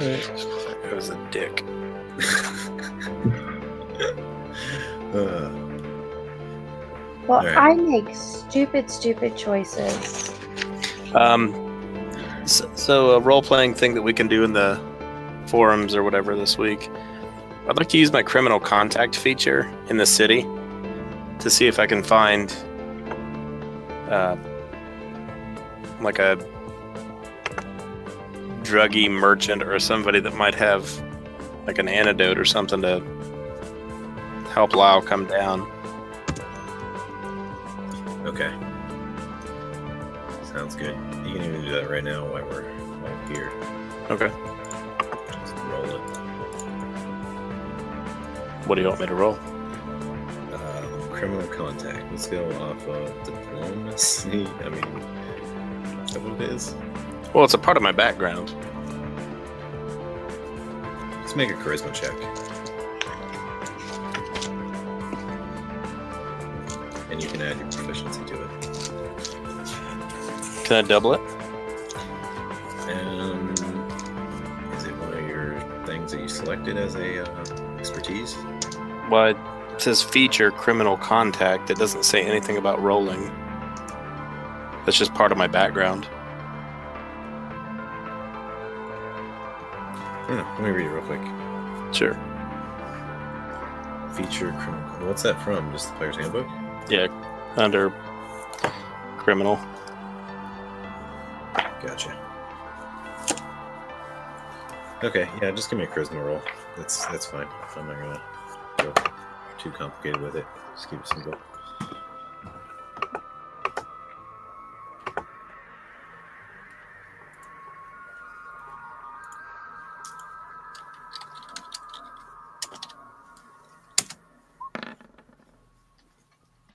It was a dick. Well, Alright. I make stupid choices. So a role-playing thing that we can do in the forums or whatever this week. I'd like to use my criminal contact feature in the city to see if I can find like a druggy merchant or somebody that might have like an antidote or something to help Lau come down. Okay. Sounds good. You can even do that right now while we're here. Okay. Just roll it. What do you want me to roll? Criminal contact. Let's go off of diplomacy. I mean, is that what it is? Well, it's a part of my background. Let's make a charisma check. And you can add your proficiency to it. Can I double it? Is it one of your things that you selected as a expertise? Well, it says feature criminal contact. It doesn't say anything about rolling. That's just part of my background. Let me read it real quick. Sure. Feature criminal. What's that from? Just the player's handbook? Yeah, under criminal. Gotcha. Okay, yeah, just give me a charisma roll. That's fine. I'm not gonna go too complicated with it. Just keep it simple.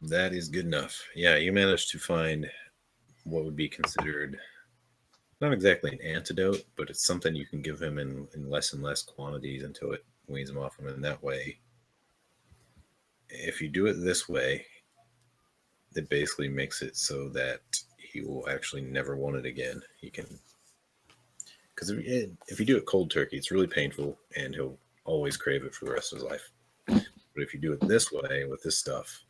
That is good enough. Yeah, you managed to find what would be considered not exactly an antidote, but it's something you can give him in less and less quantities until it weans him off him. And that way, if you do it this way, it basically makes it so that he will actually never want it again. He can, because if you do it cold turkey, it's really painful and he'll always crave it for the rest of his life. But if you do it this way with this stuff,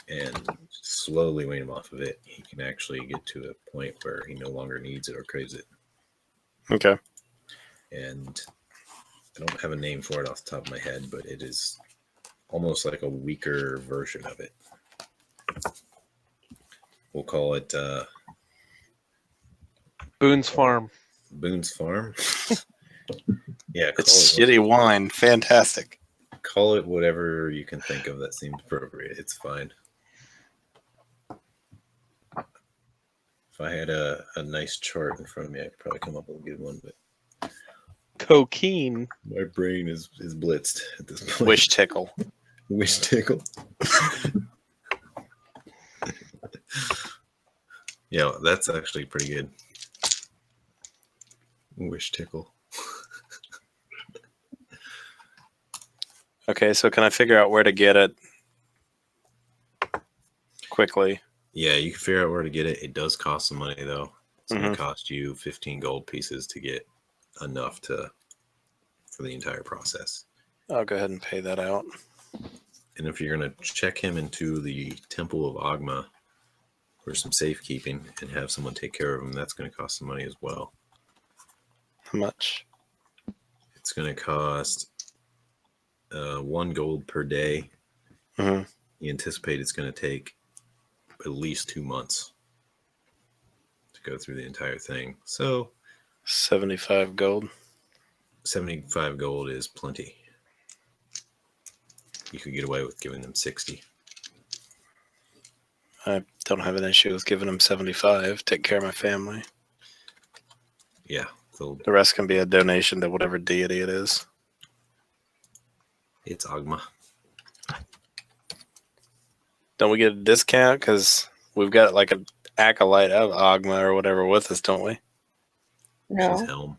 and slowly wean him off of it, he can actually get to a point where he no longer needs it or craves it. Okay. And I don't have a name for it off the top of my head, but it is almost like a weaker version of it. We'll call it Boone's Farm. Boone's Farm. Yeah, It's shitty wine. Fantastic. Call it whatever you can think of that seems appropriate. It's fine. If I had a nice chart in front of me, I could probably come up with a good one, but Cocaine. my brain is blitzed at this point. Wish tickle. Wish tickle. Yeah, that's actually pretty good. Wish tickle. Okay, so can I figure out where to get it quickly? Yeah, you can figure out where to get it. It does cost some money, though. It's going Mhm. to cost you 15 gold pieces to get enough for the entire process. I'll go ahead and pay that out. And if you're going to check him into the Temple of Agma for some safekeeping and have someone take care of him, that's going to cost some money as well. How much? It's going to cost 1 gold per day. Mm-hmm. You anticipate it's going to take at least 2 months to go through the entire thing. So 75 gold. 75 gold is plenty. you could get away with giving them 60. I don't have an issue with giving them 75. Take care of my family. Yeah, so The rest can be a donation to whatever deity it is. it's Agma. Don't we get a discount because we've got like an acolyte of Agma or whatever with us, don't we? She's No. Helm.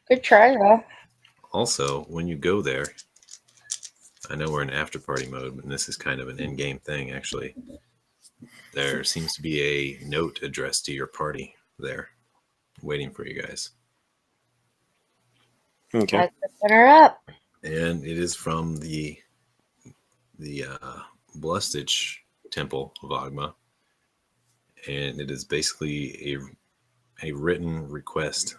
Good try, though. Also, when you go there, I know we're in after party mode, but this is kind of an in-game thing, actually. There seems to be a note addressed to your party there, waiting for you guys. Okay. Let's open her up. And it is from the Blustage Temple of Agma. And it is basically a written request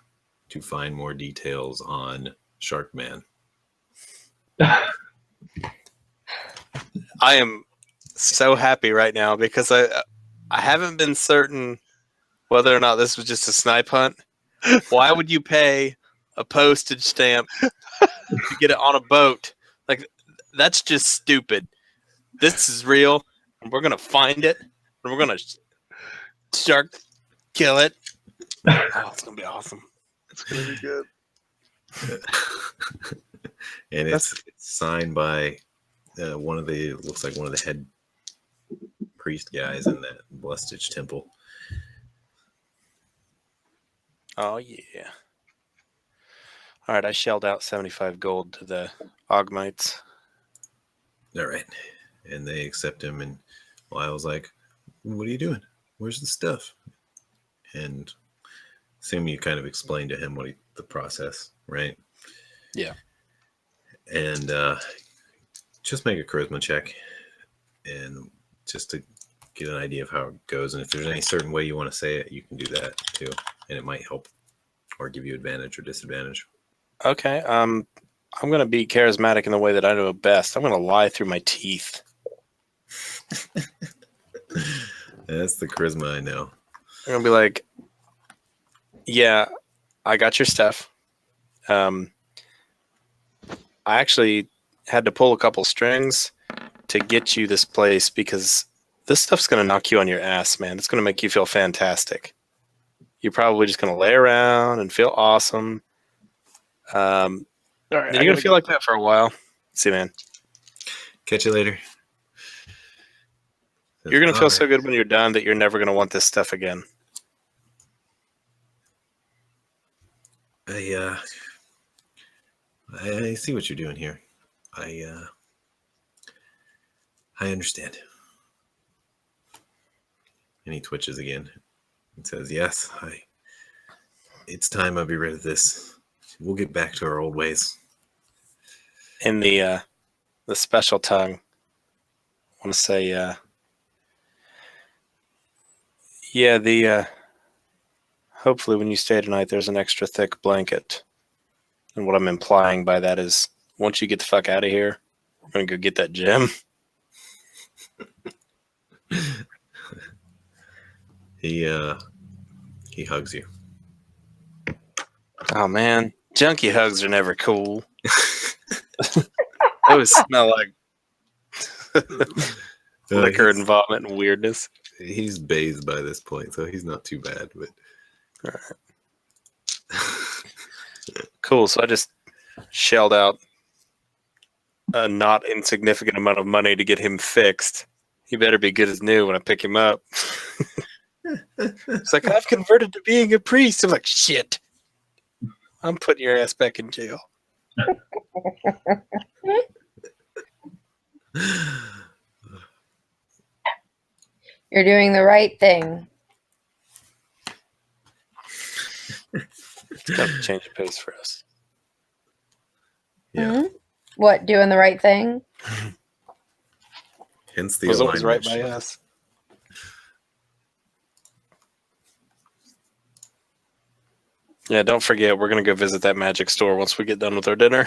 to find more details on Sharkman. I am so happy right now because I haven't been certain whether or not this was just a snipe hunt. Why would you pay a postage stamp to get it on a boat? Like, that's just stupid. This is real, and we're gonna find it, and we're gonna shark kill it. Oh, it's gonna be awesome. It's gonna be good. And it's signed by looks like one of the head priest guys in that Blustage Temple. Oh yeah. All right, I shelled out 75 gold to the Ogmites. All right. And they accept him. And Lyle's like, what are you doing? Where's the stuff? And assume you kind of explained to him the process, right? Yeah. And just make a charisma check. And just to get an idea of how it goes. And if there's any certain way you want to say it, you can do that too. And it might help or give you advantage or disadvantage. Okay. I'm gonna be charismatic in the way that I know best. I'm gonna lie through my teeth. That's the charisma I know. I'm gonna be like, yeah, I got your stuff. I actually had to pull a couple strings to get you this place because this stuff's gonna knock you on your ass, man. It's gonna make you feel fantastic. You're probably just gonna lay around and feel awesome. All right, You're gonna feel like that for a while. See, man, Catch you later. you're gonna feel All so right. good when you're done that you're never gonna want this stuff again. I see what you're doing here. I understand. And he twitches again and says, yes, it's time I'll be rid of this. We'll get back to our old ways. In the special tongue, I want to say, yeah, hopefully when you stay tonight, there's an extra thick blanket. And what I'm implying by that is, once you get the fuck out of here, we're going to go get that gem. He hugs you. Oh, man. Junkie hugs are never cool. They always smell like liquor and vomit and weirdness. He's bathed by this point, so he's not too bad. But All right. Cool. So I just shelled out a not insignificant amount of money to get him fixed. He better be good as new when I pick him up. It's like, I've converted to being a priest. I'm like, shit. I'm putting your ass back in jail. You're doing the right thing. It's got to change the pace for us. yeah, Mhm. What, doing the right thing? hence the Was always right alignment. by us. Yeah, don't forget, we're going to go visit that magic store once we get done with our dinner.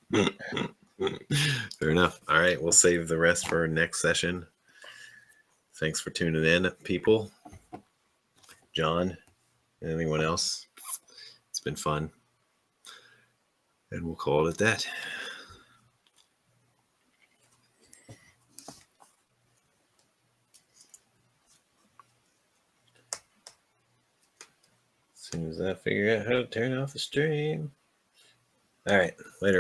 Fair enough. All right, we'll save the rest for next session. Thanks for tuning in, people. John, anyone else? It's been fun. And we'll call it at that. soon as I figure out how to turn off the stream. All right, later.